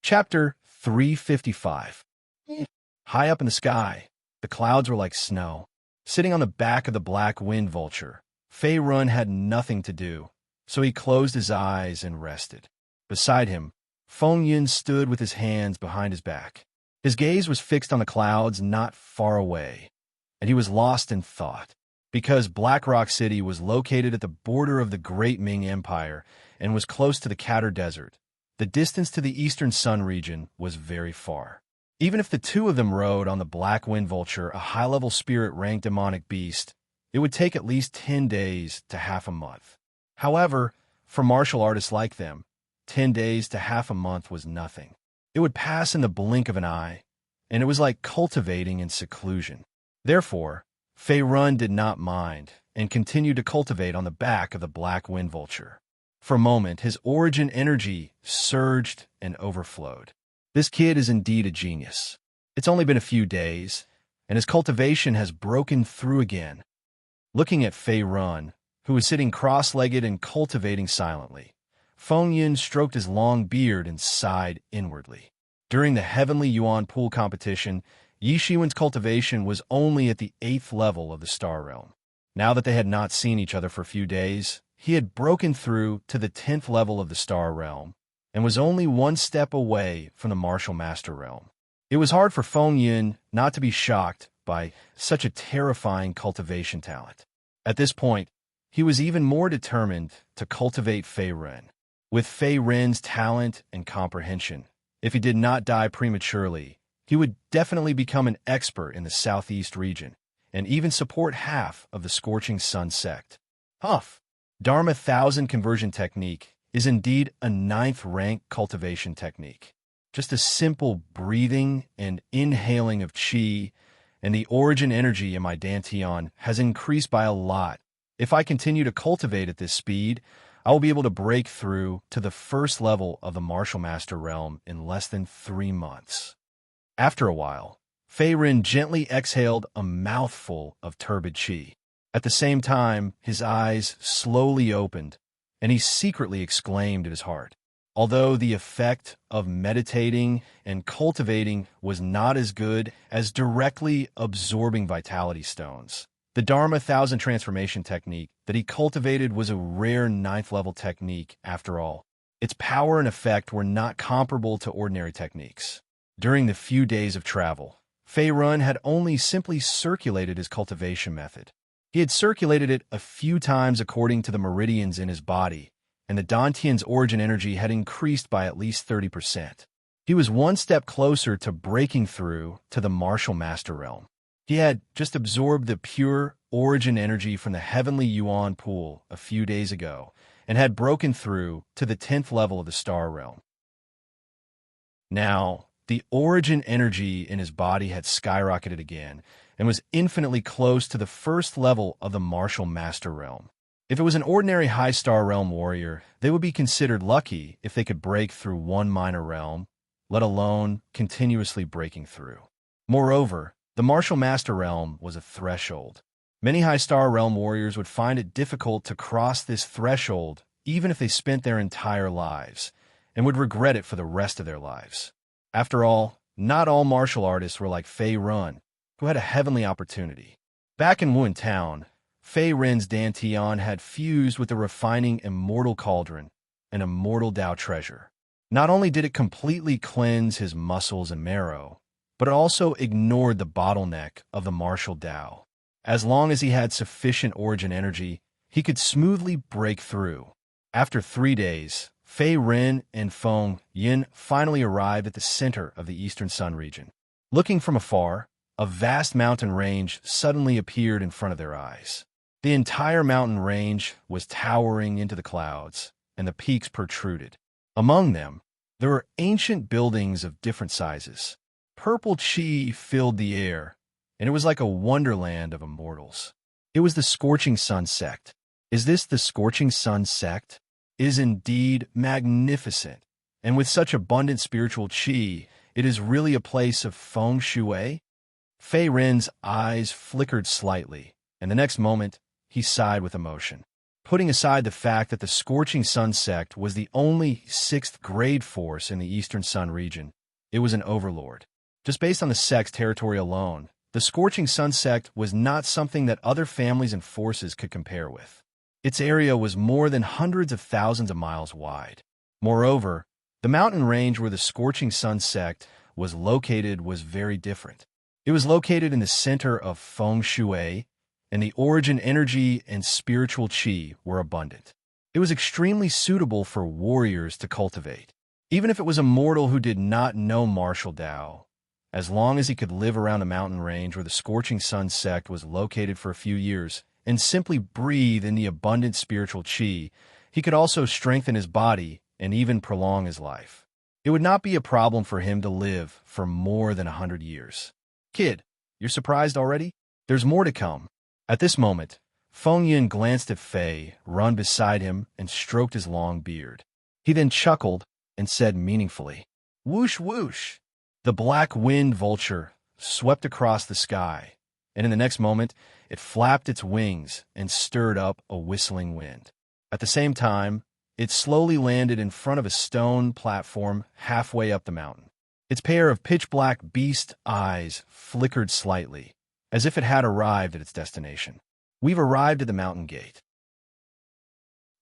Chapter 355. High up in the sky, the clouds were like snow. Sitting on the back of the black wind vulture, Fei Run had nothing to do, so he closed his eyes and rested. Beside him, Feng Yun stood with his hands behind his back. His gaze was fixed on the clouds not far away, and he was lost in thought. Because Black Rock City was located at the border of the Great Ming Empire and was close to the Katter Desert, the distance to the Eastern Sun region was very far. Even if the two of them rode on the Black Wind Vulture, a high-level spirit-ranked demonic beast, it would take at least 10 days to half a month. However, for martial artists like them, 10 days to half a month was nothing. It would pass in the blink of an eye, and it was like cultivating in seclusion. Therefore, Fei Run did not mind and continued to cultivate on the back of the Black Wind Vulture. For a moment, his origin energy surged and overflowed. This kid is indeed a genius. It's only been a few days, and his cultivation has broken through again. Looking at Fei Run, who was sitting cross-legged and cultivating silently, Feng Yun stroked his long beard and sighed inwardly. During the Heavenly Yuan Pool competition, Yi Shiwen's cultivation was only at the 8th level of the Star Realm. Now that they had not seen each other for a few days, he had broken through to the 10th level of the Star Realm and was only one step away from the Martial Master Realm. It was hard for Feng Yun not to be shocked by such a terrifying cultivation talent. At this point, he was even more determined to cultivate Fei Ren. With Fei Ren's talent and comprehension, if he did not die prematurely, he would definitely become an expert in the southeast region and even support half of the Scorching Sun sect. Huff! Dharma 1000 conversion technique is indeed a 9th rank cultivation technique. Just a simple breathing and inhaling of qi, and the origin energy in my dantian has increased by a lot. If I continue to cultivate at this speed, I will be able to break through to the 1st level of the Martial Master Realm in less than 3 months. After a while, Fei Ren gently exhaled a mouthful of turbid qi. At the same time, his eyes slowly opened, and he secretly exclaimed in his heart. Although the effect of meditating and cultivating was not as good as directly absorbing vitality stones, the Dharma 1000 transformation technique that he cultivated was a rare 9th level technique after all. Its power and effect were not comparable to ordinary techniques. During the few days of travel, Fei Run had only simply circulated his cultivation method. He had circulated it a few times according to the meridians in his body, and the Dantian's origin energy had increased by at least 30%. He was one step closer to breaking through to the Martial Master Realm. He had just absorbed the pure origin energy from the Heavenly Yuan Pool a few days ago and had broken through to the 10th level of the Star Realm. Now, the origin energy in his body had skyrocketed again and was infinitely close to the 1st level of the Martial Master Realm. If it was an ordinary High Star Realm warrior, they would be considered lucky if they could break through one minor realm, let alone continuously breaking through. Moreover, the Martial Master Realm was a threshold. Many High Star Realm warriors would find it difficult to cross this threshold even if they spent their entire lives, and would regret it for the rest of their lives. After all, not all martial artists were like Fei Run, who had a heavenly opportunity. Back in Wuhan Town, Fei Ren's dantian had fused with the refining Immortal Cauldron, an immortal Tao treasure. Not only did it completely cleanse his muscles and marrow, but it also ignored the bottleneck of the martial Tao. As long as he had sufficient origin energy, he could smoothly break through. After 3 days, Fei Ren and Feng Yun finally arrived at the center of the Eastern Sun region. Looking from afar, a vast mountain range suddenly appeared in front of their eyes. The entire mountain range was towering into the clouds, and the peaks protruded. Among them, there were ancient buildings of different sizes. Purple qi filled the air, and it was like a wonderland of immortals. It was the Scorching Sun sect. Is this the Scorching Sun sect? It is indeed magnificent, and with such abundant spiritual qi, it is really a place of feng shui. Fei Ren's eyes flickered slightly, and the next moment, he sighed with emotion. putting aside the fact that the Scorching Sun sect was the only 6th grade force in the Eastern Sun region. It was an overlord. Just based on the sect's territory alone, the Scorching Sun sect was not something that other families and forces could compare with. Its area was more than hundreds of thousands of miles wide. Moreover, the mountain range where the Scorching Sun sect was located was very different. It was located in the center of feng shui, and the origin energy and spiritual qi were abundant. It was extremely suitable for warriors to cultivate. Even if it was a mortal who did not know martial Tao, as long as he could live around a mountain range where the Scorching Sun sect was located for a few years and simply breathe in the abundant spiritual qi, he could also strengthen his body and even prolong his life. It would not be a problem for him to live for more than 100 years. Kid, you're surprised already? There's more to come. At this moment, Feng Yun glanced at Fei run beside him and stroked his long beard. He then chuckled and said meaningfully, "Whoosh, whoosh." The black wind vulture swept across the sky, and in the next moment, it flapped its wings and stirred up a whistling wind. At the same time, it slowly landed in front of a stone platform halfway up the mountain. Its pair of pitch-black beast eyes flickered slightly, as if it had arrived at its destination. "We've arrived at the mountain gate."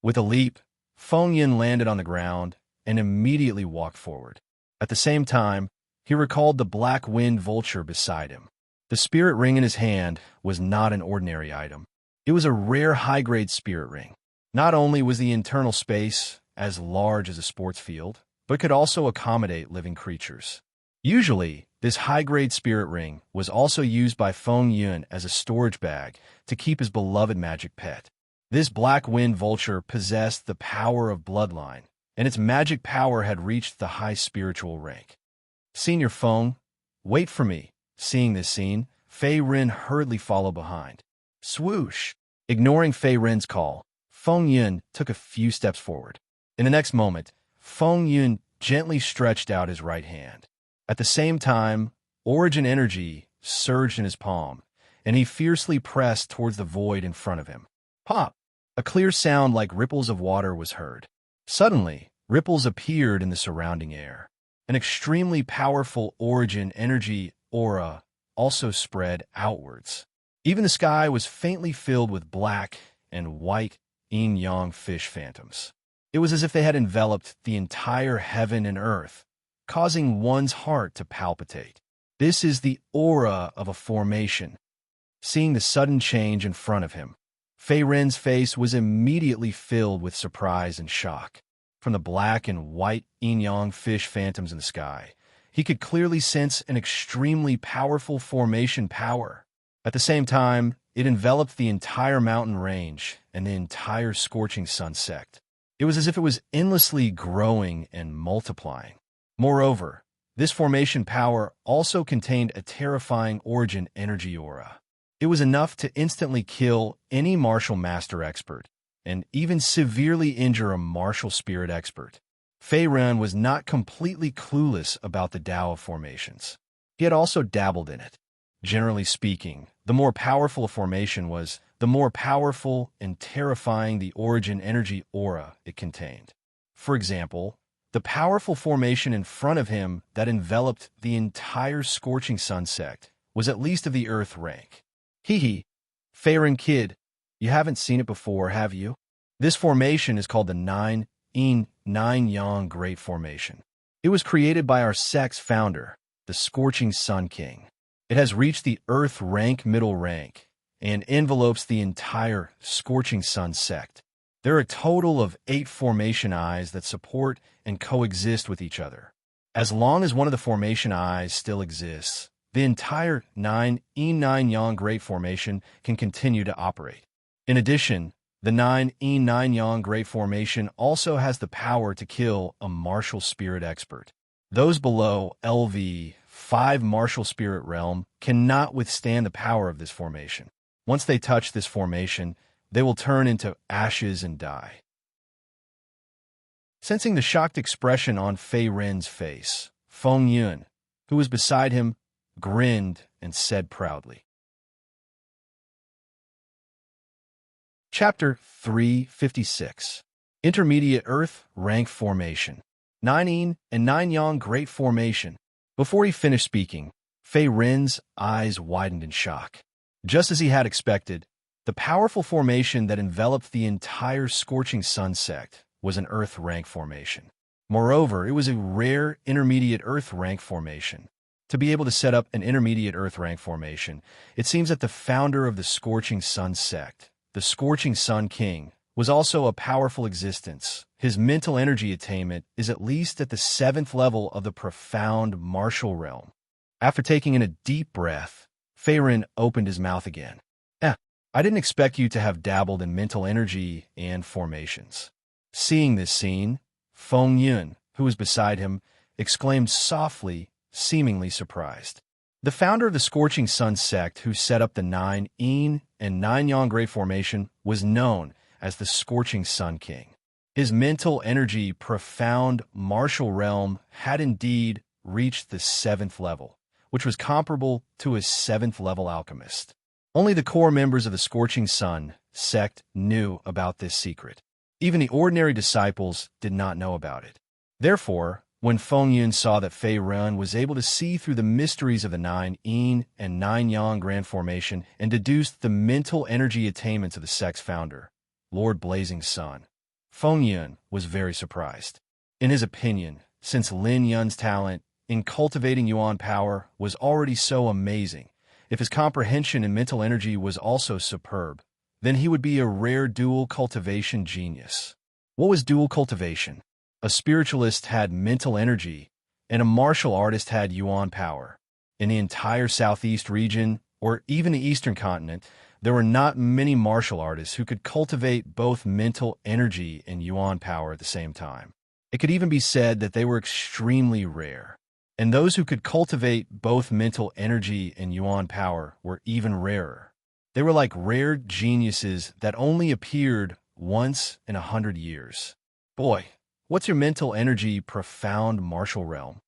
With a leap, Feng Yin landed on the ground and immediately walked forward. At the same time, he recalled the black wind vulture beside him. The spirit ring in his hand was not an ordinary item. It was a rare high-grade spirit ring. Not only was the internal space as large as a sports field, but could also accommodate living creatures. Usually, this high-grade spirit ring was also used by Feng Yun as a storage bag to keep his beloved magic pet. This black wind vulture possessed the power of bloodline, and its magic power had reached the high spiritual rank. "Senior Feng, wait for me." Seeing this scene, Fei Rin hurriedly followed behind. Swoosh! Ignoring Fei Rin's call, Feng Yun took a few steps forward. In the next moment, Feng Yun gently stretched out his right hand. At the same time, origin energy surged in his palm, and he fiercely pressed towards the void in front of him. Pop! A clear sound like ripples of water was heard. Suddenly, ripples appeared in the surrounding air. An extremely powerful origin energy aura also spread outwards. Even the sky was faintly filled with black and white yin-yang fish phantoms. It was as if they had enveloped the entire heaven and earth, causing one's heart to palpitate. This is the aura of a formation. Seeing the sudden change in front of him, Fei Rin's face was immediately filled with surprise and shock. From the black and white yin-yang fish phantoms in the sky, he could clearly sense an extremely powerful formation power. At the same time, it enveloped the entire mountain range and the entire Scorching Sun sect. It was as if it was endlessly growing and multiplying. Moreover, this formation power also contained a terrifying origin energy aura. It was enough to instantly kill any martial master expert, and even severely injure a martial spirit expert. Fei Ren was not completely clueless about the Tao of formations. He had also dabbled in it. Generally speaking, the more powerful a formation was, the more powerful and terrifying the origin energy aura it contained. For example, the powerful formation in front of him that enveloped the entire Scorching Sun sect was at least of the Earth rank. Hee. Fei Ren kid, you haven't seen it before, have you? This formation is called the Nine Yang Great Formation. It was created by our sect's founder, the Scorching Sun King. It has reached the Earth rank middle rank and envelopes the entire Scorching Sun sect. There are a total of 8 formation eyes that support and coexist with each other. As long as one of the formation eyes still exists, the entire Nine Yang Great Formation can continue to operate. In addition, the Nine Yang Great Formation also has the power to kill a martial spirit expert. Those below LV 5 martial spirit realm cannot withstand the power of this formation. Once they touch this formation, they will turn into ashes and die. Sensing the shocked expression on Fei Ren's face, Feng Yun, who was beside him, grinned and said proudly, Chapter 356. Intermediate Earth Rank Formation. 9 Yin and 9 Yang Great Formation. Before he finished speaking, Fei Rin's eyes widened in shock. Just as he had expected, the powerful formation that enveloped the entire Scorching Sun sect was an Earth rank formation. Moreover, it was a rare intermediate Earth rank formation. To be able to set up an intermediate Earth rank formation, it seems that the founder of the Scorching Sun sect, the Scorching Sun King, was also a powerful existence. His mental energy attainment is at least at the 7th level of the profound martial realm. After taking in a deep breath, Fei Rin opened his mouth again. I didn't expect you to have dabbled in mental energy and formations. Seeing this scene, Feng Yun, who was beside him, exclaimed softly, seemingly surprised. The founder of the Scorching Sun sect who set up the 9 Yin and 9 Yang Great Formation was known as the Scorching Sun King. His mental energy profound martial realm had indeed reached the 7th level, which was comparable to a 7th level alchemist. Only the core members of the Scorching Sun sect knew about this secret. Even the ordinary disciples did not know about it. Therefore, when Feng Yun saw that Fei Rin was able to see through the mysteries of the 9 Yin and 9 Yang Grand Formation and deduced the mental energy attainments of the sect's founder, Lord Blazing Sun, Feng Yun was very surprised. In his opinion, since Lin Yun's talent in cultivating Yuan power was already so amazing, if his comprehension and mental energy was also superb, then he would be a rare dual cultivation genius. What was dual cultivation? A spiritualist had mental energy, and a martial artist had Yuan power. In the entire Southeast region, or even the Eastern continent, there were not many martial artists who could cultivate both mental energy and Yuan power at the same time. It could even be said that they were extremely rare. And those who could cultivate both mental energy and Yuan power were even rarer. They were like rare geniuses that only appeared once in 100 years. Boy, what's your mental energy profound martial realm?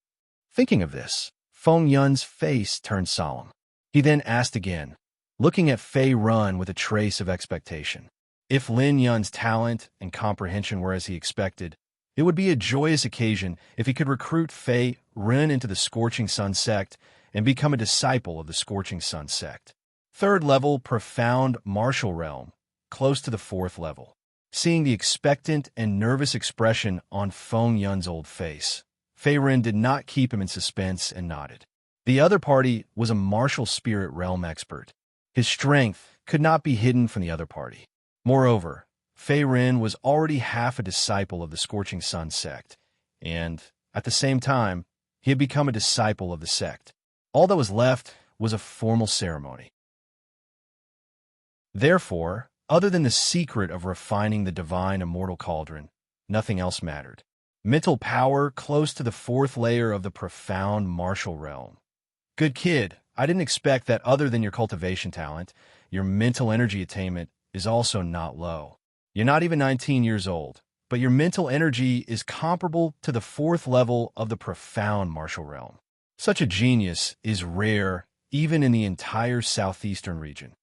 Thinking of this, Feng Yun's face turned solemn. He then asked again, looking at Fei Rin with a trace of expectation. If Lin Yun's talent and comprehension were as he expected, it would be a joyous occasion if he could recruit Fei Rin into the Scorching Sun sect and become a disciple of the Scorching Sun sect. 3rd level profound martial realm, close to the 4th level. Seeing the expectant and nervous expression on Feng Yun's old face, Fei Rin did not keep him in suspense and nodded. The other party was a martial spirit realm expert. His strength could not be hidden from the other party. Moreover, Fei Rin was already half a disciple of the Scorching Sun sect, and, at the same time, he had become a disciple of the sect. All that was left was a formal ceremony. Therefore, other than the secret of refining the divine immortal cauldron, nothing else mattered. Mental power close to the 4th layer of the profound martial realm. Good kid, I didn't expect that other than your cultivation talent, your mental energy attainment is also not low. You're not even 19 years old, but your mental energy is comparable to the 4th level of the profound martial realm. Such a genius is rare even in the entire southeastern region.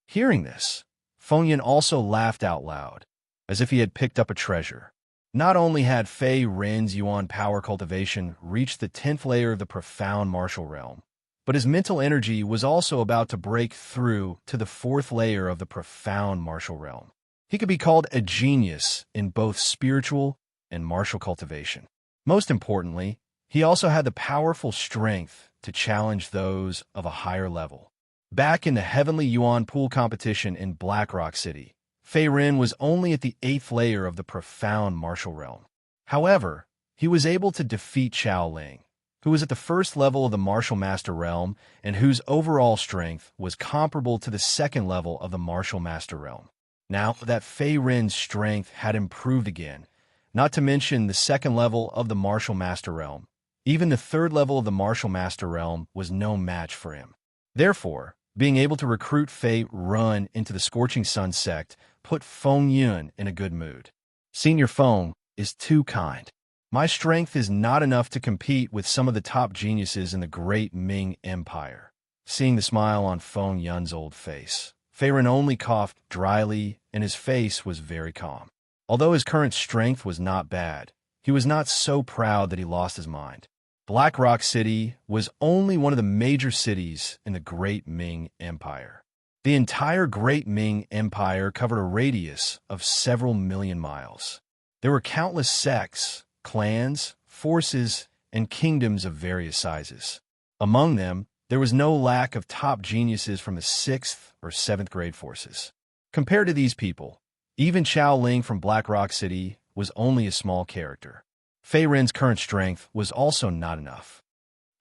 Hearing this, Feng Yun also laughed out loud, as if he had picked up a treasure. Not only had Fei Rin's Yuan power cultivation reached the 10th layer of the profound martial realm, but his mental energy was also about to break through to the 4th layer of the profound martial realm. He could be called a genius in both spiritual and martial cultivation. Most importantly, he also had the powerful strength to challenge those of a higher level. Back in the Heavenly Yuan Pool competition in Black Rock City, Fei Rin was only at the 8th layer of the profound martial realm. However, he was able to defeat Chao Ling, who was at the 1st level of the martial master realm and whose overall strength was comparable to the 2nd level of the martial master realm. Now that Fei Rin's strength had improved again, not to mention the 2nd level of the martial master realm, even the 3rd level of the martial master realm was no match for him. Therefore, being able to recruit Fei Rin into the Scorching Sun sect put Feng Yun in a good mood. Senior Feng is too kind. My strength is not enough to compete with some of the top geniuses in the great Ming Empire. Seeing the smile on Feng Yun's old face, Fei Ren only coughed dryly, and his face was very calm. Although his current strength was not bad, he was not so proud that he lost his mind. Black Rock City was only one of the major cities in the Great Ming Empire. The entire Great Ming Empire covered a radius of several million miles. There were countless sects, clans, forces, and kingdoms of various sizes. Among them, there was no lack of top geniuses from the 6th or 7th grade forces. Compared to these people, even Chao Ling from Black Rock City was only a small character. Fei Ren's current strength was also not enough.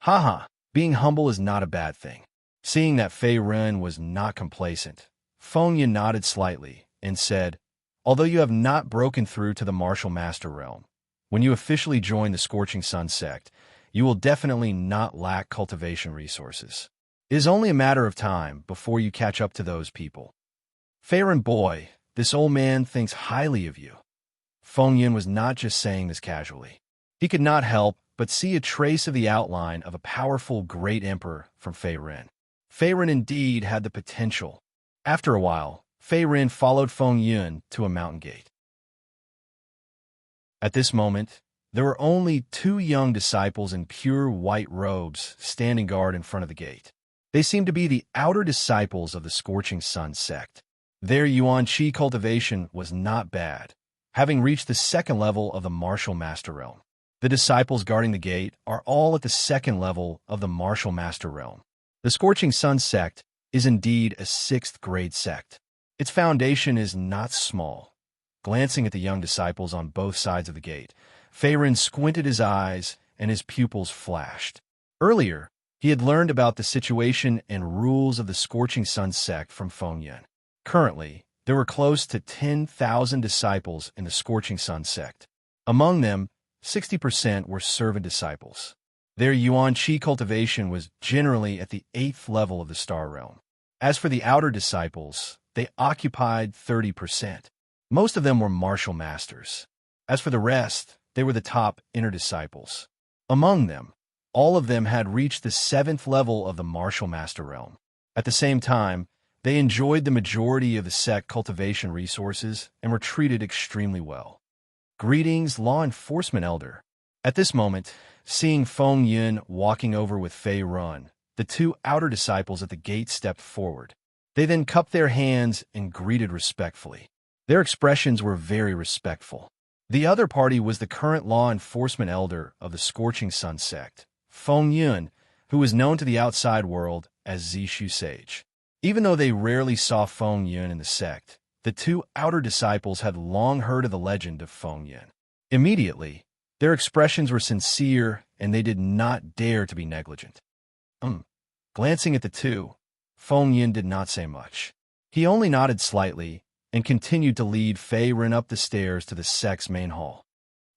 Haha, being humble is not a bad thing. Seeing that Fei Ren was not complacent, Feng Yin nodded slightly and said, "Although you have not broken through to the Martial Master realm, when you officially join the Scorching Sun sect, you will definitely not lack cultivation resources. It is only a matter of time before you catch up to those people." "Fei Ren boy, this old man thinks highly of you." Feng Yin was not just saying this casually. He could not help but see a trace of the outline of a powerful great emperor from Fei Ren. Fei Ren indeed had the potential. After a while, Fei Ren followed Feng Yin to a mountain gate. At this moment, there were only 2 young disciples in pure white robes standing guard in front of the gate. They seemed to be the outer disciples of the Scorching Sun sect. Their Yuan Qi cultivation was not bad, having reached the 2nd level of the Martial Master realm. The disciples guarding the gate are all at the 2nd level of the Martial Master realm. The Scorching Sun sect is indeed a 6th grade sect. Its foundation is not small. Glancing at the young disciples on both sides of the gate, Fei Ren squinted his eyes and his pupils flashed. Earlier, he had learned about the situation and rules of the Scorching Sun sect from Feng Yin. Currently, there were close to 10,000 disciples in the Scorching Sun sect. Among them, 60% were servant disciples. Their Yuan Qi cultivation was generally at the 8th level of the Star Realm. As for the outer disciples, they occupied 30%. Most of them were martial masters. As for the rest, they were the top inner disciples. Among them, all of them had reached the 7th level of the Martial Master realm. At the same time, they enjoyed the majority of the sect cultivation resources and were treated extremely well. "Greetings, law enforcement elder." At this moment, seeing Feng Yin walking over with Fei Ren, the 2 outer disciples at the gate stepped forward. They then cupped their hands and greeted respectfully. Their expressions were very respectful. The other party was the current law enforcement elder of the Scorching Sun sect, Feng Yin, who was known to the outside world as Zishu Sage. Even though they rarely saw Feng Yin in the sect, the 2 outer disciples had long heard of the legend of Feng Yin. Immediately, their expressions were sincere and they did not dare to be negligent. Glancing at the 2, Feng Yin did not say much. He only nodded slightly and continued to lead Fei Ren up the stairs to the sect's main hall.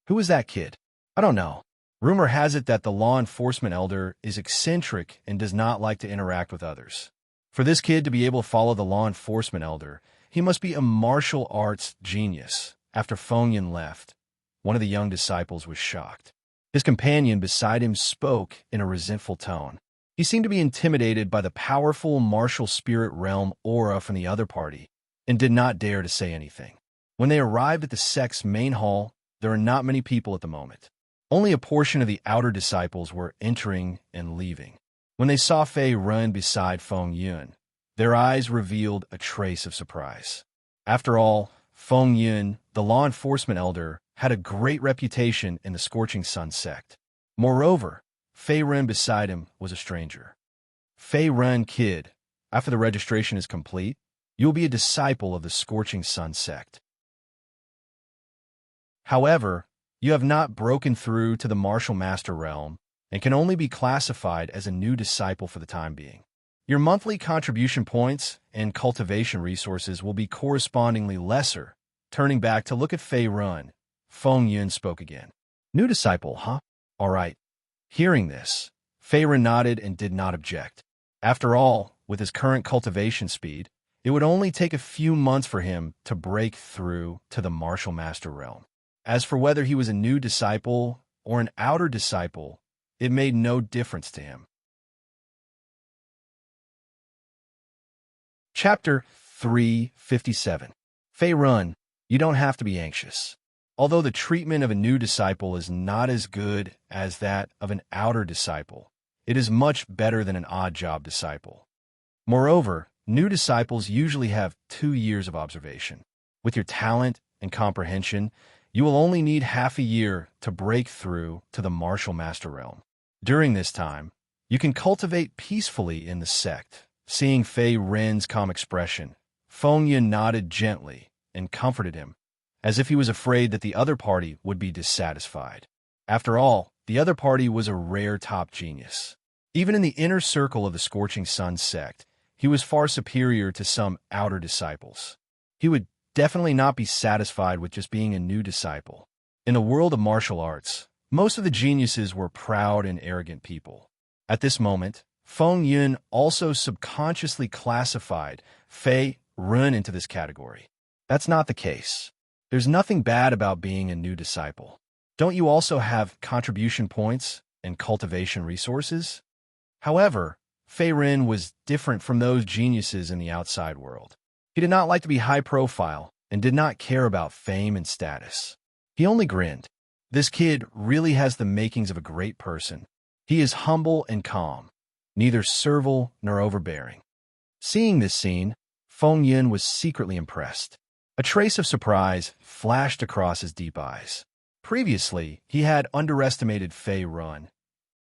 "Who is that kid?" "I don't know. Rumor has it that the law enforcement elder is eccentric and does not like to interact with others. For this kid to be able to follow the law enforcement elder, he must be a martial arts genius." After Feng Yin left, one of the young disciples was shocked. His companion beside him spoke in a resentful tone. He seemed to be intimidated by the powerful martial spirit realm aura from the other party and did not dare to say anything. When they arrived at the sect's main hall, there were not many people at the moment. Only a portion of the outer disciples were entering and leaving. When they saw Fei Ren beside Feng Yin, their eyes revealed a trace of surprise. After all, Feng Yin, the law enforcement elder, had a great reputation in the Scorching Sun sect. Moreover, Fei Ren beside him was a stranger. "Fei Ren, kid, after the registration is complete, you will be a disciple of the Scorching Sun sect. However, you have not broken through to the Martial Master realm and can only be classified as a new disciple for the time being. Your monthly contribution points and cultivation resources will be correspondingly lesser." Turning back to look at Fei Ren, Feng Yin spoke again. "New disciple, huh? All right." Hearing this, Fei Ren nodded and did not object. After all, with his current cultivation speed, it would only take a few months for him to break through to the Martial Master realm. As for whether he was a new disciple or an outer disciple, it made no difference to him. Chapter 357. Fei Run, you don't have to be anxious. Although the treatment of a new disciple is not as good as that of an outer disciple, it is much better than an odd job disciple. Moreover, new disciples usually have 2 years of observation. With your talent and comprehension, you will only need half a year to break through to the martial master realm. During this time, you can cultivate peacefully in the sect. Seeing Fei Ren's calm expression, Feng Yun nodded gently and comforted him, as if he was afraid that the other party would be dissatisfied. After all, the other party was a rare top genius. Even in the inner circle of the Scorching Sun sect, he was far superior to some outer disciples. He would definitely not be satisfied with just being a new disciple. In the world of martial arts, most of the geniuses were proud and arrogant people. At this moment, Feng Yun also subconsciously classified Fei Ren into this category. That's not the case. There's nothing bad about being a new disciple. Don't you also have contribution points and cultivation resources? However, Fei Ren was different from those geniuses in the outside world. He did not like to be high profile and did not care about fame and status. He only grinned. This kid really has the makings of a great person. He is humble and calm, neither servile nor overbearing. Seeing this scene, Feng Yun was secretly impressed. A trace of surprise flashed across his deep eyes. Previously, he had underestimated Fei Ren.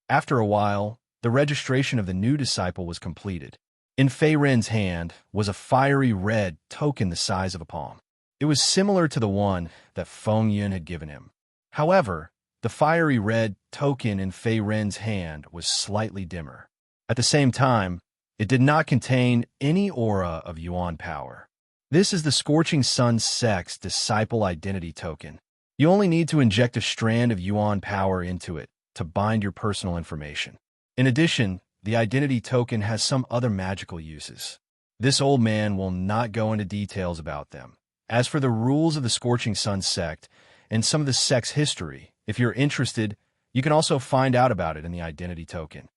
After a while, the registration of the new disciple was completed. In Fei Ren's hand was a fiery red token the size of a palm. It was similar to the one that Feng Yun had given him. However, the fiery red token in Fei Ren's hand was slightly dimmer. At the same time, it did not contain any aura of Yuan power. This is the Scorching Sun sect's disciple identity token. You only need to inject a strand of Yuan power into it to bind your personal information. In addition, the identity token has some other magical uses. This old man will not go into details about them. As for the rules of the Scorching Sun sect and some of the sect's history, if you're interested, you can also find out about it in the identity token.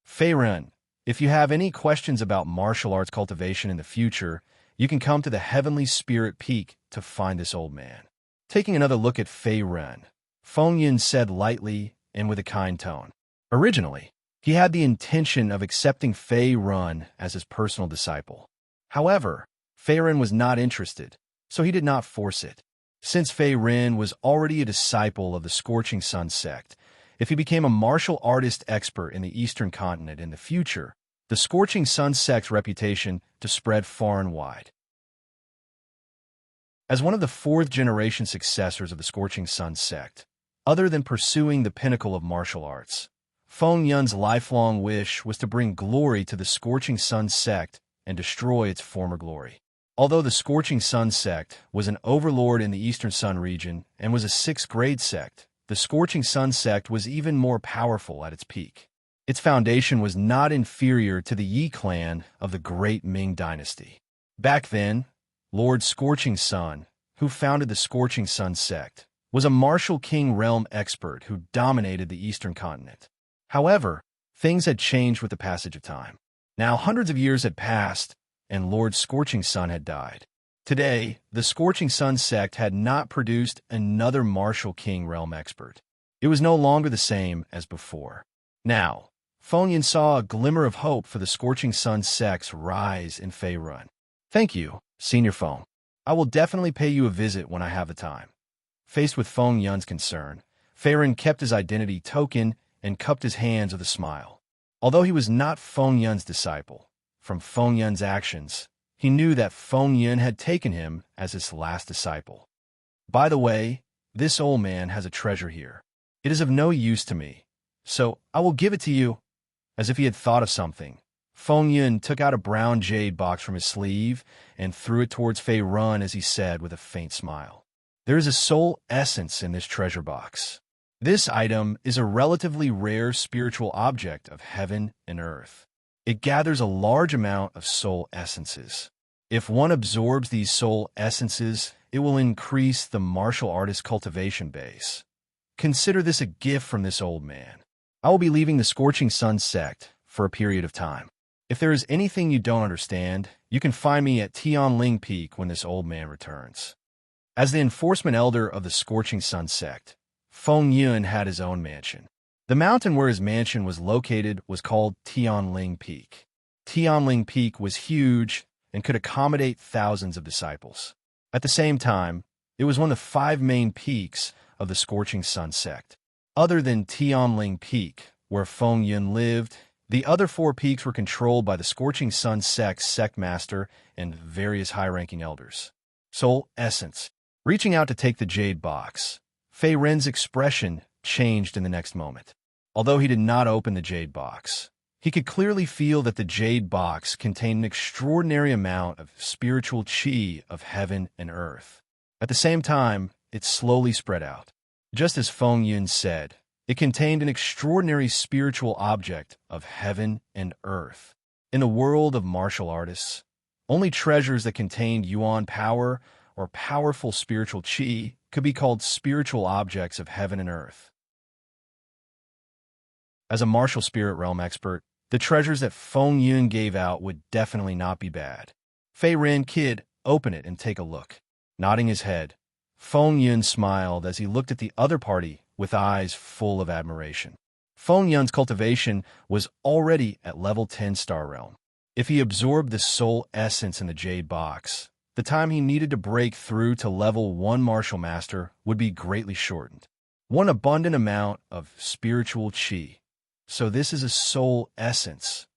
Fei Ren, if you have any questions about martial arts cultivation in the future, you can come to the Heavenly Spirit Peak to find this old man. Taking another look at Fei Ren, Feng Yun said lightly and with a kind tone. Originally, he had the intention of accepting Fei Ren as his personal disciple. However, Fei Ren was not interested, so he did not force it. Since Fei Ren was already a disciple of the Scorching Sun sect, if he became a martial artist expert in the Eastern continent in the future, the Scorching Sun sect's reputation to spread far and wide. As one of the fourth-generation successors of the Scorching Sun sect, other than pursuing the pinnacle of martial arts, Feng Yun's lifelong wish was to bring glory to the Scorching Sun sect and destroy its former glory. Although the Scorching Sun sect was an overlord in the Eastern Sun region and was a 6th-grade sect, the Scorching Sun sect was even more powerful at its peak. Its foundation was not inferior to the Yi clan of the Great Ming Dynasty. Back then, Lord Scorching Sun, who founded the Scorching Sun sect, was a martial king realm expert who dominated the Eastern continent. However, things had changed with the passage of time. Now hundreds of years had passed, and Lord Scorching Sun had died. Today, the Scorching Sun sect had not produced another martial king realm expert. It was no longer the same as before. Now, Feng Yun saw a glimmer of hope for the Scorching Sun sect's rise in Fei Ren. Thank you, Senior Feng. I will definitely pay you a visit when I have the time. Faced with Feng Yun's concern, Fei Ren kept his identity token and cupped his hands with a smile. Although he was not Feng Yun's disciple, from Feng Yun's actions, he knew that Feng Yun had taken him as his last disciple. By the way, this old man has a treasure here. It is of no use to me, so I will give it to you. As if he had thought of something, Feng Yun took out a brown jade box from his sleeve and threw it towards Fei Ren as he said with a faint smile, "There is a soul essence in this treasure box. This item is a relatively rare spiritual object of heaven and earth. It gathers a large amount of soul essences. If one absorbs these soul essences, it will increase the martial artist cultivation base. Consider this a gift from this old man. I will be leaving the Scorching Sun sect for a period of time." If there is anything you don't understand, you can find me at Tianling Peak when this old man returns. As the enforcement elder of the Scorching Sun sect, Feng Yun had his own mansion. The mountain where his mansion was located was called Tianling Peak. Tianling Peak was huge and could accommodate thousands of disciples. At the same time, it was one of the 5 main peaks of the Scorching Sun sect. Other than Tianling Peak, where Feng Yun lived, the other 4 peaks were controlled by the Scorching Sun sect's sect master and various high-ranking elders. Soul Essence. Reaching out to take the jade box, Fei Ren's expression changed in the next moment. Although he did not open the jade box, he could clearly feel that the jade box contained an extraordinary amount of spiritual qi of heaven and earth. At the same time, it slowly spread out. Just as Feng Yun said, it contained an extraordinary spiritual object of heaven and earth. In the world of martial artists, only treasures that contained yuan power or powerful spiritual qi could be called spiritual objects of heaven and earth. As a martial spirit realm expert, the treasures that Feng Yun gave out would definitely not be bad. Fei Ren, kid, open it and take a look. Nodding his head, Feng Yun smiled as he looked at the other party with eyes full of admiration. Feng Yun's cultivation was already at level 10 Star Realm. If he absorbed the soul essence in the jade box, the time he needed to break through to level 1 martial master would be greatly shortened. One abundant amount of spiritual qi. So this is a soul essence.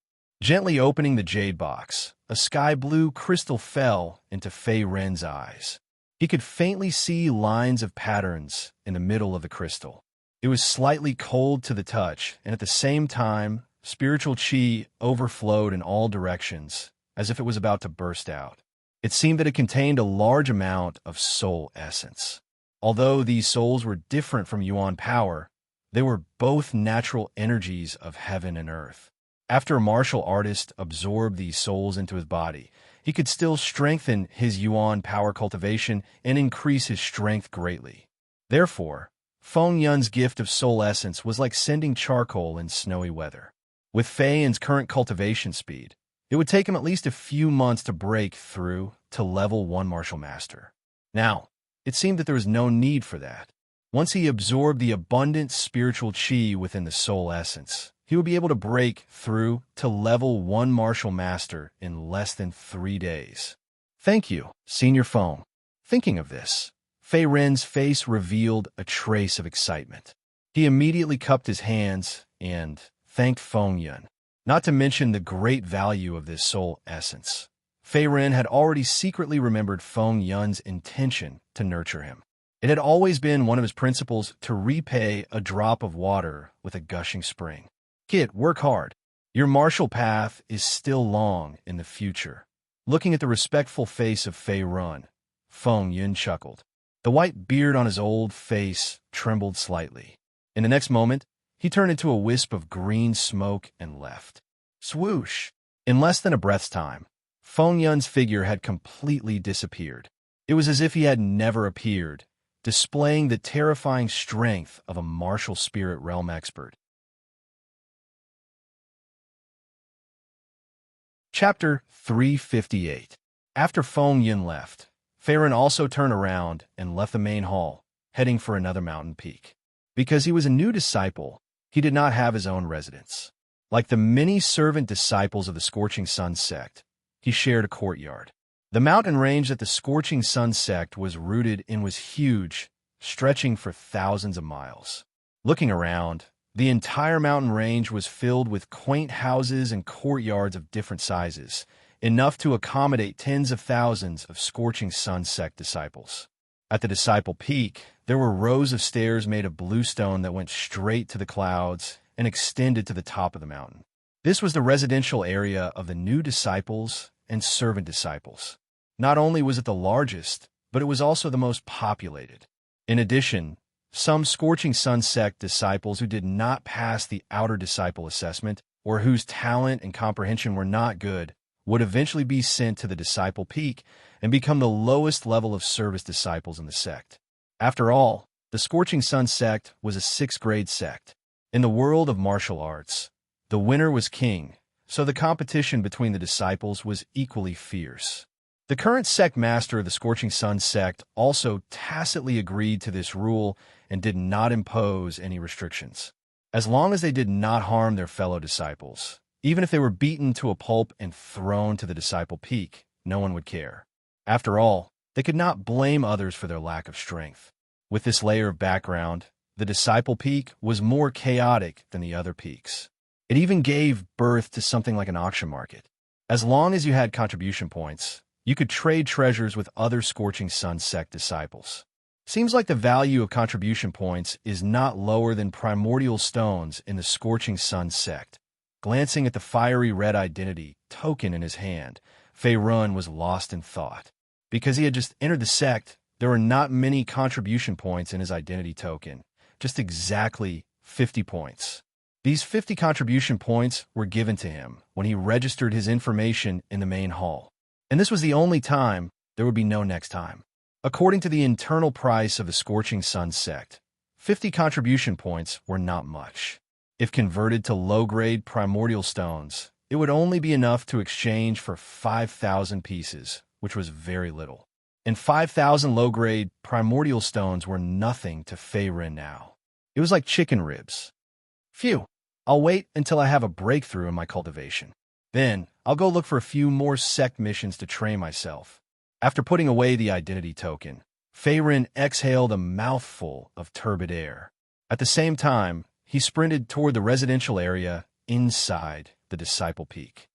Gently opening the jade box, a sky blue crystal fell into Fei Ren's eyes. He could faintly see lines of patterns in the middle of the crystal. It was slightly cold to the touch, and at the same time, spiritual qi overflowed in all directions, as if it was about to burst out. It seemed that it contained a large amount of soul essence. Although these souls were different from yuan power, they were both natural energies of heaven and earth. After a martial artist absorbed these souls into his body, he could still strengthen his yuan power cultivation and increase his strength greatly. Therefore, Feng Yun's gift of soul essence was like sending charcoal in snowy weather. With Fei Yun's current cultivation speed, it would take him at least a few months to break through to level 1 martial master. Now, it seemed that there was no need for that. Once he absorbed the abundant spiritual qi within the soul essence, he would be able to break through to level 1 martial master in less than 3 days. Thank you, Senior Feng. Thinking of this, Fei Ren's face revealed a trace of excitement. He immediately cupped his hands and thanked Feng Yun. Not to mention the great value of this soul essence. Fei Ren had already secretly remembered Feng Yun's intention to nurture him. It had always been one of his principles to repay a drop of water with a gushing spring. Kid, work hard. Your martial path is still long in the future. Looking at the respectful face of Fei Ren, Feng Yun chuckled. The white beard on his old face trembled slightly. In the next moment, he turned into a wisp of green smoke and left. Swoosh! In less than a breath's time, Feng Yun's figure had completely disappeared. It was as if he had never appeared, displaying the terrifying strength of a martial spirit realm expert. Chapter 358. After Feng Yun left, Fei Ren also turned around and left the main hall, heading for another mountain peak. Because he was a new disciple, he did not have his own residence. Like the many servant disciples of the Scorching Sun sect, he shared a courtyard. The mountain range that the Scorching Sun sect was rooted in was huge, stretching for thousands of miles. Looking around, the entire mountain range was filled with quaint houses and courtyards of different sizes, enough to accommodate tens of thousands of Scorching Sun sect disciples. At the disciple peak, there were rows of stairs made of bluestone that went straight to the clouds and extended to the top of the mountain. This was the residential area of the new disciples and servant disciples. Not only was it the largest, but it was also the most populated. In addition, some Scorching Sun sect disciples who did not pass the outer disciple assessment, or whose talent and comprehension were not good, would eventually be sent to the disciple peak and become the lowest level of service disciples in the sect. After all, the Scorching Sun sect was a 6th grade sect. In the world of martial arts, the winner was king, so the competition between the disciples was equally fierce. The current sect master of the Scorching Sun sect also tacitly agreed to this rule and did not impose any restrictions. As long as they did not harm their fellow disciples, even if they were beaten to a pulp and thrown to the disciple peak, no one would care. After all, they could not blame others for their lack of strength. With this layer of background, the disciple peak was more chaotic than the other peaks. It even gave birth to something like an auction market. As long as you had contribution points, you could trade treasures with other Scorching Sun sect disciples. Seems like the value of contribution points is not lower than primordial stones in the Scorching Sun sect. Glancing at the fiery red identity token in his hand, Fei Run was lost in thought. Because he had just entered the sect, there were not many contribution points in his identity token, just exactly 50 points. These 50 contribution points were given to him when he registered his information in the main hall. And this was the only time. There would be no next time. According to the internal price of the Scorching Sun sect, 50 contribution points were not much. If converted to low-grade primordial stones, it would only be enough to exchange for 5,000 pieces, which was very little. And 5,000 low-grade primordial stones were nothing to Fei Ren now. It was like chicken ribs. Phew, I'll wait until I have a breakthrough in my cultivation. Then, I'll go look for a few more sect missions to train myself. After putting away the identity token, Fei Ren exhaled a mouthful of turbid air. At the same time, he sprinted toward the residential area inside the Disciple Peak.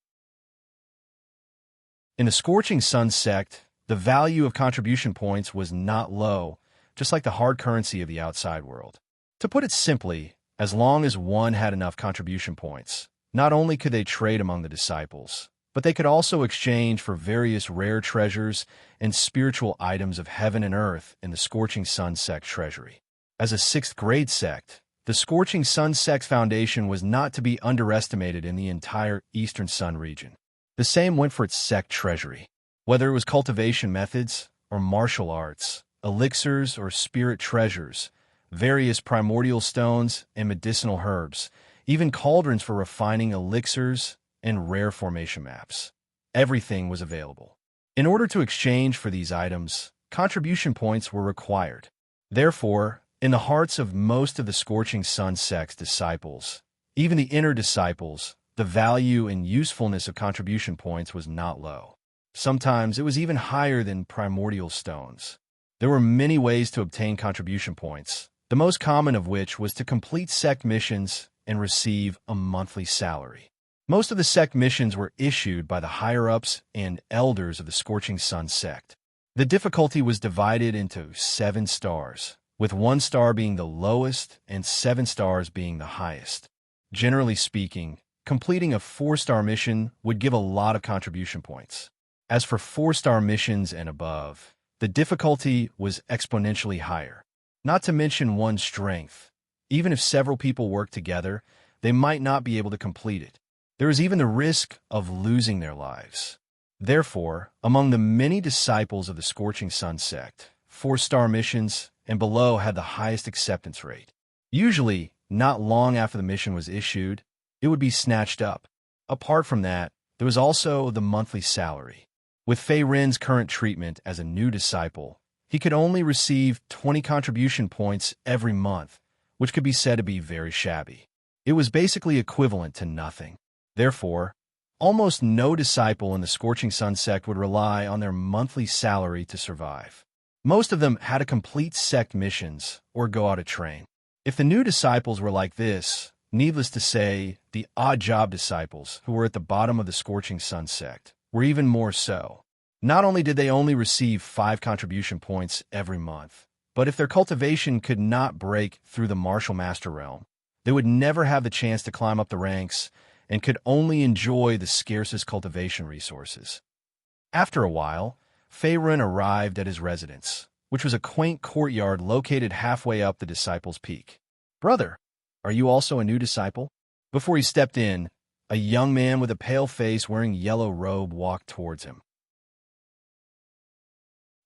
In the Scorching Sun sect, the value of contribution points was not low, just like the hard currency of the outside world. To put it simply, as long as one had enough contribution points, not only could they trade among the disciples, but they could also exchange for various rare treasures and spiritual items of heaven and earth in the Scorching Sun sect treasury. As a 6th grade sect, the Scorching Sun sect's foundation was not to be underestimated in the entire Eastern Sun region. The same went for its sect treasury. Whether it was cultivation methods or martial arts, elixirs or spirit treasures, various primordial stones and medicinal herbs, even cauldrons for refining elixirs and rare formation maps. Everything was available. In order to exchange for these items, contribution points were required. Therefore, in the hearts of most of the Scorching Sun sect's disciples, even the inner disciples, the value and usefulness of contribution points was not low. Sometimes it was even higher than primordial stones. There were many ways to obtain contribution points, the most common of which was to complete sect missions and receive a monthly salary. Most of the sect missions were issued by the higher-ups and elders of the Scorching Sun sect. The difficulty was divided into 7 stars, with 1 star being the lowest and 7 stars being the highest. Generally speaking, completing a 4-star mission would give a lot of contribution points. As for 4-star missions and above, the difficulty was exponentially higher. Not to mention one's strength. Even if several people work together, they might not be able to complete it. There is even the risk of losing their lives. Therefore, among the many disciples of the Scorching Sun sect, 4-star missions and below had the highest acceptance rate. Usually, not long after the mission was issued, it would be snatched up. Apart from that, there was also the monthly salary. With Fei Ren's current treatment as a new disciple, he could only receive 20 contribution points every month, which could be said to be very shabby. It was basically equivalent to nothing. Therefore, almost no disciple in the Scorching Sun sect would rely on their monthly salary to survive. Most of them had to complete sect missions or go out to train. If the new disciples were like this, needless to say, the odd job disciples who were at the bottom of the Scorching Sun sect were even more so. Not only did they only receive 5 contribution points every month, but if their cultivation could not break through the martial master realm, they would never have the chance to climb up the ranks and could only enjoy the scarcest cultivation resources. After a while, Fei Ren arrived at his residence, which was a quaint courtyard located halfway up the disciple's peak. "Brother, are you also a new disciple?" Before he stepped in, a young man with a pale face wearing yellow robe walked towards him.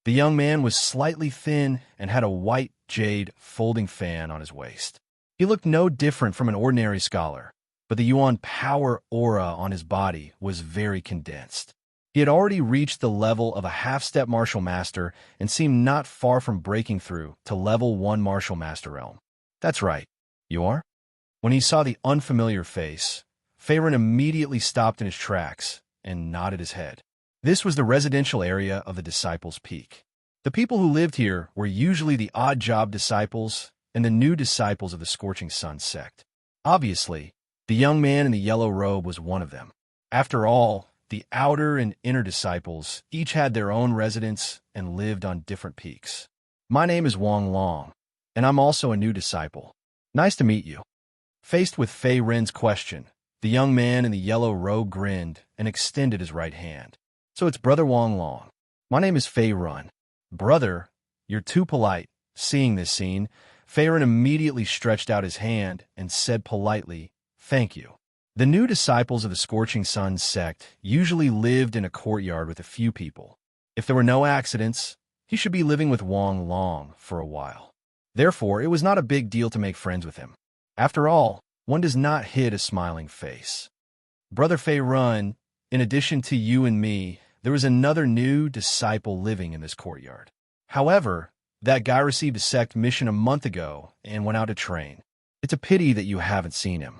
The young man was slightly thin and had a white jade folding fan on his waist. He looked no different from an ordinary scholar. but the Yuan power aura on his body was very condensed. He had already reached the level of a half-step martial master and seemed not far from breaking through to level 1 martial master realm. That's right. You are? When he saw the unfamiliar face, Faerun immediately stopped in his tracks and nodded his head. This was the residential area of the Disciples' Peak. The people who lived here were usually the odd-job disciples and the new disciples of the Scorching Sun sect. Obviously, the young man in the yellow robe was one of them. After all, the outer and inner disciples each had their own residence and lived on different peaks. My name is Wang Long, and I'm also a new disciple. Nice to meet you. Faced with Fei Ren's question, the young man in the yellow robe grinned and extended his right hand. So it's Brother Wang Long. My name is Fei Ren. Brother, you're too polite. Seeing this scene, Fei Ren immediately stretched out his hand and said politely, "Thank you." The new disciples of the Scorching Sun sect usually lived in a courtyard with a few people. If there were no accidents, he should be living with Wang Long for a while. Therefore, it was not a big deal to make friends with him. After all, one does not hide a smiling face. Brother Fei Ren, in addition to you and me, there was another new disciple living in this courtyard. However, that guy received a sect mission a month ago and went out to train. It's a pity that you haven't seen him.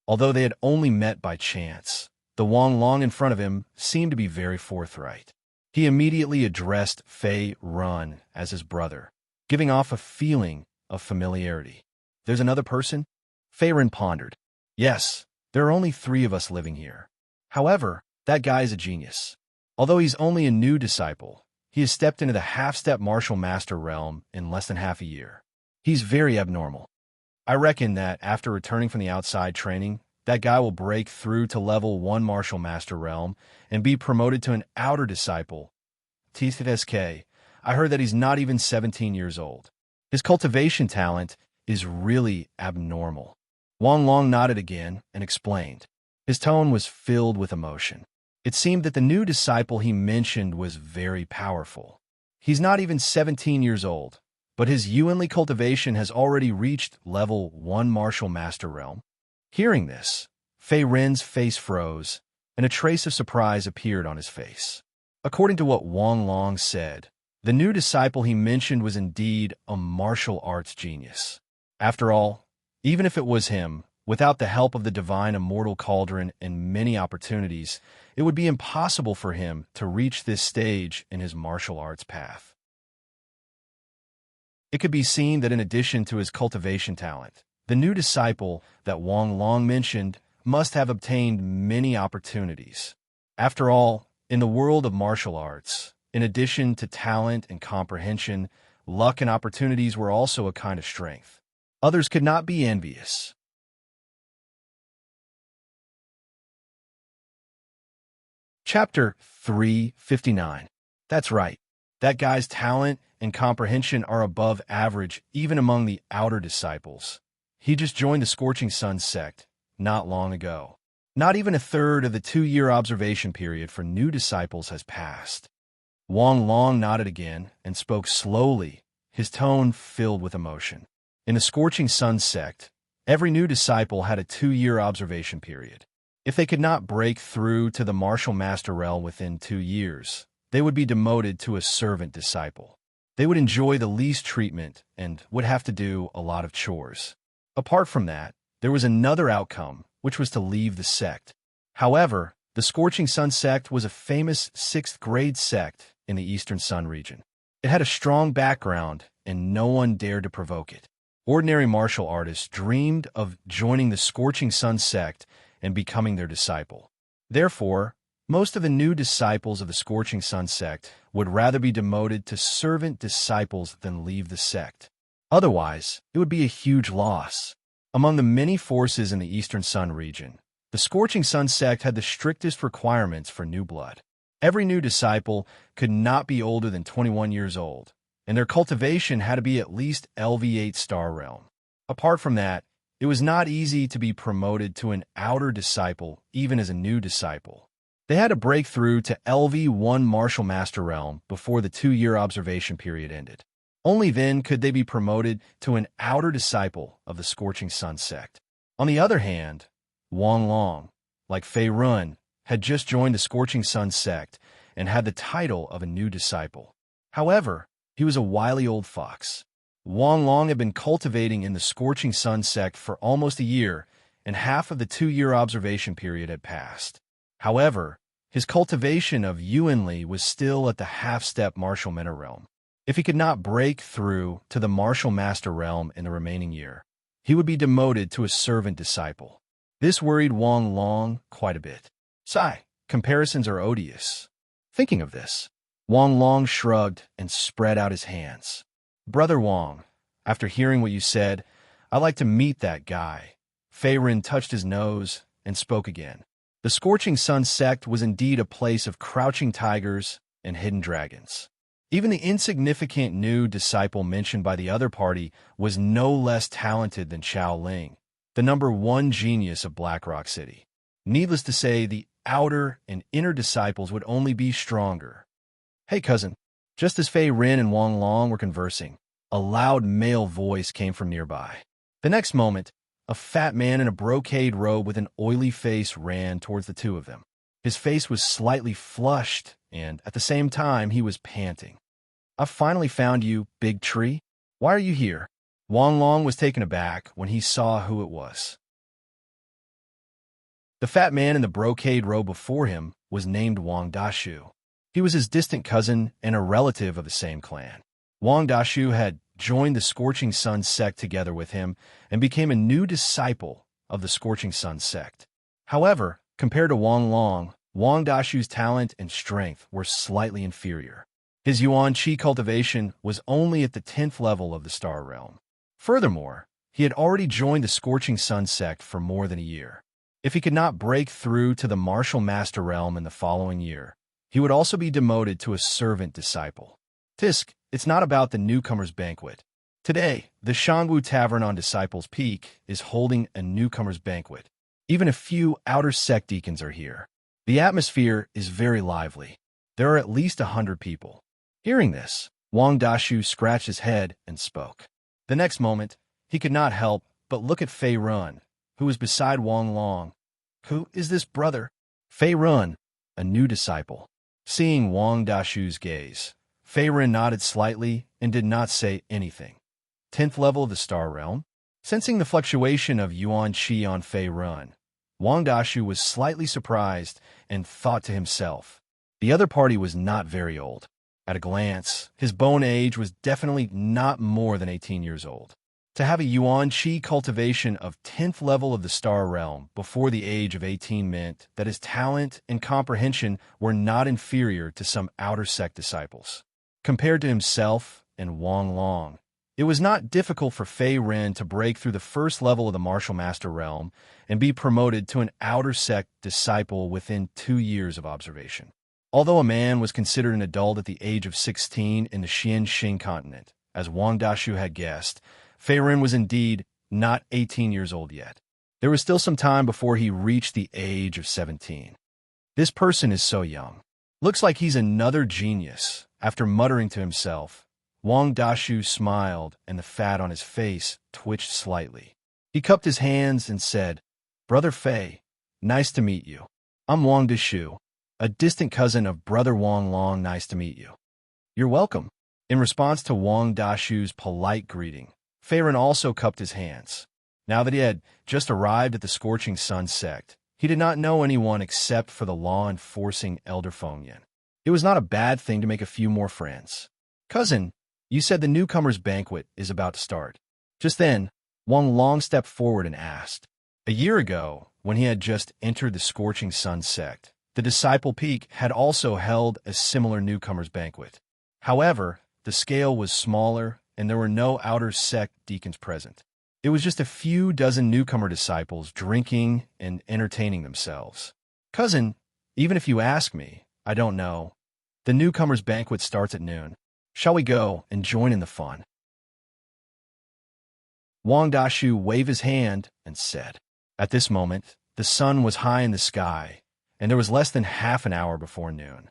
Although they had only met by chance, the Wang Long in front of him seemed to be very forthright. He immediately addressed Fei Ren as his brother, giving off a feeling of familiarity. There's another person? Fei Ren pondered. Yes, there are only 3 of us living here. However, that guy is a genius. Although he's only a new disciple, he has stepped into the half-step martial master realm in less than half a year. He's very abnormal. I reckon that after returning from the outside training, that guy will break through to level 1 martial master realm and be promoted to an outer disciple. TSK, I heard that he's not even 17 years old. His cultivation talent is really abnormal. Wang Long nodded again and explained. His tone was filled with emotion. It seemed that the new disciple he mentioned was very powerful. He's not even 17 years old, but his Yuanli cultivation has already reached level 1 martial master realm. Hearing this, Fei Ren's face froze, and a trace of surprise appeared on his face. According to what Wang Long said, the new disciple he mentioned was indeed a martial arts genius. After all, even if it was him, without the help of the divine Immortal Cauldron and many opportunities, it would be impossible for him to reach this stage in his martial arts path. It could be seen that in addition to his cultivation talent, the new disciple that Wang Long mentioned must have obtained many opportunities. After all, in the world of martial arts, in addition to talent and comprehension, luck and opportunities were also a kind of strength. Others could not be envious. Chapter 359. That's right. That guy's talent and comprehension are above average even among the outer disciples. He just joined the Scorching Sun sect not long ago. Not even a third of the 2-year observation period for new disciples has passed. Wang Long nodded again and spoke slowly, his tone filled with emotion. In the Scorching Sun sect, every new disciple had a 2-year observation period. If they could not break through to the martial master realm within 2 years, they would be demoted to a servant disciple. They would enjoy the least treatment and would have to do a lot of chores. Apart from that, there was another outcome, which was to leave the sect. However, the Scorching Sun sect was a famous 6th-grade sect in the Eastern Sun region. It had a strong background, and no one dared to provoke it. Ordinary martial artists dreamed of joining the Scorching Sun sect and becoming their disciple. Therefore, most of the new disciples of the Scorching Sun sect would rather be demoted to servant disciples than leave the sect. Otherwise, it would be a huge loss. Among the many forces in the Eastern Sun region, the Scorching Sun sect had the strictest requirements for new blood. Every new disciple could not be older than 21 years old, and their cultivation had to be at least LV8 star realm. Apart from that, it was not easy to be promoted to an outer disciple even as a new disciple. They had to break through to LV1 martial master realm before the 2-year observation period ended. Only then could they be promoted to an outer disciple of the Scorching Sun sect. On the other hand, Wang Long, like Fei Run, had just joined the Scorching Sun sect and had the title of a new disciple. However, he was a wily old fox. Wang Long had been cultivating in the Scorching Sun sect for almost a year, and half of the 2-year observation period had passed. However, his cultivation of Yuanli was still at the half-step martial mentor realm. If he could not break through to the martial master realm in the remaining year, he would be demoted to a servant disciple. This worried Wang Long quite a bit. Sigh, comparisons are odious. Thinking of this, Wang Long shrugged and spread out his hands. Brother Wang, after hearing what you said, I'd like to meet that guy. Fei Ren touched his nose and spoke again. The Scorching Sun sect was indeed a place of crouching tigers and hidden dragons. Even the insignificant new disciple mentioned by the other party was no less talented than Xiao Ling, the #1 genius of Blackrock City. Needless to say, the outer and inner disciples would only be stronger. Hey, cousin. Just as Fei Ren and Wang Long were conversing, a loud male voice came from nearby. The next moment, a fat man in a brocade robe with an oily face ran towards the two of them. His face was slightly flushed, and at the same time, he was panting. I've finally found you, big tree. Why are you here? Wang Long was taken aback when he saw who it was. The fat man in the brocade robe before him was named Wang Dashu. He was his distant cousin and a relative of the same clan. Wang Dashu had joined the Scorching Sun sect together with him and became a new disciple of the Scorching Sun sect. However, compared to Wang Long, Wang Dashu's talent and strength were slightly inferior. His Yuan Qi cultivation was only at the 10th level of the Star Realm. Furthermore, he had already joined the Scorching Sun sect for more than a year. If he could not break through to the Martial Master Realm in the following year, he would also be demoted to a servant disciple. Tisk, it's not about the newcomer's banquet. Today, the Shangwu Tavern on Disciples Peak is holding a newcomer's banquet. Even a few outer sect deacons are here. The atmosphere is very lively. There are at least 100 people. Hearing this, Wang Dashu scratched his head and spoke. The next moment, he could not help but look at Fei Run, who was beside Wang Long. Who is this brother? Fei Run, a new disciple. Seeing Wang Dashu's gaze, Fei Ren nodded slightly and did not say anything. 10th level of the Star Realm? Sensing the fluctuation of Yuan Qi on Fei Run, Wang Dashu was slightly surprised and thought to himself, the other party was not very old. At a glance, his bone age was definitely not more than 18 years old. To have a Yuan Qi cultivation of 10th level of the Star Realm before the age of 18 meant that his talent and comprehension were not inferior to some outer sect disciples. Compared to himself and Wang Long, it was not difficult for Fei Ren to break through the first level of the Martial Master Realm and be promoted to an outer sect disciple within 2 years of observation. Although a man was considered an adult at the age of 16 in the Xianxing continent, as Wang Dashu had guessed, Fei Ren was indeed not 18 years old yet. There was still some time before he reached the age of 17. This person is so young. Looks like he's another genius. After muttering to himself, Wang Dashu smiled and the fat on his face twitched slightly. He cupped his hands and said, Brother Fei, nice to meet you. I'm Wang Dashu, a distant cousin of Brother Wang Long. Nice to meet you. You're welcome. In response to Wang Dashu's polite greeting, Fei Ren also cupped his hands. Now that he had just arrived at the Scorching Sun sect, he did not know anyone except for the law-enforcing Elder Fengyan. It was not a bad thing to make a few more friends. Cousin, you said the newcomer's banquet is about to start. Just then, Wang Long stepped forward and asked. A year ago, when he had just entered the Scorching Sun sect, the Disciple Peak had also held a similar newcomer's banquet. However, the scale was smaller and there were no outer sect deacons present. It was just a few dozen newcomer disciples drinking and entertaining themselves. Cousin, even if you ask me, I don't know. The newcomer's banquet starts at noon. Shall we go and join in the fun? Wang Dashu waved his hand and said. At this moment, the sun was high in the sky, and there was less than half an hour before noon.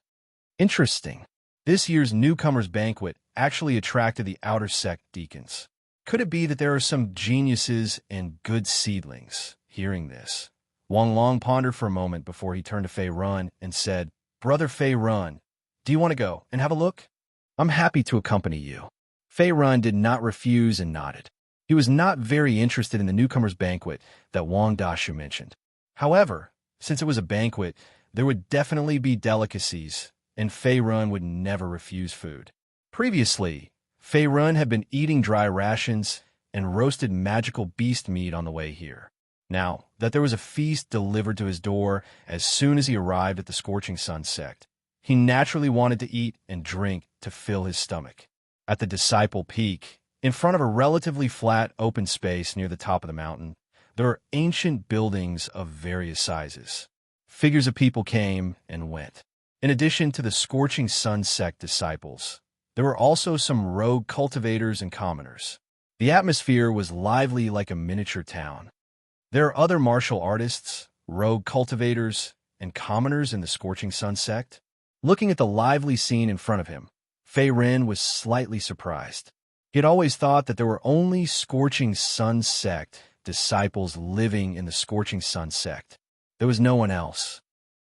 Interesting. This year's newcomer's banquet actually attracted the outer sect deacons. Could it be that there are some geniuses and good seedlings? Hearing this, Wang Long pondered for a moment before he turned to Fei Run and said, "Brother Fei Run, do you want to go and have a look? I'm happy to accompany you." Fei Run did not refuse and nodded. He was not very interested in the newcomer's banquet that Wang Dashu mentioned. However, since it was a banquet, there would definitely be delicacies, and Fei Run would never refuse food. Previously, Fei Run had been eating dry rations and roasted magical beast meat on the way here. Now that there was a feast delivered to his door as soon as he arrived at the scorching sun sect, he naturally wanted to eat and drink to fill his stomach. At the Disciple Peak, in front of a relatively flat open space near the top of the mountain, there are ancient buildings of various sizes. Figures of people came and went. In addition to the scorching sun sect disciples, there were also some rogue cultivators and commoners. The atmosphere was lively like a miniature town. There are other martial artists, rogue cultivators, and commoners in the Scorching Sun sect. Looking at the lively scene in front of him, Fei Ren was slightly surprised. He had always thought that there were only Scorching Sun sect disciples living in the Scorching Sun sect. There was no one else.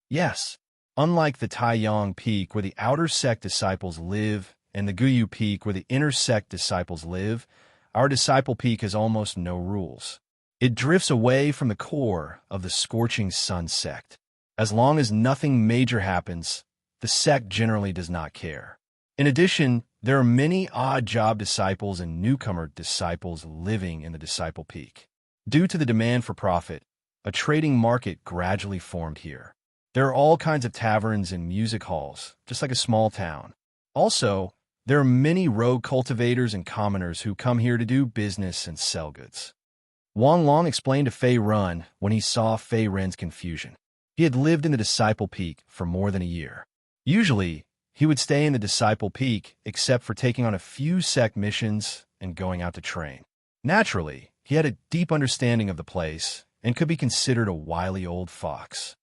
Yes, unlike the Taiyang Peak where the outer sect disciples live and the Guyu Peak where the inner sect disciples live, our Disciple Peak has almost no rules. It drifts away from the core of the Scorching Sun sect. As long as nothing major happens, the sect generally does not care. In addition, there are many odd job disciples and newcomer disciples living in the Disciple Peak. Due to the demand for profit, a trading market gradually formed here. There are all kinds of taverns and music halls, just like a small town. Also, there are many rogue cultivators and commoners who come here to do business and sell goods. Wang Long explained to Fei Run when he saw Fei Ren's confusion. He had lived in the Disciple Peak for more than a year. Usually, he would stay in the Disciple Peak except for taking on a few sect missions and going out to train. Naturally, he had a deep understanding of the place and could be considered a wily old fox.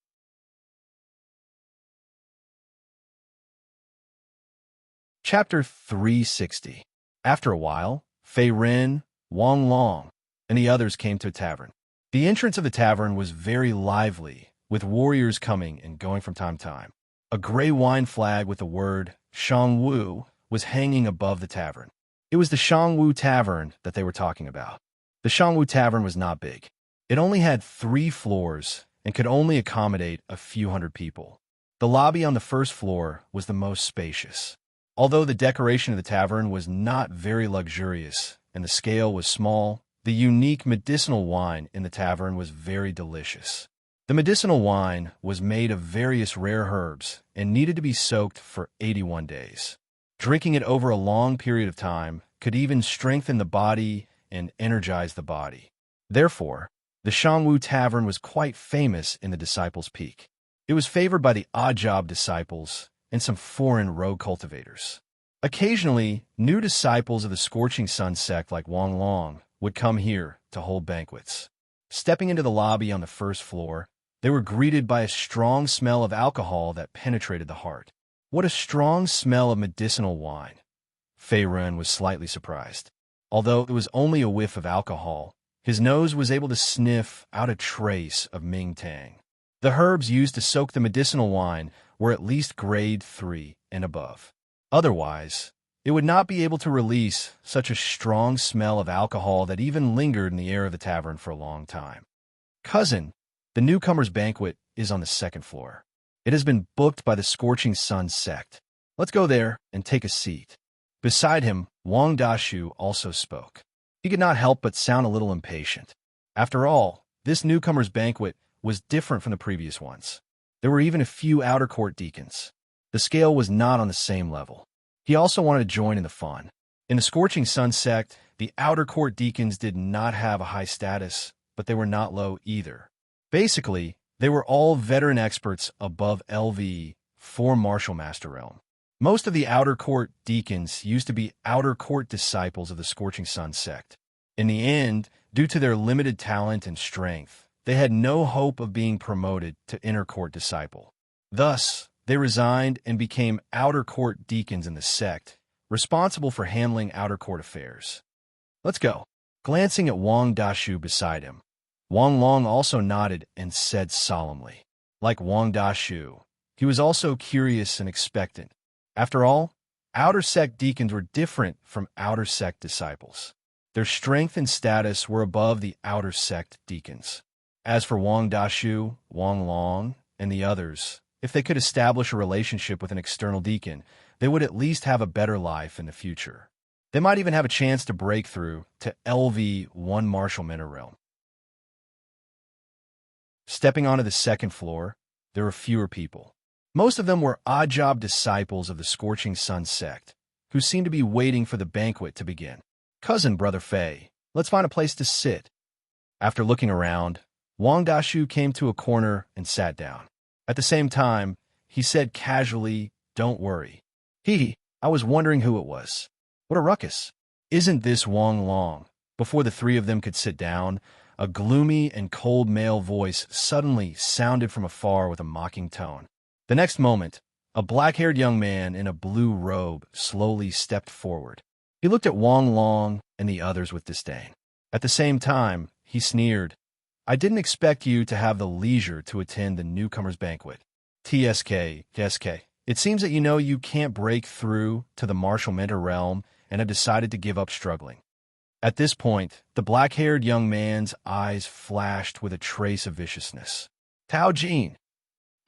Chapter 360. After a while, Fei Ren, Wang Long, and the others came to a tavern. The entrance of the tavern was very lively, with warriors coming and going from time to time. A gray wine flag with the word Shangwu was hanging above the tavern. It was the Shangwu Tavern that they were talking about. The Shangwu Tavern was not big. It only had 3 floors and could only accommodate a few hundred people. The lobby on the first floor was the most spacious. Although the decoration of the tavern was not very luxurious and the scale was small, the unique medicinal wine in the tavern was very delicious. The medicinal wine was made of various rare herbs and needed to be soaked for 81 days. Drinking it over a long period of time could even strengthen the body and energize the body. Therefore, the Shangwu Tavern was quite famous in the Disciples' Peak. It was favored by the odd job disciples and some foreign rogue cultivators. Occasionally, new disciples of the Scorching Sun sect like Wang Long would come here to hold banquets. Stepping into the lobby on the first floor, they were greeted by a strong smell of alcohol that penetrated the heart. What a strong smell of medicinal wine! Fei Ren was slightly surprised. Although it was only a whiff of alcohol, his nose was able to sniff out a trace of Ming Tang. The herbs used to soak the medicinal wine were at least grade 3 and above. Otherwise, it would not be able to release such a strong smell of alcohol that even lingered in the air of the tavern for a long time. Cousin, the newcomer's banquet is on the second floor. It has been booked by the Scorching Sun sect. Let's go there and take a seat. Beside him, Wang Dashu also spoke. He could not help but sound a little impatient. After all, this newcomer's banquet was different from the previous ones. There were even a few outer court deacons. The scale was not on the same level. He also wanted to join in the fun. In the Scorching Sun sect, the outer court deacons did not have a high status, but they were not low either. Basically, they were all veteran experts above LV 4 Martial Master Realm. Most of the outer court deacons used to be outer court disciples of the Scorching Sun sect. In the end, due to their limited talent and strength, they had no hope of being promoted to inner court disciple. Thus, they resigned and became outer court deacons in the sect, responsible for handling outer court affairs. Let's go. Glancing at Wang Dashu beside him, Wang Long also nodded and said solemnly. Like Wang Dashu, he was also curious and expectant. After all, outer sect deacons were different from outer sect disciples. Their strength and status were above the outer sect deacons. As for Wang Dashu, Wang Long, and the others, if they could establish a relationship with an external deacon, they would at least have a better life in the future. They might even have a chance to break through to LV1 Marshalmentor realm. Stepping onto the second floor, there were fewer people. Most of them were odd-job disciples of the Scorching Sun sect, who seemed to be waiting for the banquet to begin. Cousin, Brother Fei, let's find a place to sit. After looking around, Wang Dashu came to a corner and sat down. At the same time, he said casually, "Don't worry. I was wondering who it was. What a ruckus. Isn't this Wang Long?" Before the three of them could sit down, a gloomy and cold male voice suddenly sounded from afar with a mocking tone. The next moment, a black-haired young man in a blue robe slowly stepped forward. He looked at Wang Long and the others with disdain. At the same time, he sneered, "I didn't expect you to have the leisure to attend the newcomer's banquet. TSK. It seems that you know you can't break through to the Marshalmentor realm and have decided to give up struggling." At this point, the black-haired young man's eyes flashed with a trace of viciousness. Tao Jin.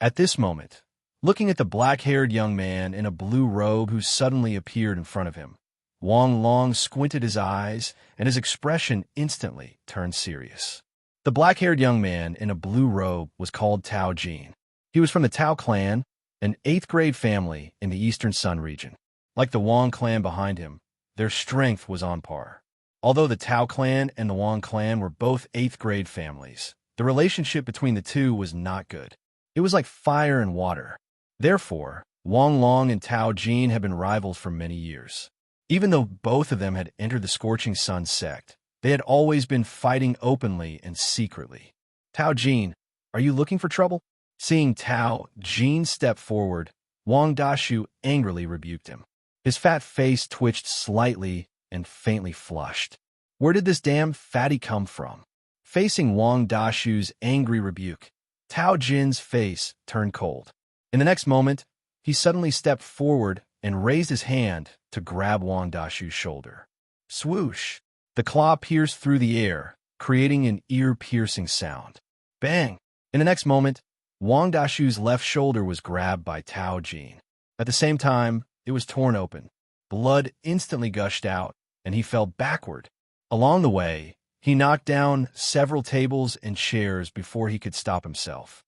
At this moment, looking at the black-haired young man in a blue robe who suddenly appeared in front of him, Wang Long squinted his eyes, and his expression instantly turned serious. The black-haired young man in a blue robe was called Tao Jin. He was from the Tao clan, an 8th-grade family in the Eastern Sun region. Like the Wang clan behind him, their strength was on par. Although the Tao clan and the Wang clan were both 8th-grade families, the relationship between the two was not good. It was like fire and water. Therefore, Wang Long and Tao Jin had been rivals for many years. Even though both of them had entered the Scorching Sun sect, they had always been fighting openly and secretly. Tao Jin, are you looking for trouble? Seeing Tao Jin step forward, Wang Dashu angrily rebuked him. His fat face twitched slightly and faintly flushed. Where did this damn fatty come from? Facing Wang Dashu's angry rebuke, Tao Jin's face turned cold. In the next moment, he suddenly stepped forward and raised his hand to grab Wang Dashu's shoulder. Swoosh! The claw pierced through the air, creating an ear-piercing sound. Bang! In the next moment, Wang Dashu's left shoulder was grabbed by Tao Jin. At the same time, it was torn open. Blood instantly gushed out, and he fell backward. Along the way, he knocked down several tables and chairs before he could stop himself.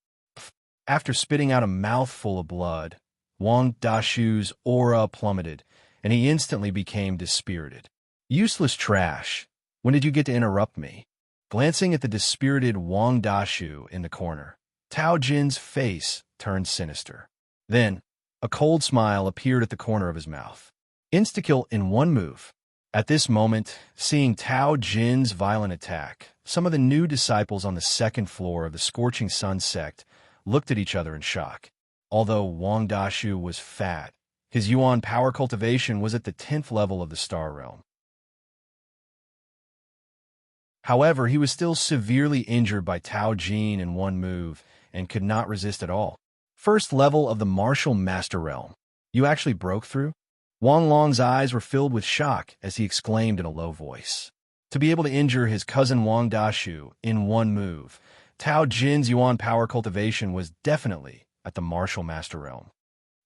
After spitting out a mouthful of blood, Wang Dashu's aura plummeted, and he instantly became dispirited. Useless trash. When did you get to interrupt me? Glancing at the dispirited Wang Dashu in the corner, Tao Jin's face turned sinister. Then, a cold smile appeared at the corner of his mouth. Insta-kill in one move. At this moment, seeing Tao Jin's violent attack, some of the new disciples on the second floor of the Scorching Sun sect looked at each other in shock. Although Wang Dashu was fat, his Yuan power cultivation was at the 10th level of the Star Realm. However, he was still severely injured by Tao Jin in one move and could not resist at all. First level of the Martial Master Realm. You actually broke through? Wang Long's eyes were filled with shock as he exclaimed in a low voice. To be able to injure his cousin Wang Dashu in one move, Tao Jin's Yuan power cultivation was definitely at the Martial Master Realm.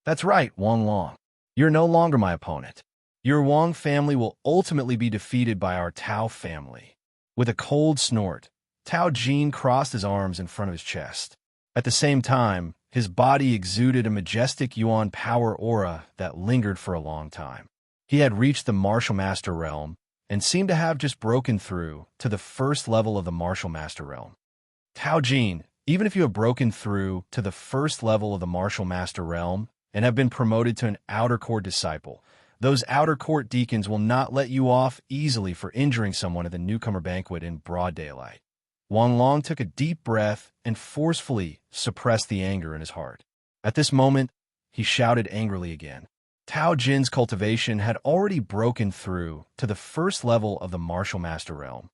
That's right, Wang Long. You're no longer my opponent. Your Wang family will ultimately be defeated by our Tao family. With a cold snort, Tao Jin crossed his arms in front of his chest. At the same time, his body exuded a majestic Yuan power aura that lingered for a long time. He had reached the Martial Master Realm and seemed to have just broken through to the first level of the Martial Master Realm. Tao Jin, even if you have broken through to the first level of the Martial Master Realm and have been promoted to an Outer Court disciple, those Outer Court deacons will not let you off easily for injuring someone at the newcomer banquet in broad daylight. Wang Long took a deep breath and forcefully suppressed the anger in his heart. At this moment, he shouted angrily again. Tao Jin's cultivation had already broken through to the first level of the Martial Master Realm,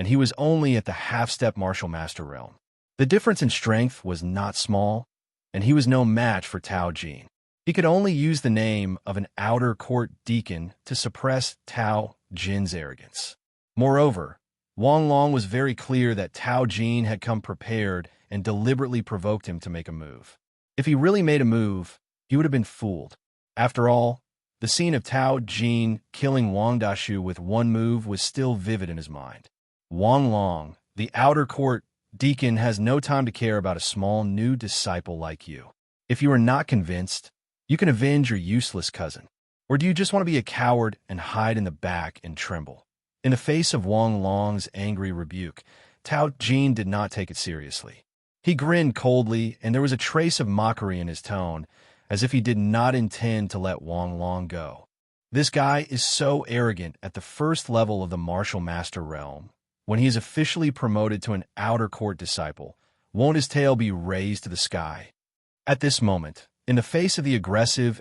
and he was only at the half-step martial master realm. The difference in strength was not small, and he was no match for Tao Jin. He could only use the name of an outer court deacon to suppress Tao Jin's arrogance. Moreover, Wang Long was very clear that Tao Jin had come prepared and deliberately provoked him to make a move. If he really made a move, he would have been fooled. After all, the scene of Tao Jin killing Wang Dashu with one move was still vivid in his mind. Wang Long, the outer court deacon, has no time to care about a small new disciple like you. If you are not convinced, you can avenge your useless cousin. Or do you just want to be a coward and hide in the back and tremble? In the face of Wang Long's angry rebuke, Tao Jin did not take it seriously. He grinned coldly, and there was a trace of mockery in his tone, as if he did not intend to let Wang Long go. This guy is so arrogant at the first level of the martial master realm. When he is officially promoted to an outer court disciple, won't his tail be raised to the sky? At this moment, in the face of the aggressive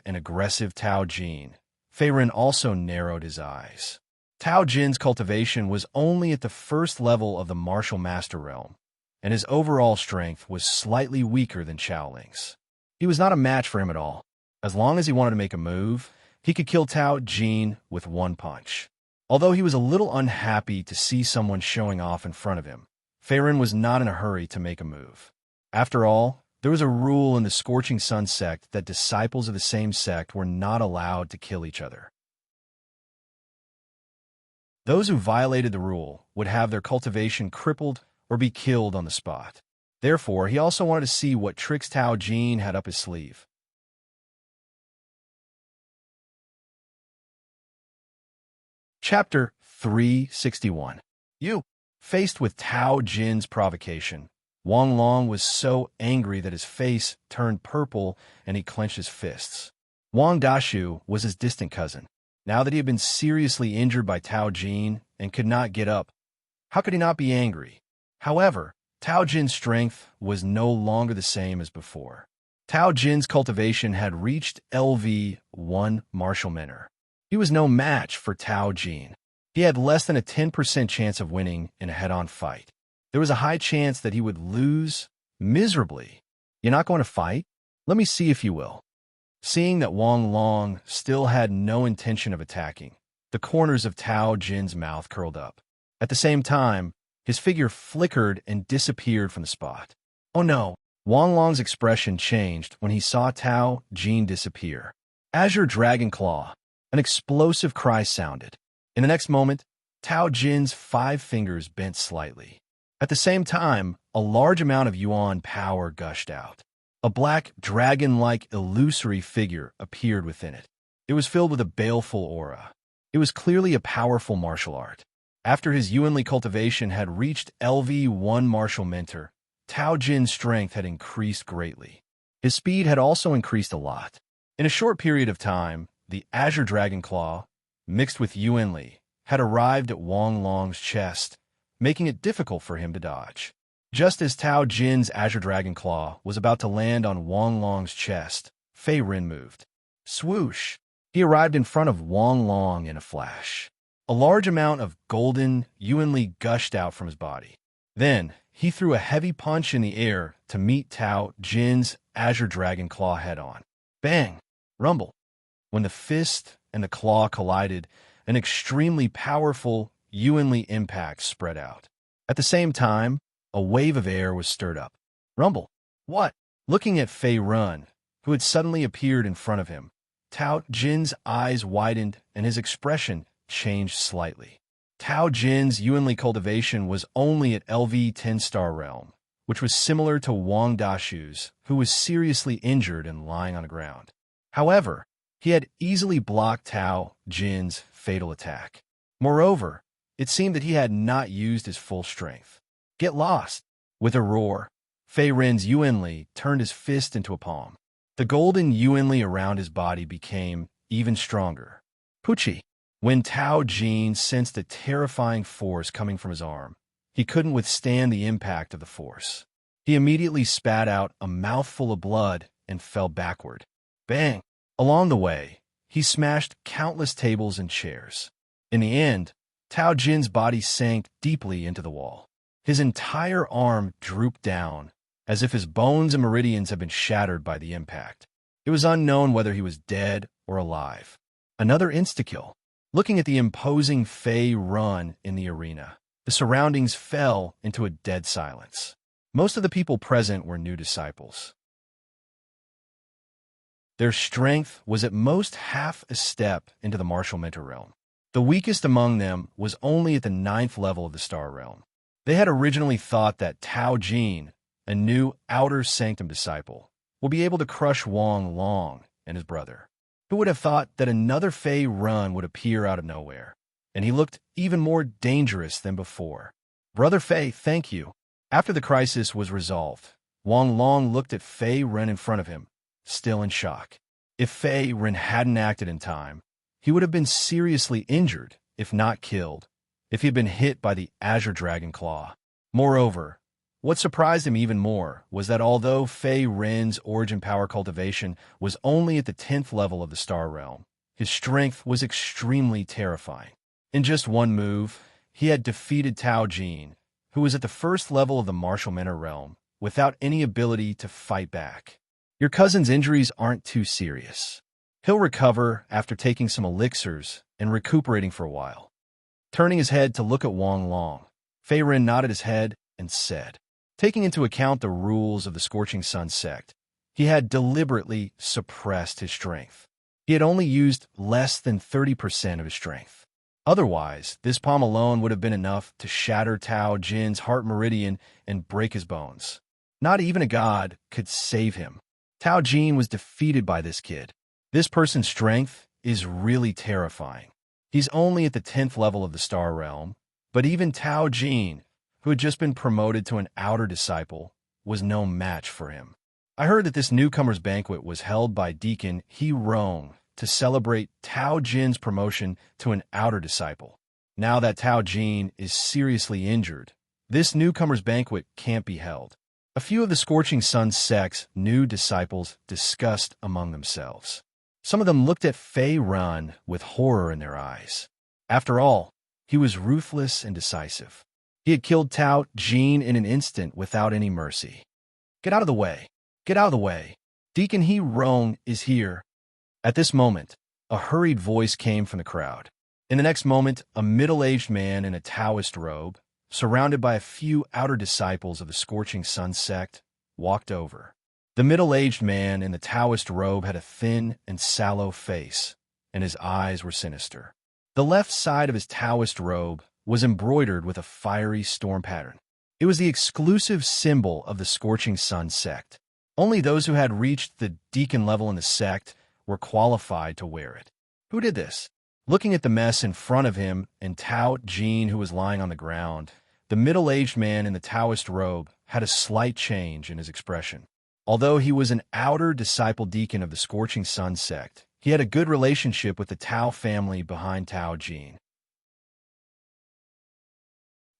Tao Jin, Fei Ren also narrowed his eyes. Tao Jin's cultivation was only at the first level of the martial master realm, and his overall strength was slightly weaker than Xiaoling's. He was not a match for him at all. As long as he wanted to make a move, he could kill Tao Jin with one punch. Although he was a little unhappy to see someone showing off in front of him, Fei Ren was not in a hurry to make a move. After all, there was a rule in the Scorching Sun sect that disciples of the same sect were not allowed to kill each other. Those who violated the rule would have their cultivation crippled or be killed on the spot. Therefore, he also wanted to see what tricks Tao Jin had up his sleeve. Chapter 361. Faced with Tao Jin's provocation, Wang Long was so angry that his face turned purple and he clenched his fists. Wang Dashu was his distant cousin. Now that he had been seriously injured by Tao Jin and could not get up, how could he not be angry? However, Tao Jin's strength was no longer the same as before. Tao Jin's cultivation had reached LV1 martial mentor. He was no match for Tao Jin. He had less than a 10% chance of winning in a head-on fight. There was a high chance that he would lose miserably. You're not going to fight? Let me see if you will. Seeing that Wang Long still had no intention of attacking, the corners of Tao Jin's mouth curled up. At the same time, his figure flickered and disappeared from the spot. Oh no! Wang Long's expression changed when he saw Tao Jin disappear. Azure Dragon Claw! An explosive cry sounded. In the next moment, Tao Jin's 5 fingers bent slightly. At the same time, a large amount of yuan power gushed out. A black, dragon-like illusory figure appeared within it. It was filled with a baleful aura. It was clearly a powerful martial art. After his Yuanli cultivation had reached LV1 martial mentor, Tao Jin's strength had increased greatly. His speed had also increased a lot. In a short period of time, the Azure Dragon Claw, mixed with Yuanli, had arrived at Wang Long's chest, making it difficult for him to dodge. Just as Tao Jin's Azure Dragon Claw was about to land on Wang Long's chest, Fei Ren moved. Swoosh! He arrived in front of Wang Long in a flash. A large amount of golden Yuanli gushed out from his body. Then, he threw a heavy punch in the air to meet Tao Jin's Azure Dragon Claw head-on. Bang! Rumble! When the fist and the claw collided, an extremely powerful Yuanli impact spread out. At the same time, a wave of air was stirred up. Rumble! What? Looking at Fei Ren, who had suddenly appeared in front of him, Tao Jin's eyes widened and his expression changed slightly. Tao Jin's Yuanli cultivation was only at LV 10-star realm, which was similar to Wang Dashu's, who was seriously injured and lying on the ground. However, he had easily blocked Tao Jin's fatal attack. Moreover, it seemed that he had not used his full strength. Get lost! With a roar, Fei Ren's Yuanli turned his fist into a palm. The golden Yuanli around his body became even stronger. Puchi! When Tao Jin sensed a terrifying force coming from his arm, he couldn't withstand the impact of the force. He immediately spat out a mouthful of blood and fell backward. Bang! Along the way, he smashed countless tables and chairs. In the end, Tao Jin's body sank deeply into the wall. His entire arm drooped down, as if his bones and meridians had been shattered by the impact. It was unknown whether he was dead or alive. Another insta-kill. Looking at the imposing Fei run in the arena, the surroundings fell into a dead silence. Most of the people present were new disciples. Their strength was at most half a step into the martial mentor realm. The weakest among them was only at the 9th level of the star realm. They had originally thought that Tao Jin, a new outer sanctum disciple, will be able to crush Wang Long and his brother. Who would have thought that another Fei run would appear out of nowhere? And he looked even more dangerous than before. Brother Fei, thank you. After the crisis was resolved, Wang Long looked at Fei Ren in front of him, still in shock. If Fei Ren hadn't acted in time, he would have been seriously injured, if not killed, if he had been hit by the Azure Dragon Claw. Moreover, what surprised him even more was that although Fei Ren's origin power cultivation was only at the 10th level of the star realm, his strength was extremely terrifying. In just one move, he had defeated Tao Jin, who was at the 1st level of the martial mentor realm, without any ability to fight back. Your cousin's injuries aren't too serious. He'll recover after taking some elixirs and recuperating for a while. Turning his head to look at Wang Long, Fei Ren nodded his head and said, taking into account the rules of the Scorching Sun sect, he had deliberately suppressed his strength. He had only used less than 30% of his strength. Otherwise, this palm alone would have been enough to shatter Tao Jin's heart meridian and break his bones. Not even a god could save him. Tao Jin was defeated by this kid. This person's strength is really terrifying. He's only at the 10th level of the star realm, but even Tao Jin, who had just been promoted to an outer disciple, was no match for him. I heard that this newcomer's banquet was held by Deacon He Rong to celebrate Tao Jin's promotion to an outer disciple. Now that Tao Jin is seriously injured, this newcomer's banquet can't be held. A few of the Scorching Sun sect's new disciples discussed among themselves. Some of them looked at Fei Ren with horror in their eyes. After all, he was ruthless and decisive. He had killed Tao Jin in an instant without any mercy. Get out of the way. Get out of the way. Deacon He Rong is here. At this moment, a hurried voice came from the crowd. In the next moment, a middle-aged man in a Taoist robe, surrounded by a few outer disciples of the Scorching Sun sect, walked over. The middle-aged man in the Taoist robe had a thin and sallow face, and his eyes were sinister. The left side of his Taoist robe was embroidered with a fiery storm pattern. It was the exclusive symbol of the Scorching Sun sect. Only those who had reached the deacon level in the sect were qualified to wear it. Who did this? Looking at the mess in front of him and Tao Jin, who was lying on the ground, the middle-aged man in the Taoist robe had a slight change in his expression. Although he was an outer disciple deacon of the Scorching Sun sect, he had a good relationship with the Tao family behind Tao Jin.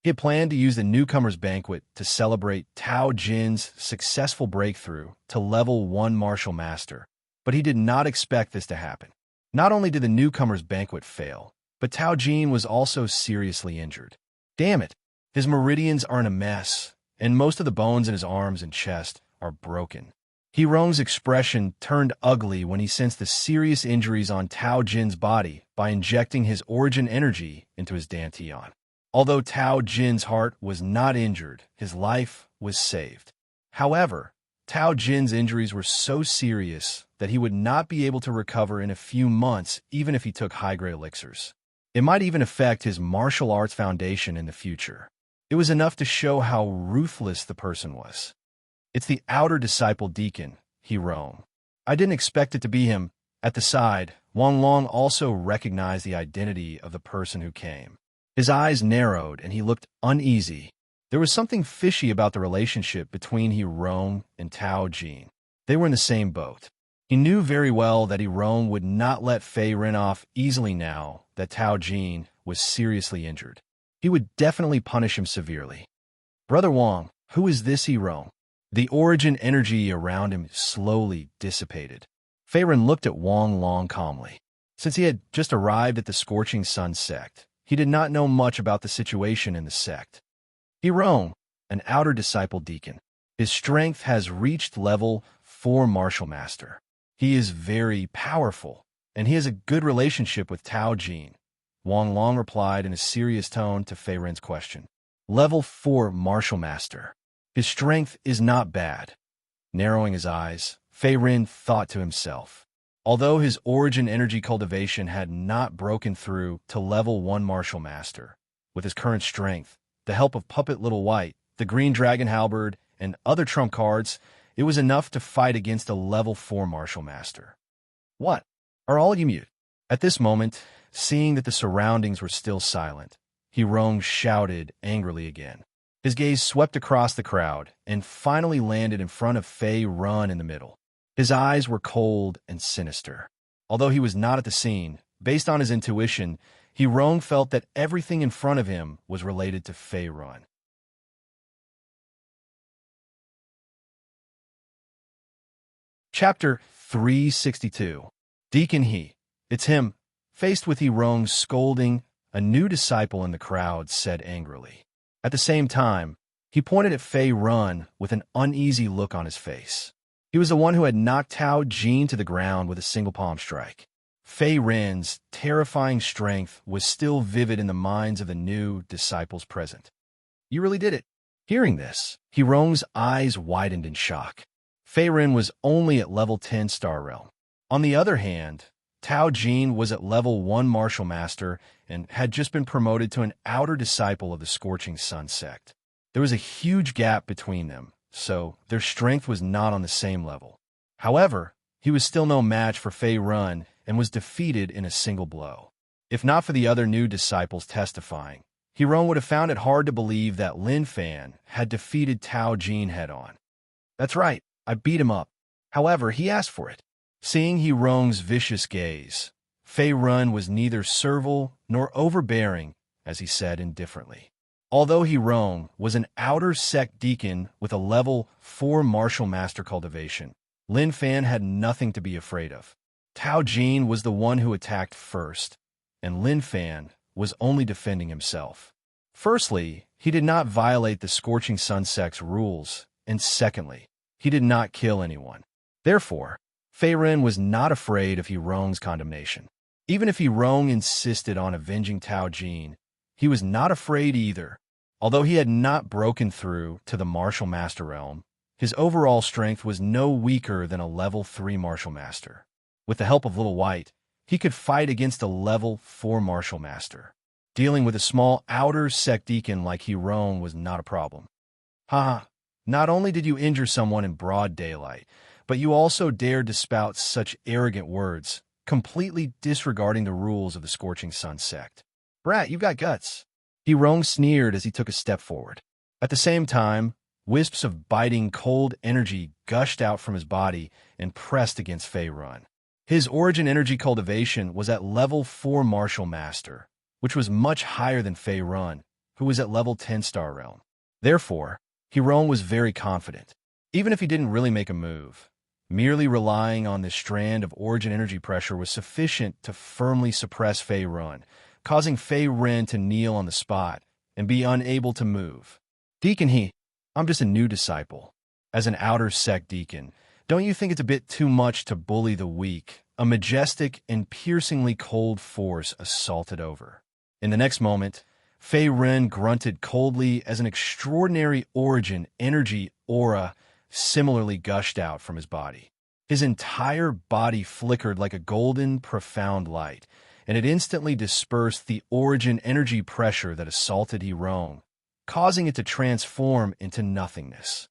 He had planned to use the newcomer's banquet to celebrate Tao Jin's successful breakthrough to level 1 martial master, but he did not expect this to happen. Not only did the newcomer's banquet fail, but Tao Jin was also seriously injured. Damn it, his meridians are in a mess, and most of the bones in his arms and chest are broken. He Rong's expression turned ugly when he sensed the serious injuries on Tao Jin's body by injecting his origin energy into his dantian. Although Tao Jin's heart was not injured, his life was saved. However, Tao Jin's injuries were so serious that he would not be able to recover in a few months even if he took high-grade elixirs. It might even affect his martial arts foundation in the future. It was enough to show how ruthless the person was. It's the outer disciple deacon, He Rong. I didn't expect it to be him. At the side, Wang Long also recognized the identity of the person who came. His eyes narrowed and he looked uneasy. There was something fishy about the relationship between He Rong and Tao Jin. They were in the same boat. He knew very well that He Rong would not let Fei Ren off easily now that Tao Jin was seriously injured. He would definitely punish him severely. Brother Wang, who is this He Rong? The origin energy around him slowly dissipated. Fei Ren looked at Wang Long calmly. Since he had just arrived at the Scorching Sun sect, he did not know much about the situation in the sect. Hirong, an outer disciple deacon. His strength has reached level 4 martial master. He is very powerful, and he has a good relationship with Tao Jin. Wang Long replied in a serious tone to Fei Rin's question. Level 4 martial master. His strength is not bad. Narrowing his eyes, Fei Rin thought to himself. Although his origin energy cultivation had not broken through to level 1 martial master, with his current strength, the help of Puppet Little White, the Green Dragon Halberd, and other trump cards, it was enough to fight against a level 4 martial master. What? Are all you mute? At this moment, seeing that the surroundings were still silent, Hirong shouted angrily again. His gaze swept across the crowd and finally landed in front of Fei Rin in the middle. His eyes were cold and sinister. Although he was not at the scene, based on his intuition, Hirong felt that everything in front of him was related to Fei Rin. Chapter 362. Deacon He. It's him. Faced with Hirong's scolding, a new disciple in the crowd said angrily. At the same time, he pointed at Fei Rin with an uneasy look on his face. He was the one who had knocked Tao Jin to the ground with a single palm strike. Fei Rin's terrifying strength was still vivid in the minds of the new disciples present. You really did it. Hearing this, Hirong's eyes widened in shock. Fei Rin was only at level 10 Star Realm. On the other hand, Tao Jin was at level 1 Martial Master and had just been promoted to an outer disciple of the Scorching Sun sect. There was a huge gap between them, so their strength was not on the same level. However, he was still no match for Fei Rin and was defeated in a single blow. If not for the other new disciples testifying, Hirong would have found it hard to believe that Lin Fan had defeated Tao Jin head-on. That's right, I beat him up. However, he asked for it. Seeing Hirong's vicious gaze, Fei Rin was neither servile nor overbearing, as he said indifferently. Although Hirong was an outer sect deacon with a level 4 martial master cultivation, Lin Fan had nothing to be afraid of. Tao Jin was the one who attacked first, and Lin Fan was only defending himself. Firstly, he did not violate the Scorching Sun sect's rules, and secondly, he did not kill anyone. Therefore, Fei Rin was not afraid of Hirong's condemnation. Even if Hirong insisted on avenging Tao Jin, he was not afraid either. Although he had not broken through to the Martial Master realm, his overall strength was no weaker than a level 3 Martial Master. With the help of Little White, he could fight against a level 4 Martial Master. Dealing with a small outer sect deacon like Hirong was not a problem. Haha, not only did you injure someone in broad daylight, but you also dared to spout such arrogant words, completely disregarding the rules of the Scorching Sun sect. Brat, you've got guts. Hirong sneered as he took a step forward. At the same time, wisps of biting cold energy gushed out from his body and pressed against Fei Rin. His origin energy cultivation was at level 4 Martial Master, which was much higher than Fei Rin, who was at level 10 Star Realm. Therefore, Hirong was very confident. Even if he didn't really make a move, merely relying on this strand of origin energy pressure was sufficient to firmly suppress Fei Rin, causing Fei Rin to kneel on the spot and be unable to move. Deacon He, I'm just a new disciple. As an outer sect deacon, don't you think it's a bit too much to bully the weak, a majestic and piercingly cold force assaulted over? In the next moment, Fei Rin grunted coldly as an extraordinary origin energy aura similarly gushed out from his body. His entire body flickered like a golden, profound light, and it instantly dispersed the origin energy pressure that assaulted Hirong, causing it to transform into nothingness.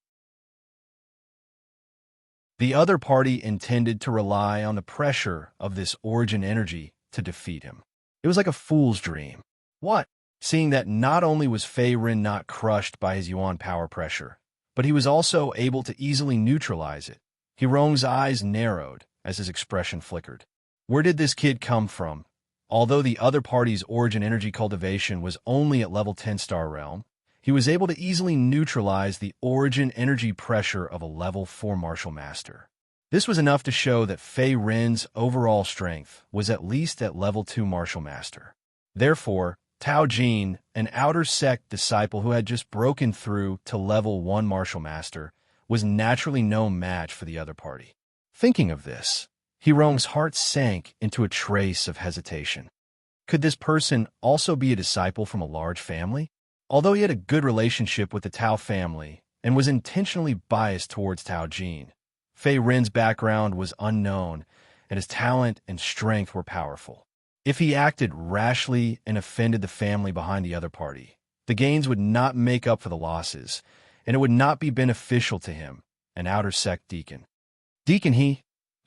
The other party intended to rely on the pressure of this origin energy to defeat him. It was like a fool's dream. What? Seeing that not only was Fei Rin not crushed by his Yuan power pressure, but he was also able to easily neutralize it. Hirong's eyes narrowed as his expression flickered. Where did this kid come from? Although the other party's origin energy cultivation was only at level 10 Star Realm, he was able to easily neutralize the origin energy pressure of a level 4 Martial Master. This was enough to show that Fei Rin's overall strength was at least at level 2 Martial Master. Therefore, Tao Jin, an outer sect disciple who had just broken through to level 1 martial master, was naturally no match for the other party. Thinking of this, Hirong's heart sank into a trace of hesitation. Could this person also be a disciple from a large family? Although he had a good relationship with the Tao family and was intentionally biased towards Tao Jin, Fei Rin's background was unknown and his talent and strength were powerful. If he acted rashly and offended the family behind the other party, the gains would not make up for the losses, and it would not be beneficial to him, an outer sect deacon. Deacon,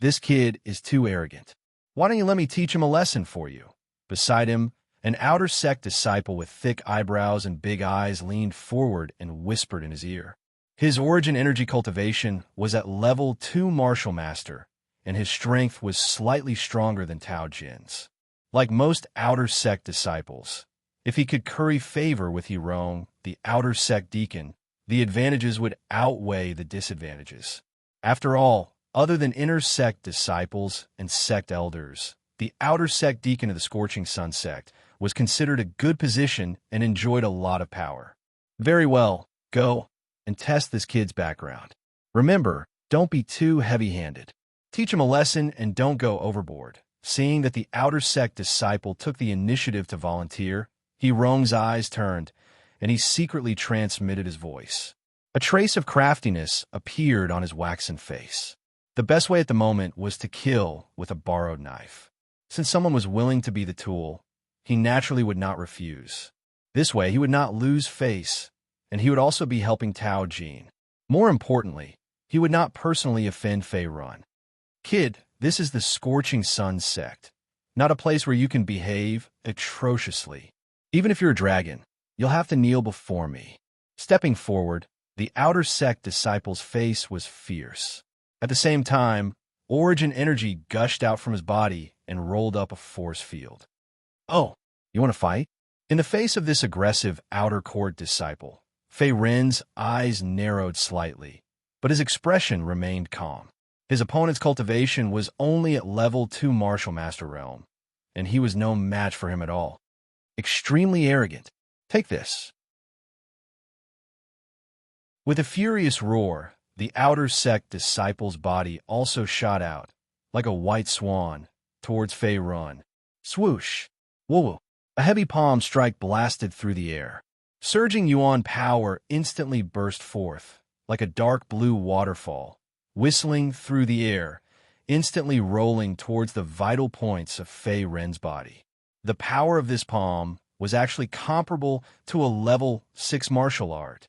this kid is too arrogant. Why don't you let me teach him a lesson for you? Beside him, an outer sect disciple with thick eyebrows and big eyes leaned forward and whispered in his ear. His origin energy cultivation was at level 2 martial master, and his strength was slightly stronger than Tao Jin's. Like most outer sect disciples, if he could curry favor with Hirong, the outer sect deacon, the advantages would outweigh the disadvantages. After all, other than inner sect disciples and sect elders, the outer sect deacon of the Scorching Sun sect was considered a good position and enjoyed a lot of power. Very well, go and test this kid's background. Remember, don't be too heavy-handed. Teach him a lesson and don't go overboard. Seeing that the outer sect disciple took the initiative to volunteer, Hirong's eyes turned, and he secretly transmitted his voice. A trace of craftiness appeared on his waxen face. The best way at the moment was to kill with a borrowed knife. Since someone was willing to be the tool, he naturally would not refuse. This way, he would not lose face, and he would also be helping Tao Jin. More importantly, he would not personally offend Fei Rin. Kid, this is the Scorching Sun sect, not a place where you can behave atrociously. Even if you're a dragon, you'll have to kneel before me. Stepping forward, the outer sect disciple's face was fierce. At the same time, origin energy gushed out from his body and rolled up a force field. Oh, you want to fight? In the face of this aggressive outer court disciple, Fei Rin's eyes narrowed slightly, but his expression remained calm. His opponent's cultivation was only at level 2 martial master realm, and he was no match for him at all. Extremely arrogant. Take this. With a furious roar, the outer sect disciple's body also shot out, like a white swan, towards Fei Rin. Swoosh! Whoa! A heavy palm strike blasted through the air. Surging Yuan power instantly burst forth, like a dark blue waterfall, whistling through the air, instantly rolling towards the vital points of Fei Rin's body. The power of this palm was actually comparable to a level 6 martial art.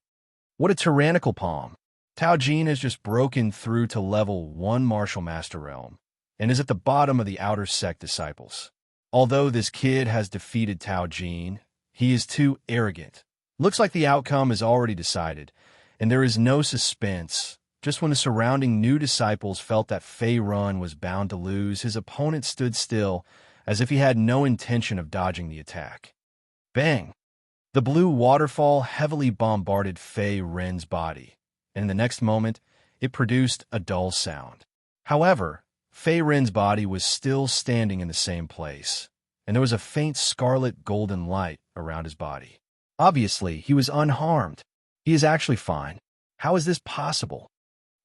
What a tyrannical palm! Tao Jin has just broken through to level 1 martial master realm, and is at the bottom of the outer sect disciples. Although this kid has defeated Tao Jin, he is too arrogant. Looks like the outcome is already decided, and there is no suspense. Just when the surrounding new disciples felt that Fei Rin was bound to lose, his opponent stood still, as if he had no intention of dodging the attack. Bang! The blue waterfall heavily bombarded Fei Rin's body, and in the next moment, it produced a dull sound. However, Fei Rin's body was still standing in the same place, and there was a faint scarlet golden light around his body. Obviously, he was unharmed. He is actually fine. How is this possible?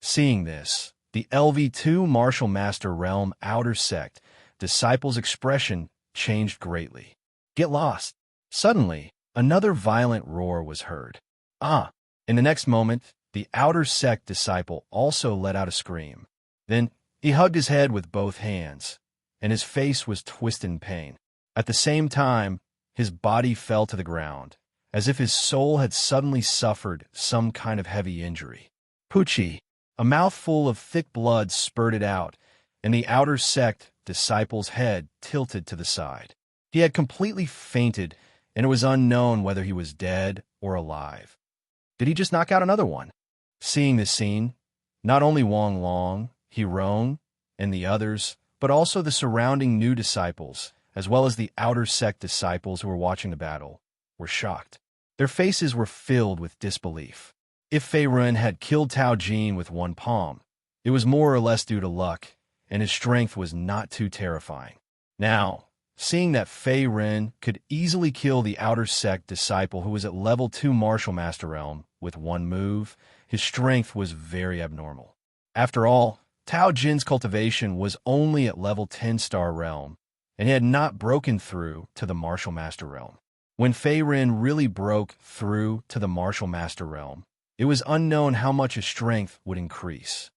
Seeing this, the LV2 Martial Master Realm Outer Sect disciple's expression changed greatly. Get lost. Suddenly, another violent roar was heard. Ah! In the next moment, the Outer Sect disciple also let out a scream. Then, he hugged his head with both hands, and his face was twisted in pain. At the same time, his body fell to the ground, as if his soul had suddenly suffered some kind of heavy injury. Poochie! A mouthful of thick blood spurted out, and the outer sect disciple's head tilted to the side. He had completely fainted, and it was unknown whether he was dead or alive. Did he just knock out another one? Seeing this scene, not only Wang Long, Hirong, and the others, but also the surrounding new disciples, as well as the outer sect disciples who were watching the battle, were shocked. Their faces were filled with disbelief. If Fei Rin had killed Tao Jin with one palm, it was more or less due to luck, and his strength was not too terrifying. Now, Seeing that Fei Ren could easily kill the outer sect disciple who was at level 2 Martial Master Realm with one move, his strength was very abnormal. After all, Tao Jin's cultivation was only at level 10 Star Realm, and he had not broken through to the Martial Master Realm. When Fei Ren really broke through to the Martial Master Realm, it was unknown how much his strength would increase.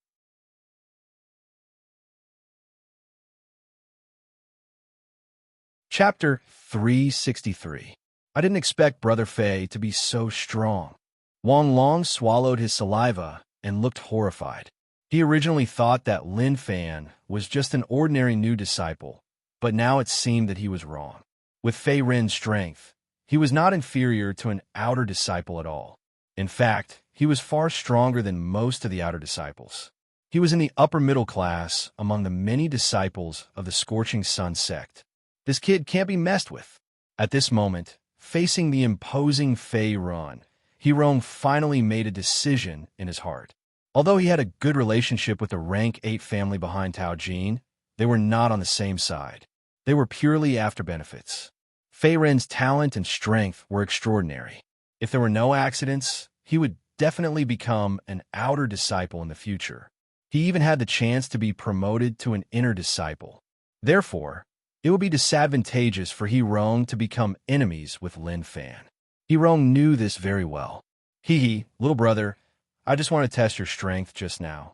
Chapter 363. I didn't expect Brother Fei to be so strong. Wang Long swallowed his saliva and looked horrified. He originally thought that Lin Fan was just an ordinary new disciple, but now it seemed that he was wrong. With Fei Ren's strength, he was not inferior to an outer disciple at all. In fact, he was far stronger than most of the outer disciples. He was in the upper middle class among the many disciples of the Scorching Sun sect. This kid can't be messed with. At this moment, facing the imposing Fei Ren, Hirong finally made a decision in his heart. Although he had a good relationship with the rank 8 family behind Tao Jin, they were not on the same side. They were purely after benefits. Fei Ren's talent and strength were extraordinary. If there were no accidents, he would definitely become an outer disciple in the future. He even had the chance to be promoted to an inner disciple. Therefore, it would be disadvantageous for Hirong to become enemies with Lin Fan. Hirong knew this very well. Hee, little brother, I just want to test your strength just now.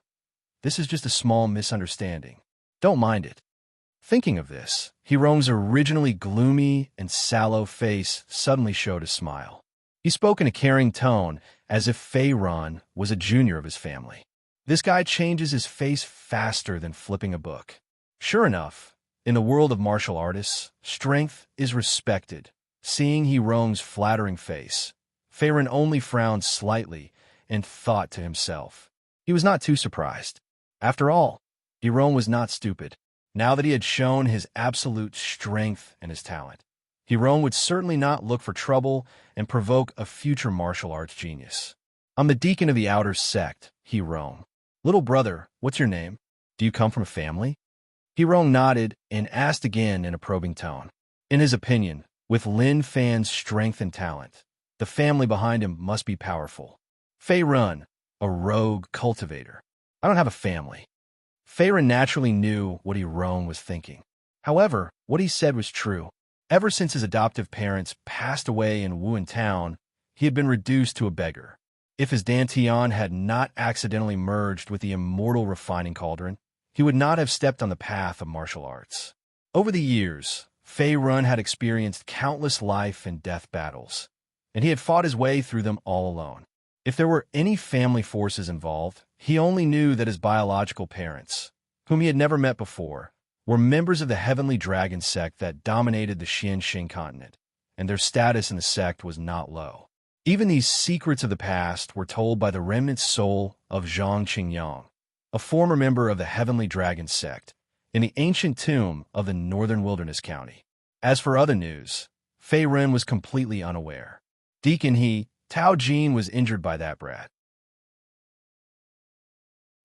This is just a small misunderstanding. Don't mind it. Thinking of this, Hirong's originally gloomy and sallow face suddenly showed a smile. He spoke in a caring tone, as if Fei Ren was a junior of his family. This guy changes his face faster than flipping a book. Sure enough, in the world of martial artists, strength is respected. Seeing Hirong's flattering face, Fei Ren only frowned slightly and thought to himself. He was not too surprised. After all, Hirong was not stupid. Now that he had shown his absolute strength and his talent, Hirong would certainly not look for trouble and provoke a future martial arts genius. I'm the deacon of the outer sect, Hirong. Little brother, what's your name? Do you come from a family? Hirong nodded and asked again in a probing tone. In his opinion, with Lin Fan's strength and talent, the family behind him must be powerful. Fei Ren, a rogue cultivator. I don't have a family. Fei Ren naturally knew what Hirong was thinking. However, what he said was true. Ever since his adoptive parents passed away in Wuhan Town, he had been reduced to a beggar. If his dantian had not accidentally merged with the Immortal refining cauldron, he would not have stepped on the path of martial arts. Over the years, Fei Ren had experienced countless life and death battles, and he had fought his way through them all alone. If there were any family forces involved, he only knew that his biological parents, whom he had never met before, were members of the Heavenly Dragon sect that dominated the Xianxing continent, and their status in the sect was not low. Even these secrets of the past were told by the remnant soul of Zhang Qingyang, a former member of the Heavenly Dragon sect, in the ancient tomb of the Northern Wilderness County. As for other news, Fei Ren was completely unaware. Deacon Tao Jin was injured by that brat.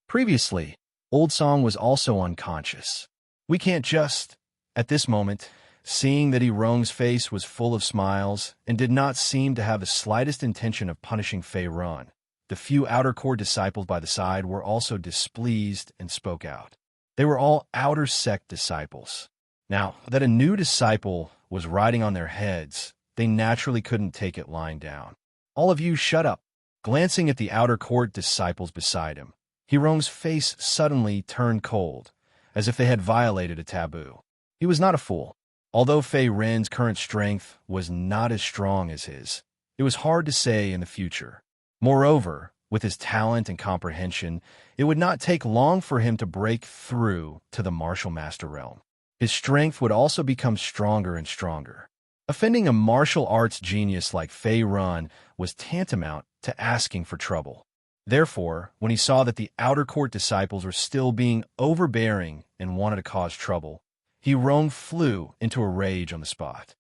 Previously, Old Song was also unconscious. We can't just... At this moment, seeing that Hirong's face was full of smiles and did not seem to have the slightest intention of punishing Fei Ren, the few outer core disciples by the side were also displeased and spoke out. They were all outer sect disciples. Now, that a new disciple was riding on their heads, they naturally couldn't take it lying down. All of you shut up. Glancing at the outer court disciples beside him, Hirong's face suddenly turned cold, as if they had violated a taboo. He was not a fool. Although Fei Ren's current strength was not as strong as his, it was hard to say in the future. Moreover, with his talent and comprehension, it would not take long for him to break through to the Martial Master Realm. His strength would also become stronger and stronger. Offending a martial arts genius like Fei Ren was tantamount to asking for trouble. Therefore, when he saw that the outer court disciples were still being overbearing and wanted to cause trouble, Hirong flew into a rage on the spot.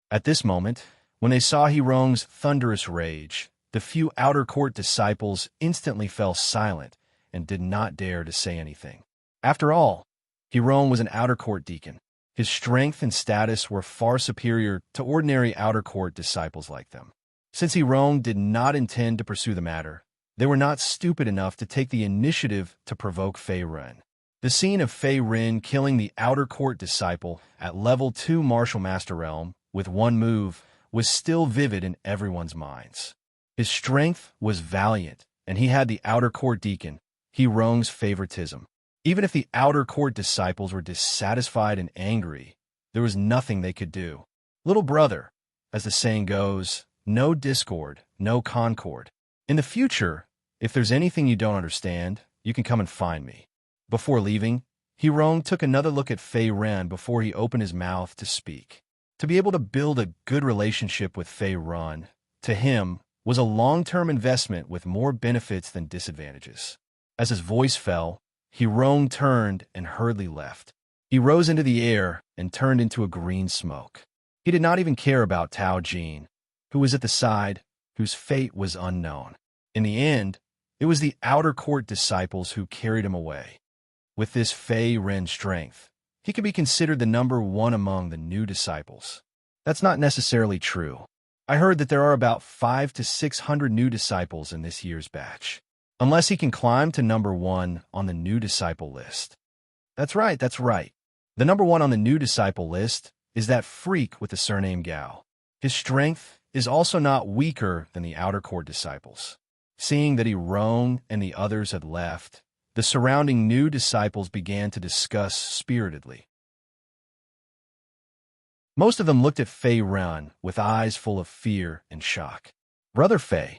At this moment, when they saw Hirong's thunderous rage, the few outer court disciples instantly fell silent and did not dare to say anything. After all, Hirong was an outer court deacon. His strength and status were far superior to ordinary outer court disciples like them. Since Hirong did not intend to pursue the matter, they were not stupid enough to take the initiative to provoke Fei Ren. The scene of Fei Ren killing the outer court disciple at level 2 Martial Master Realm with one move was still vivid in everyone's minds. His strength was valiant, and he had the outer court deacon, Hirong's favoritism. Even if the outer court disciples were dissatisfied and angry, there was nothing they could do. Little brother, as the saying goes, no discord, no concord. In the future, if there's anything you don't understand, you can come and find me. Before leaving, Hirong took another look at Fei Ren before he opened his mouth to speak. To be able to build a good relationship with Fei Ren, to him, was a long-term investment with more benefits than disadvantages. As his voice fell, Hirong turned and hurriedly left. He rose into the air and turned into a green smoke. He did not even care about Tao Jin, who was at the side, whose fate was unknown. In the end, it was the outer court disciples who carried him away. With this Fei Ren strength, he could be considered the number one among the new disciples. That's not necessarily true. I heard that there are about 500 to 600 new disciples in this year's batch. Unless he can climb to number one on the new disciple list. That's right. The number one on the new disciple list is that freak with the surname Gao. His strength is also not weaker than the outer court disciples. Seeing that Hirong and the others had left, the surrounding new disciples began to discuss spiritedly. Most of them looked at Fei Ren with eyes full of fear and shock. Brother Fei,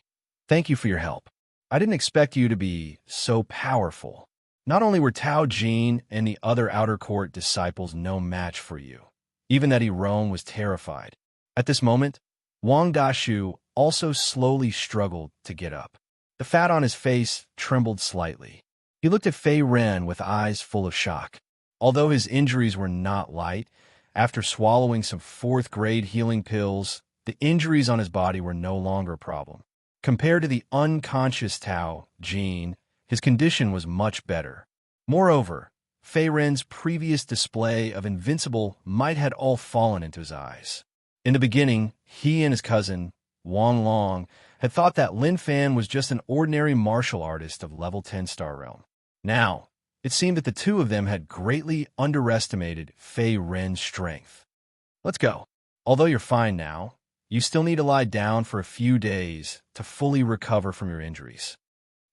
thank you for your help. I didn't expect you to be so powerful. Not only were Tao Jin and the other outer court disciples no match for you, even that Hirong was terrified. At this moment, Wang Dashu also slowly struggled to get up. The fat on his face trembled slightly. He looked at Fei Ren with eyes full of shock. Although his injuries were not light, after swallowing some 4th-grade healing pills, the injuries on his body were no longer a problem. Compared to the unconscious Tao Jin, his condition was much better. Moreover, Fei Ren's previous display of invincible might had all fallen into his eyes. In the beginning, he and his cousin, Wang Long, had thought that Lin Fan was just an ordinary martial artist of level 10 Star Realm. Now, it seemed that the two of them had greatly underestimated Fei Ren's strength. Let's go. Although you're fine now, you still need to lie down for a few days to fully recover from your injuries.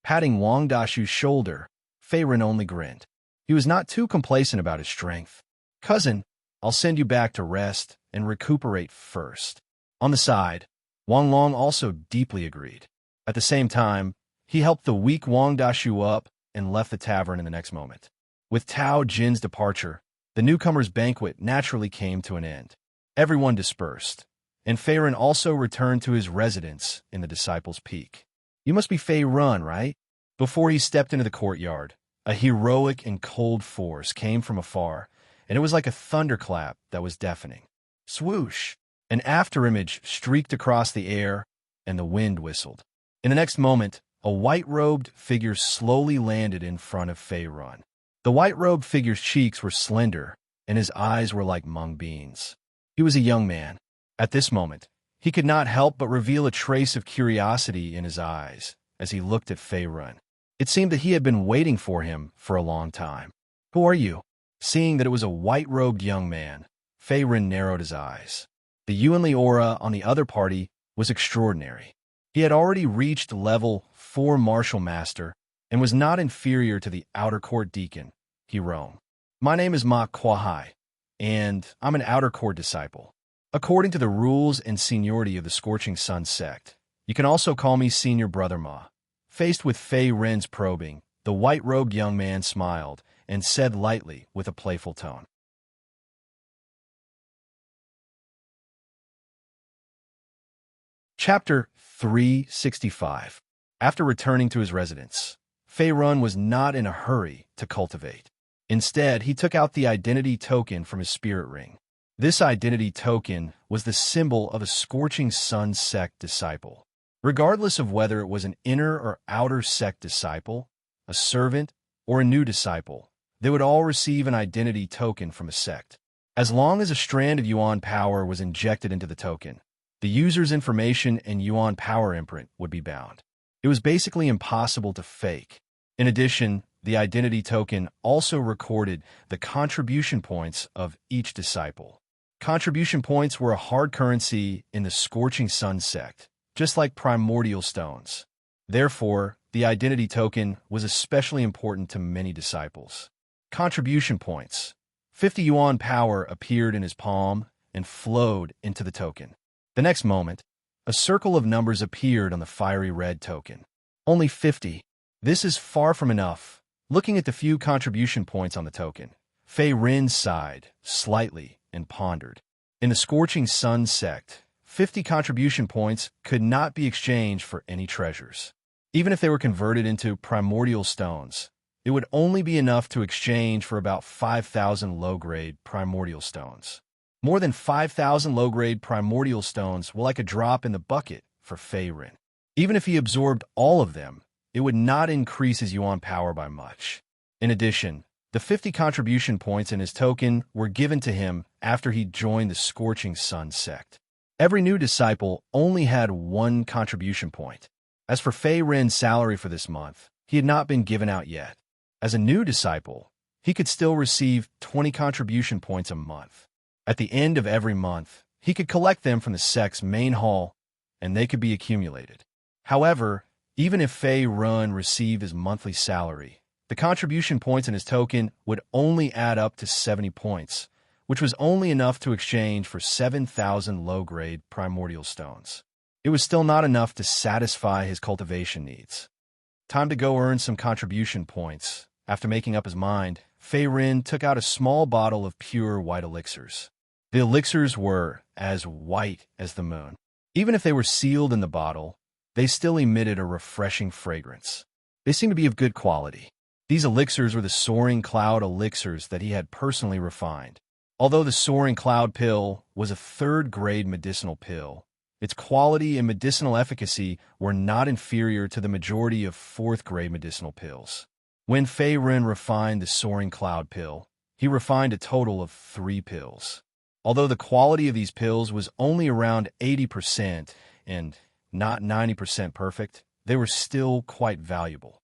Patting Wang Dashu's shoulder, Fei Ren only grinned. He was not too complacent about his strength. Cousin, I'll send you back to rest and recuperate first. On the side, Wang Long also deeply agreed. At the same time, he helped the weak Wang Dashu up and left the tavern in the next moment. With Tao Jin's departure, the newcomer's banquet naturally came to an end. Everyone dispersed, and Fei Ren also returned to his residence in the Disciples' Peak. You must be Fei Ren, right? Before he stepped into the courtyard, a heroic and cold force came from afar, and it was like a thunderclap that was deafening. Swoosh! An afterimage streaked across the air, and the wind whistled. In the next moment, a white-robed figure slowly landed in front of Fei Ren. The white-robed figure's cheeks were slender, and his eyes were like mung beans. He was a young man. At this moment, he could not help but reveal a trace of curiosity in his eyes as he looked at Fei Ren. It seemed that he had been waiting for him for a long time. Who are you? Seeing that it was a white-robed young man, Fei Ren narrowed his eyes. The Yuanli aura on the other party was extraordinary. He had already reached level 4 Martial Master and was not inferior to the outer court deacon, Hirong. My name is Ma Kuahai, and I'm an outer court disciple. According to the rules and seniority of the Scorching Sun sect, you can also call me Senior Brother Ma. Faced with Fei Ren's probing, the white-robed young man smiled and said lightly with a playful tone. Chapter 365. After returning to his residence, Fei Ren was not in a hurry to cultivate. Instead, he took out the identity token from his spirit ring. This identity token was the symbol of a Scorching Sun sect disciple. Regardless of whether it was an inner or outer sect disciple, a servant, or a new disciple, they would all receive an identity token from a sect. As long as a strand of yuan power was injected into the token, the user's information and yuan power imprint would be bound. It was basically impossible to fake. In addition, the identity token also recorded the contribution points of each disciple. Contribution points were a hard currency in the Scorching Sun sect, just like primordial stones. Therefore, the identity token was especially important to many disciples. Contribution points. 50 yuan power appeared in his palm and flowed into the token. The next moment, a circle of numbers appeared on the fiery red token. Only 50. This is far from enough. Looking at the few contribution points on the token, Fei Ren sighed slightly and pondered. In the Scorching Sun sect, 50 contribution points could not be exchanged for any treasures. Even if they were converted into primordial stones, it would only be enough to exchange for about 5,000 low-grade primordial stones. More than 5,000 low-grade primordial stones were like a drop in the bucket for Fei Ren. Even if he absorbed all of them, it would not increase his yuan power by much. In addition, the 50 contribution points in his token were given to him after he joined the Scorching Sun sect. Every new disciple only had 1 contribution point. As for Fei Ren's salary for this month, he had not been given out yet. As a new disciple, he could still receive 20 contribution points a month. At the end of every month, he could collect them from the sect's main hall, and they could be accumulated. However, even if Fei Ren received his monthly salary, the contribution points in his token would only add up to 70 points, which was only enough to exchange for 7,000 low-grade primordial stones. It was still not enough to satisfy his cultivation needs. Time to go earn some contribution points. After making up his mind, Fei Ren took out a small bottle of pure white elixirs. The elixirs were as white as the moon. Even if they were sealed in the bottle, they still emitted a refreshing fragrance. They seemed to be of good quality. These elixirs were the Soaring Cloud elixirs that he had personally refined. Although the Soaring Cloud pill was a 3rd-grade medicinal pill, its quality and medicinal efficacy were not inferior to the majority of 4th-grade medicinal pills. When Fei Ren refined the Soaring Cloud pill, he refined a total of 3 pills. Although the quality of these pills was only around 80% and not 90% perfect, they were still quite valuable.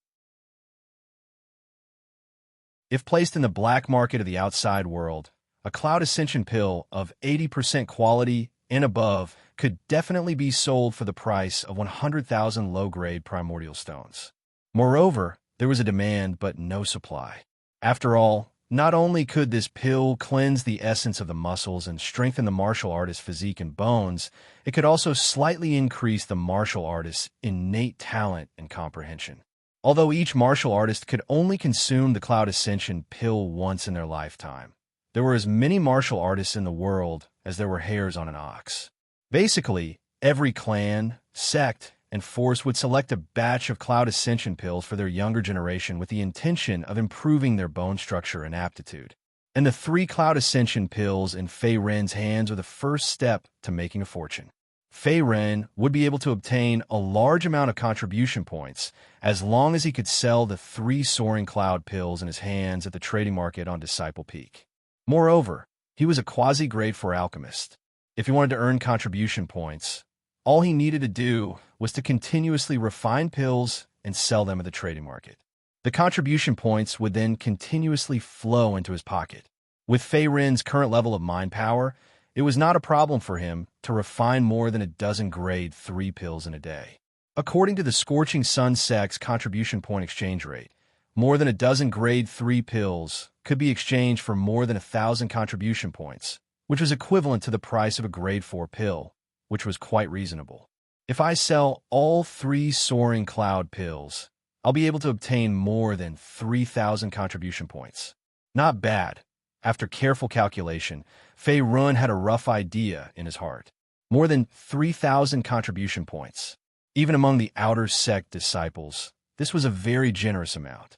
If placed in the black market of the outside world, a Cloud Ascension pill of 80% quality and above could definitely be sold for the price of 100,000 low-grade primordial stones. Moreover, there was a demand but no supply. After all, not only could this pill cleanse the essence of the muscles and strengthen the martial artist's physique and bones, it could also slightly increase the martial artist's innate talent and comprehension. Although each martial artist could only consume the Cloud Ascension pill once in their lifetime, there were as many martial artists in the world as there were hairs on an ox. Basically, every clan, sect, and force would select a batch of Cloud Ascension pills for their younger generation with the intention of improving their bone structure and aptitude. And the 3 Cloud Ascension pills in Fei Ren's hands were the first step to making a fortune. Fei Ren would be able to obtain a large amount of contribution points as long as he could sell the 3 Soaring Cloud pills in his hands at the trading market on Disciple Peak. Moreover, he was a quasi-grade 4 alchemist. If he wanted to earn contribution points, all he needed to do was to continuously refine pills and sell them at the trading market. The contribution points would then continuously flow into his pocket. With Fei Ren's current level of mind power, it was not a problem for him to refine more than a dozen grade 3 pills in a day. According to the Scorching Sun sect's contribution point exchange rate, more than a dozen grade 3 pills could be exchanged for more than 1,000 contribution points, which was equivalent to the price of a grade 4 pill, which was quite reasonable. If I sell all 3 Soaring Cloud pills, I'll be able to obtain more than 3,000 contribution points. Not bad. After careful calculation, Fei Ren had a rough idea in his heart. More than 3,000 contribution points. Even among the outer sect disciples, this was a very generous amount.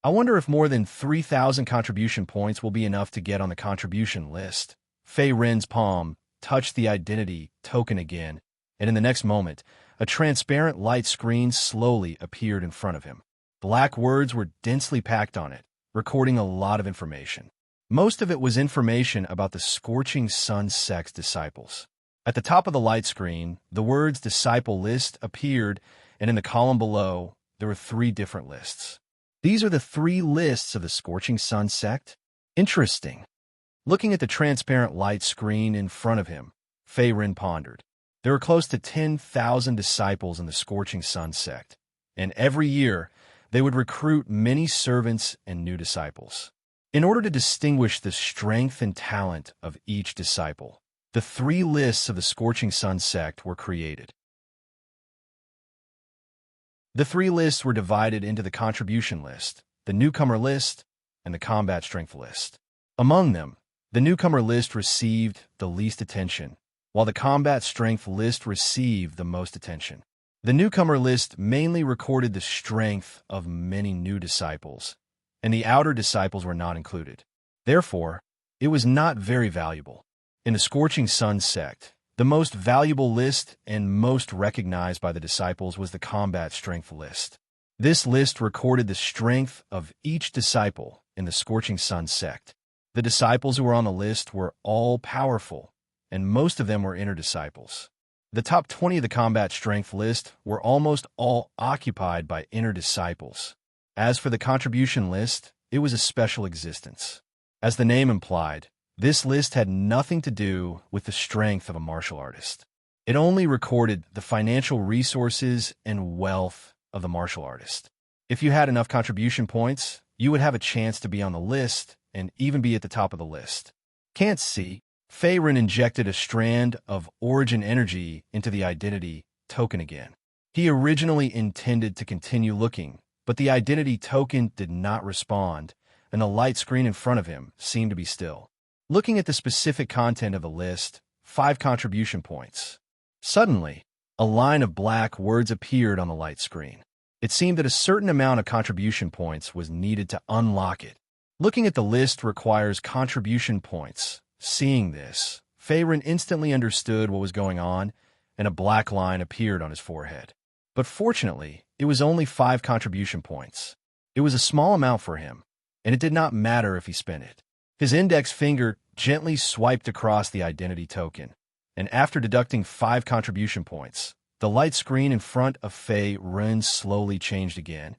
I wonder if more than 3,000 contribution points will be enough to get on the contribution list. Fei Ren's palm touched the identity token again, and in the next moment, a transparent light screen slowly appeared in front of him. Black words were densely packed on it, recording a lot of information. Most of it was information about the Scorching Sun sect's disciples. At the top of the light screen, the words Disciple List appeared, and in the column below, there were 3 different lists. These are the 3 lists of the Scorching Sun sect? Interesting. Looking at the transparent light screen in front of him, Fei Ren pondered. There are close to 10,000 disciples in the Scorching Sun sect, and every year they would recruit many servants and new disciples. In order to distinguish the strength and talent of each disciple, the 3 lists of the Scorching Sun sect were created. The 3 lists were divided into the contribution list, the newcomer list, and the combat strength list. Among them, the newcomer list received the least attention, while the combat strength list received the most attention. The newcomer list mainly recorded the strength of many new disciples, and the outer disciples were not included. Therefore, it was not very valuable. In the Scorching Sun sect, the most valuable list and most recognized by the disciples was the combat strength list. This list recorded the strength of each disciple in the Scorching Sun sect. The disciples who were on the list were all powerful, and most of them were inner disciples. The top 20 of the combat strength list were almost all occupied by inner disciples. As for the contribution list, it was a special existence. As the name implied, this list had nothing to do with the strength of a martial artist. It only recorded the financial resources and wealth of the martial artist. If you had enough contribution points, you would have a chance to be on the list and even be at the top of the list. Can't see. Fei Ren injected a strand of origin energy into the identity token again. He originally intended to continue looking, but the identity token did not respond, and the light screen in front of him seemed to be still. Looking at the specific content of the list, 5 contribution points. Suddenly, a line of black words appeared on the light screen. It seemed that a certain amount of contribution points was needed to unlock it. Looking at the list requires contribution points. Seeing this, Fei Ren instantly understood what was going on, and a black line appeared on his forehead. But fortunately, it was only 5 contribution points. It was a small amount for him, and it did not matter if he spent it. His index finger gently swiped across the identity token, and after deducting 5 contribution points, the light screen in front of Fei Ren slowly changed again,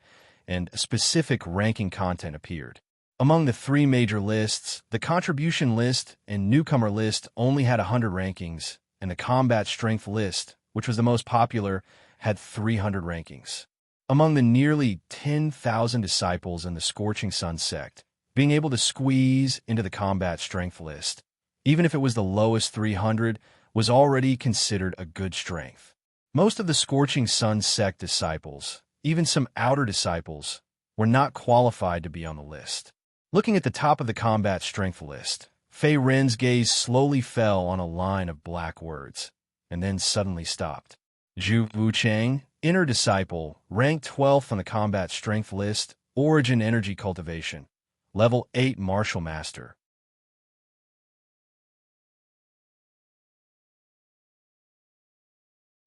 and a specific ranking content appeared. Among the 3 major lists, the contribution list and newcomer list only had 100 rankings, and the combat strength list, which was the most popular, had 300 rankings. Among the nearly 10,000 disciples in the Scorching Sun sect, being able to squeeze into the combat strength list, even if it was the lowest 300, was already considered a good strength. Most of the Scorching Sun sect disciples, even some outer disciples, were not qualified to be on the list. Looking at the top of the combat strength list, Fei Ren's gaze slowly fell on a line of black words, and then suddenly stopped. Zhu Wuchang, inner disciple, ranked 12th on the combat strength list, origin energy cultivation, level 8 martial master.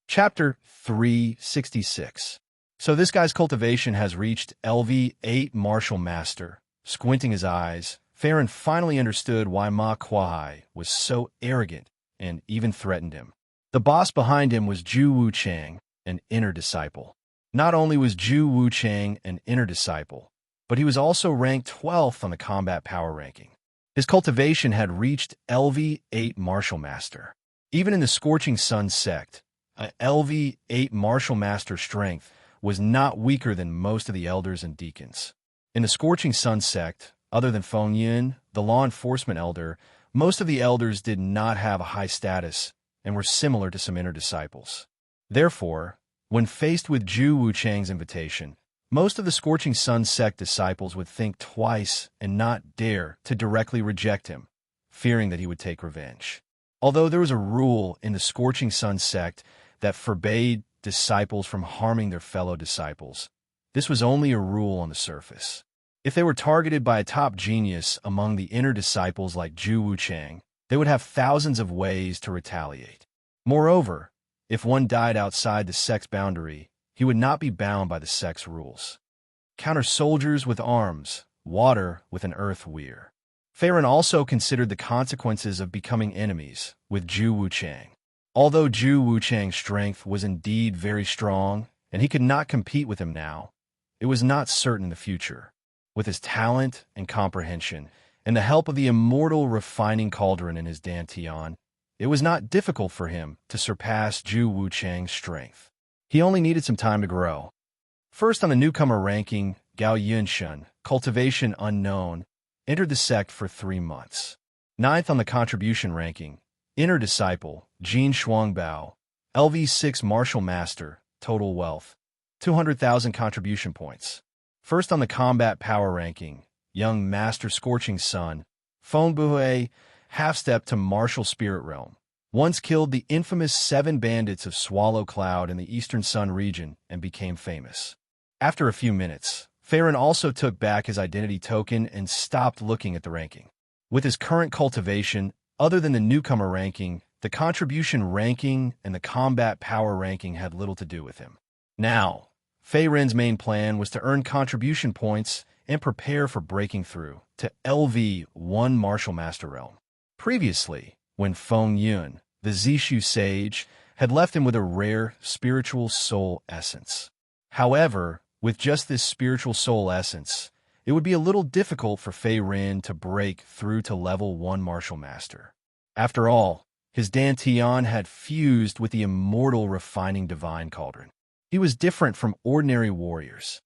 Chapter 366. So this guy's cultivation has reached LV 8 martial master. Squinting his eyes, Fei Ren finally understood why Ma Kuai was so arrogant and even threatened him. The boss behind him was Zhu Wuchang, an inner disciple. Not only was Zhu Wuchang an inner disciple, but he was also ranked 12th on the combat power ranking. His cultivation had reached LV 8 martial master. Even in the Scorching Sun sect, a LV 8 martial master strength was not weaker than most of the elders and deacons. In the Scorching Sun sect, other than Feng Yin, the law enforcement elder, most of the elders did not have a high status and were similar to some inner disciples. Therefore, when faced with Zhu Wuchang's invitation, most of the Scorching Sun sect disciples would think twice and not dare to directly reject him, fearing that he would take revenge. Although there was a rule in the Scorching Sun sect that forbade disciples from harming their fellow disciples, this was only a rule on the surface. If they were targeted by a top genius among the inner disciples like Zhu Wuchang, they would have thousands of ways to retaliate. Moreover, if one died outside the sect's boundary, he would not be bound by the sect's rules. Counter soldiers with arms, water with an earth weir. Fei Ren also considered the consequences of becoming enemies with Zhu Wuchang. Although Zhu Wuchang's strength was indeed very strong, and he could not compete with him now, it was not certain in the future. With his talent and comprehension, and the help of the immortal refining cauldron in his dantian, it was not difficult for him to surpass Zhu Wuchang's strength. He only needed some time to grow. First on the newcomer ranking, Gao Yunshun, cultivation unknown, entered the sect for 3 months. Ninth on the contribution ranking, inner disciple, Jin Shuangbao, LV6 martial master, total wealth, 200,000 contribution points. First on the combat power ranking, young master scorching sun, Feng Buhe, half-step to martial spirit realm. Once killed the infamous 7 bandits of Swallow Cloud in the Eastern Sun region and became famous. After a few minutes, Fei Ren also took back his identity token and stopped looking at the ranking. With his current cultivation, other than the newcomer ranking, the contribution ranking and the combat power ranking had little to do with him. Now, Fei Ren's main plan was to earn contribution points and prepare for breaking through to LV1 Martial Master Realm. Previously, when Feng Yun, the Zishu sage, had left him with a rare spiritual soul essence. However, with just this spiritual soul essence, it would be a little difficult for Fei Ren to break through to level 1 Martial Master. After all, his dantian had fused with the immortal refining divine cauldron. He was different from ordinary warriors.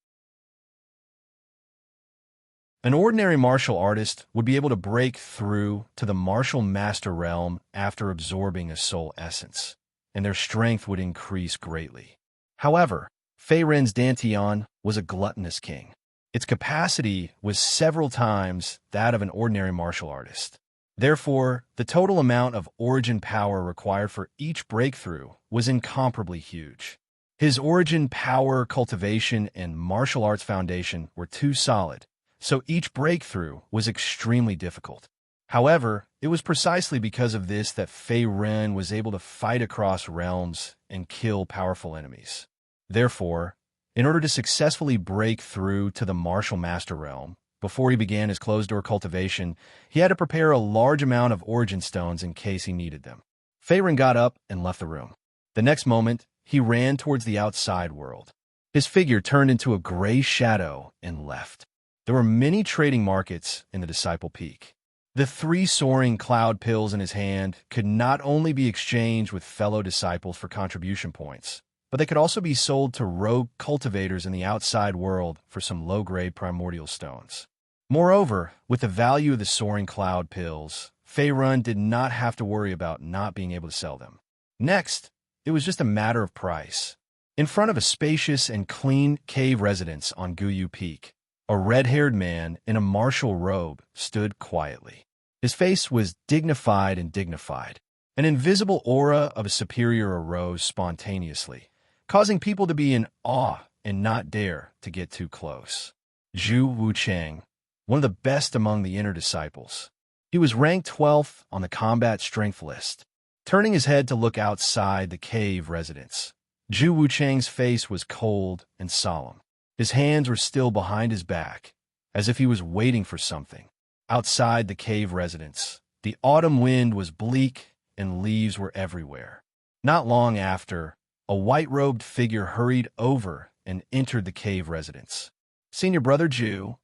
An ordinary martial artist would be able to break through to the martial master realm after absorbing a soul essence, and their strength would increase greatly. However, Fei Ren's dantian was a gluttonous king. Its capacity was several times that of an ordinary martial artist. Therefore, the total amount of origin power required for each breakthrough was incomparably huge. His origin power, cultivation, and martial arts foundation were too solid, so each breakthrough was extremely difficult. However, it was precisely because of this that Fei Ren was able to fight across realms and kill powerful enemies. Therefore, in order to successfully break through to the martial master realm, before he began his closed-door cultivation, he had to prepare a large amount of origin stones in case he needed them. Fei Ren got up and left the room. The next moment, he ran towards the outside world. His figure turned into a gray shadow and left. There were many trading markets in the Disciple Peak. The 3 soaring cloud pills in his hand could not only be exchanged with fellow disciples for contribution points, but they could also be sold to rogue cultivators in the outside world for some low-grade primordial stones. Moreover, with the value of the soaring cloud pills, Fei Ren did not have to worry about not being able to sell them. Next, it was just a matter of price. In front of a spacious and clean cave residence on Guyu Peak, a red-haired man in a martial robe stood quietly. His face was dignified and dignified. An invisible aura of a superior arose spontaneously, causing people to be in awe and not dare to get too close. Zhu Wuchang, one of the best among the inner disciples. He was ranked 12th on the combat strength list. Turning his head to look outside the cave residence, Zhu Wuchang's face was cold and solemn. His hands were still behind his back, as if he was waiting for something. Outside the cave residence, the autumn wind was bleak and leaves were everywhere. Not long after, a white-robed figure hurried over and entered the cave residence. Senior Brother Zhu,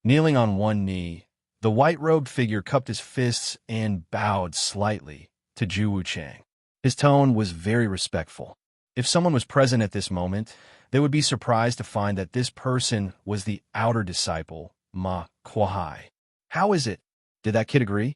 kneeling on one knee, the white-robed figure cupped his fists and bowed slightly to Zhu Wuchang. His tone was very respectful. If someone was present at this moment, they would be surprised to find that this person was the outer disciple, Ma Kuai. How is it? Did that kid agree?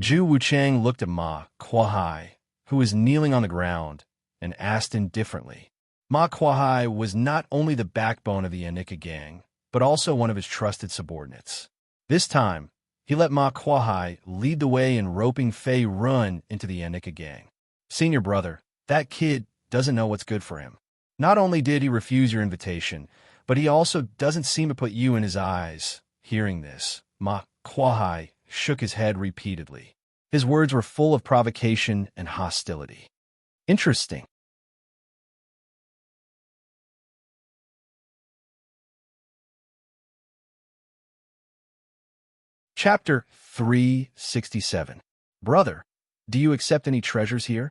Zhu Wuchang looked at Ma Kuai, who was kneeling on the ground, and asked indifferently. Ma Kuai was not only the backbone of the Anika gang, but also one of his trusted subordinates. This time, he let Ma Kuai lead the way in roping Fei Ren into the Anika gang. Senior brother, that kid doesn't know what's good for him. Not only did he refuse your invitation, but he also doesn't seem to put you in his eyes. Hearing this, Ma Kuai shook his head repeatedly. His words were full of provocation and hostility. Interesting. Chapter 367. Brother, do you accept any treasures here?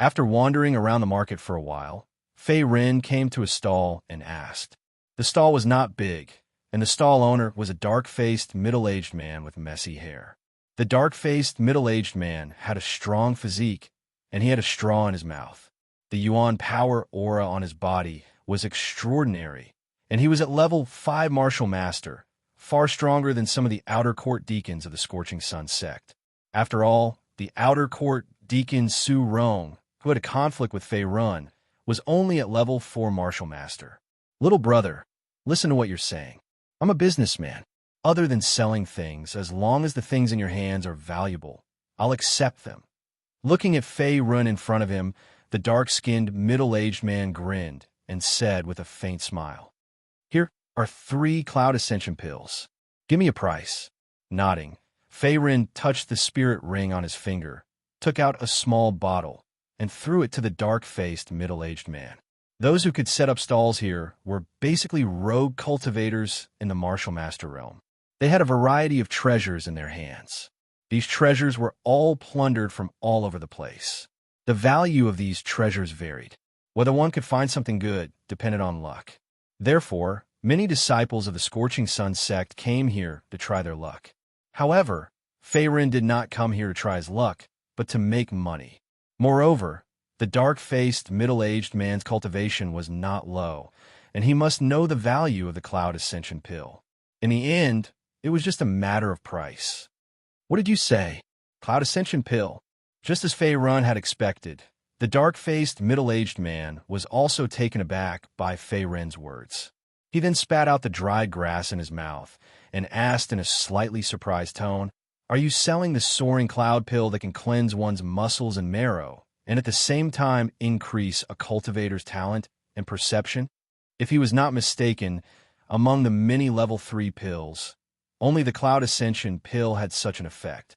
After wandering around the market for a while, Fei Ren came to a stall and asked. The stall was not big, and the stall owner was a dark-faced, middle-aged man with messy hair. The dark-faced, middle-aged man had a strong physique, and he had a straw in his mouth. The Yuan power aura on his body was extraordinary, and he was at level 5 martial master, far stronger than some of the outer court deacons of the Scorching Sun sect. After all, the outer court deacon Su Rong, who had a conflict with Fei Run, was only at level 4 martial master. Little brother, listen to what you're saying. I'm a businessman. Other than selling things, as long as the things in your hands are valuable, I'll accept them. Looking at Fei Run in front of him, the dark-skinned, middle-aged man grinned and said with a faint smile, Here are 3 Cloud Ascension pills. Give me a price. Nodding, Fei Ren touched the spirit ring on his finger, took out a small bottle, and threw it to the dark-faced, middle-aged man. Those who could set up stalls here were basically rogue cultivators in the martial master realm. They had a variety of treasures in their hands. These treasures were all plundered from all over the place. The value of these treasures varied. Whether one could find something good depended on luck. Therefore, many disciples of the Scorching Sun sect came here to try their luck. However, Fei Ren did not come here to try his luck, but to make money. Moreover, the dark-faced, middle-aged man's cultivation was not low, and he must know the value of the Cloud Ascension pill. In the end, it was just a matter of price. What did you say? Cloud Ascension pill. Just as Fei Run had expected, the dark-faced, middle-aged man was also taken aback by Fei Ren's words. He then spat out the dried grass in his mouth and asked in a slightly surprised tone, Are you selling the soaring cloud pill that can cleanse one's muscles and marrow, and at the same time increase a cultivator's talent and perception? If he was not mistaken, among the many level 3 pills, only the Cloud Ascension pill had such an effect.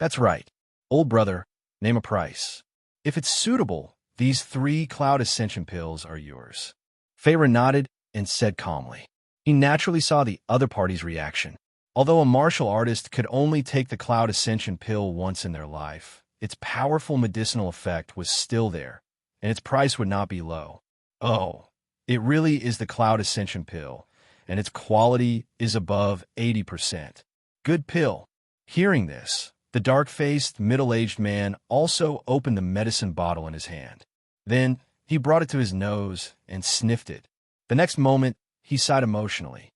That's right. Old brother, name a price. If it's suitable, these 3 Cloud Ascension pills are yours. Fei Ren nodded and said calmly. He naturally saw the other party's reaction. Although a martial artist could only take the Cloud Ascension pill once in their life, its powerful medicinal effect was still there, and its price would not be low. Oh, it really is the Cloud Ascension pill, and its quality is above 80%. Good pill. Hearing this, the dark-faced, middle-aged man also opened the medicine bottle in his hand. Then, he brought it to his nose and sniffed it. The next moment, he sighed emotionally.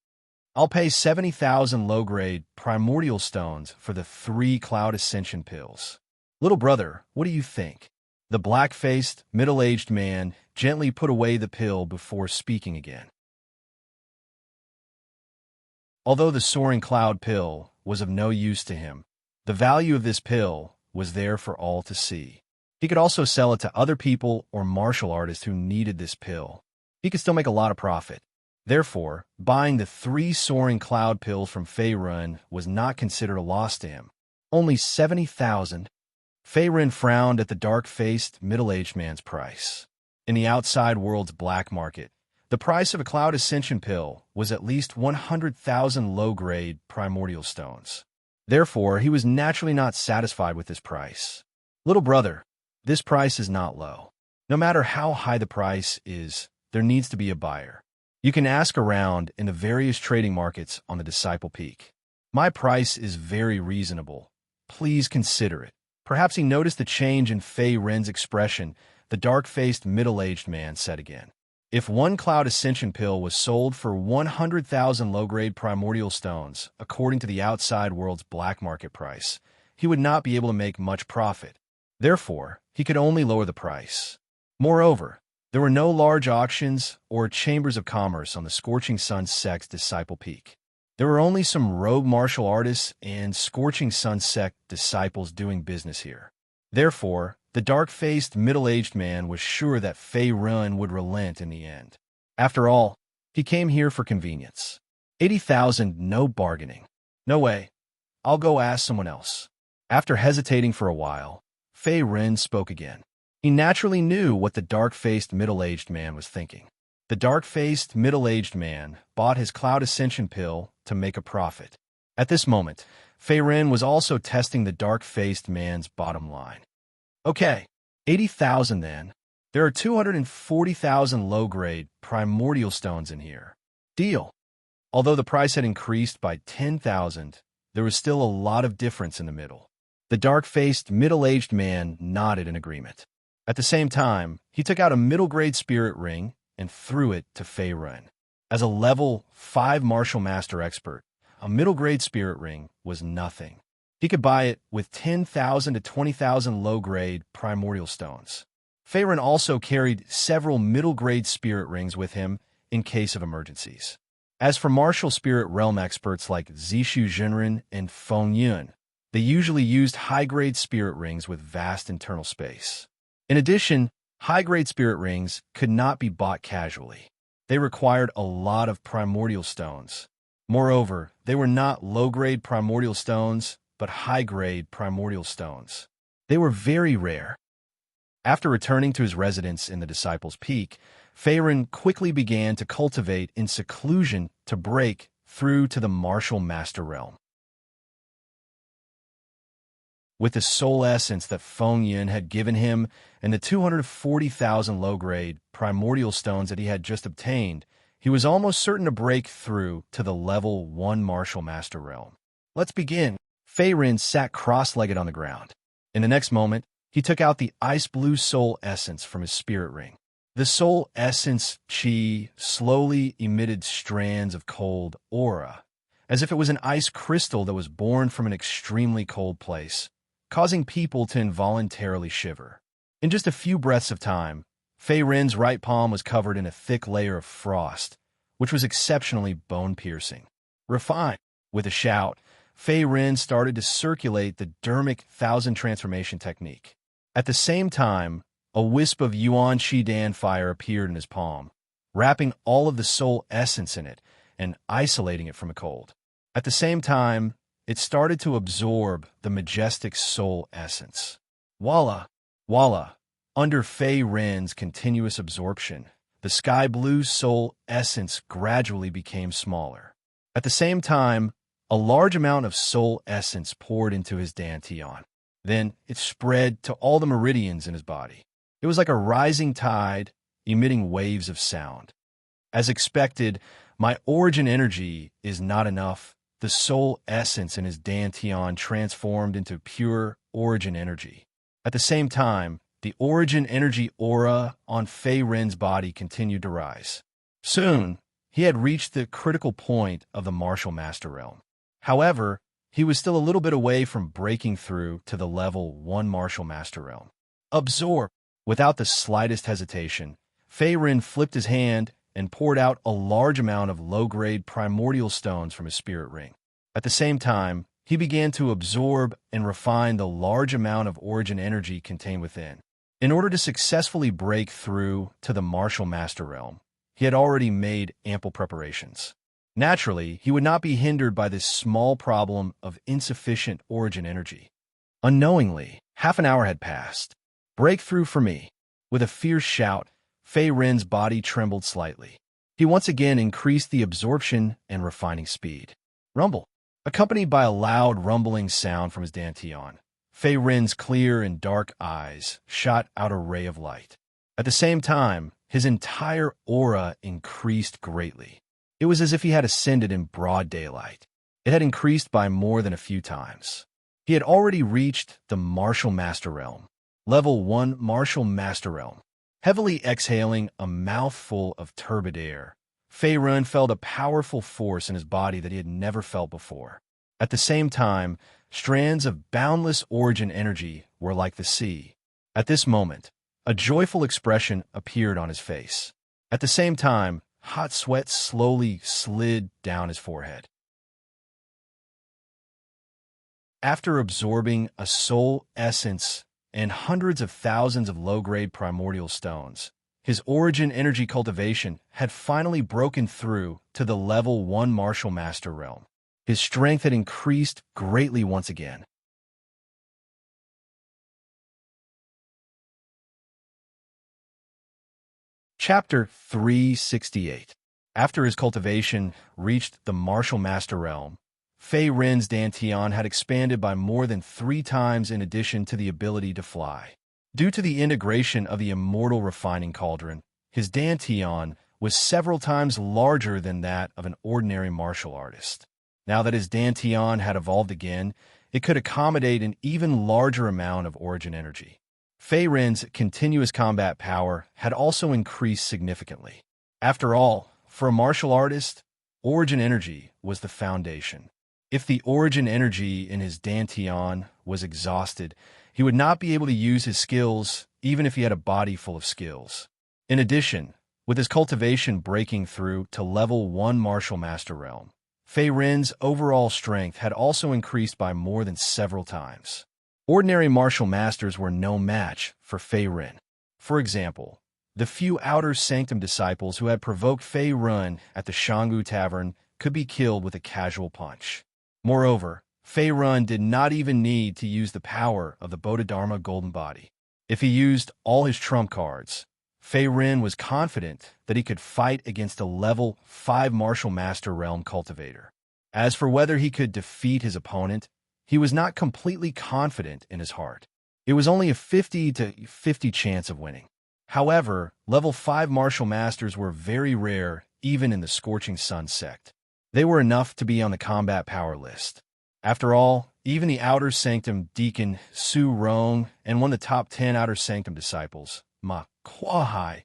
I'll pay 70,000 low-grade primordial stones for the 3 Cloud Ascension pills. Little brother, what do you think? The black-faced, middle-aged man gently put away the pill before speaking again. Although the soaring cloud pill was of no use to him, the value of this pill was there for all to see. He could also sell it to other people or martial artists who needed this pill. He could still make a lot of profit. Therefore, buying the 3 soaring cloud pills from Fei Run was not considered a loss to him. Only 70,000. Fei Ren frowned at the dark-faced, middle-aged man's price. In the outside world's black market, the price of a Cloud Ascension pill was at least 100,000 low-grade primordial stones. Therefore, he was naturally not satisfied with this price. Little brother, this price is not low. No matter how high the price is, there needs to be a buyer. You can ask around in the various trading markets on the Disciple Peak. My price is very reasonable. Please consider it. Perhaps he noticed the change in Fei Ren's expression. The dark-faced, middle-aged man said again. If 1 Cloud Ascension pill was sold for 100,000 low-grade primordial stones, according to the outside world's black market price, he would not be able to make much profit. Therefore, he could only lower the price. Moreover, there were no large auctions or chambers of commerce on the Scorching Sun sect's Disciple Peak. There were only some rogue martial artists and Scorching Sun sect disciples doing business here. Therefore, the dark-faced, middle-aged man was sure that Fei Run would relent in the end. After all, he came here for convenience. 80,000, no bargaining. No way. I'll go ask someone else. After hesitating for a while, Fei Ren spoke again. He naturally knew what the dark-faced, middle-aged man was thinking. The dark-faced, middle-aged man bought his Cloud Ascension pill to make a profit. At this moment, Fei-Ren was also testing the dark-faced man's bottom line. Okay, 80,000 then. There are 240,000 low-grade primordial stones in here. Deal. Although the price had increased by 10,000, there was still a lot of difference in the middle. The dark-faced, middle-aged man nodded in agreement. At the same time, he took out a middle-grade spirit ring and threw it to Fei-Ren. As a level 5 martial master expert, a middle-grade spirit ring was nothing. He could buy it with 10,000 to 20,000 low-grade primordial stones. Fei-Ren also carried several middle-grade spirit rings with him in case of emergencies. As for martial spirit realm experts like Zishu Jinren and Feng Yun, they usually used high-grade spirit rings with vast internal space. In addition, high-grade spirit rings could not be bought casually. They required a lot of primordial stones. Moreover, they were not low-grade primordial stones, but high-grade primordial stones. They were very rare. After returning to his residence in the Disciples' Peak, Fei-Ren quickly began to cultivate in seclusion to break through to the martial master realm. With the soul essence that Feng Yun had given him and the 240,000 low-grade primordial stones that he had just obtained, he was almost certain to break through to the level 1 martial master realm. Let's begin. Fei-Ren sat cross-legged on the ground. In the next moment, he took out the ice blue soul essence from his spirit ring. The soul essence chi slowly emitted strands of cold aura, as if it was an ice crystal that was born from an extremely cold place, causing people to involuntarily shiver. In just a few breaths of time, Fei-Ren's right palm was covered in a thick layer of frost, which was exceptionally bone-piercing. Refined. With a shout, Fei-Ren started to circulate the dermic thousand transformation technique. At the same time, a wisp of Yuan Shidan fire appeared in his palm, wrapping all of the soul essence in it and isolating it from a cold. At the same time, it started to absorb the majestic soul essence. Voila! Voila! Under Fei-Ren's continuous absorption, the sky blue soul essence gradually became smaller. At the same time, a large amount of soul essence poured into his dantian. Then it spread to all the meridians in his body. It was like a rising tide, emitting waves of sound. As expected, my origin energy is not enough. The soul essence in his dantian transformed into pure origin energy. At the same time, the origin energy aura on Fei-Ren's body continued to rise. Soon, he had reached the critical point of the martial master realm. However, he was still a little bit away from breaking through to the level 1 martial master realm. Absorb! Without the slightest hesitation, Fei-Ren flipped his hand and poured out a large amount of low-grade primordial stones from his spirit ring. At the same time, he began to absorb and refine the large amount of origin energy contained within. In order to successfully break through to the martial master realm, he had already made ample preparations. Naturally, he would not be hindered by this small problem of insufficient origin energy. Unknowingly, half an hour had passed. Breakthrough for me. With a fierce shout, Fei-Ren's body trembled slightly. He once again increased the absorption and refining speed. Rumble. Accompanied by a loud rumbling sound from his dantian, Fei-Ren's clear and dark eyes shot out a ray of light. At the same time, his entire aura increased greatly. It was as if he had ascended in broad daylight. It had increased by more than a few times. He had already reached the martial master realm. Level 1 martial master realm. Heavily exhaling a mouthful of turbid air, Fei-Ren felt a powerful force in his body that he had never felt before. At the same time, strands of boundless origin energy were like the sea. At this moment, a joyful expression appeared on his face. At the same time, hot sweat slowly slid down his forehead. After absorbing a soul essence and hundreds of thousands of low-grade primordial stones, his origin energy cultivation had finally broken through to the level 1 martial master realm. His strength had increased greatly once again. Chapter 368. After his cultivation reached the martial master realm, Fei Rin's dantian had expanded by more than 3 times in addition to the ability to fly. Due to the integration of the Immortal refining cauldron, his dantian was several times larger than that of an ordinary martial artist. Now that his dantian had evolved again, it could accommodate an even larger amount of origin energy. Fei Rin's continuous combat power had also increased significantly. After all, for a martial artist, origin energy was the foundation. If the origin energy in his dantian was exhausted, he would not be able to use his skills even if he had a body full of skills. In addition, with his cultivation breaking through to level 1 martial master realm, Fei Rin's overall strength had also increased by more than several times. Ordinary martial masters were no match for Fei Rin. For example, the few Outer Sanctum disciples who had provoked Fei Rin at the Shanggu Tavern could be killed with a casual punch. Moreover, Fei Rin did not even need to use the power of the Bodhidharma Golden Body. If he used all his trump cards, Fei Rin was confident that he could fight against a level 5 Martial Master Realm cultivator. As for whether he could defeat his opponent, he was not completely confident in his heart. It was only a 50-50 chance of winning. However, level 5 Martial Masters were very rare even in the Scorching Sun sect. They were enough to be on the combat power list. After all, even the Outer Sanctum Deacon Su Rong and one of the top 10 Outer Sanctum disciples, Ma Kuai,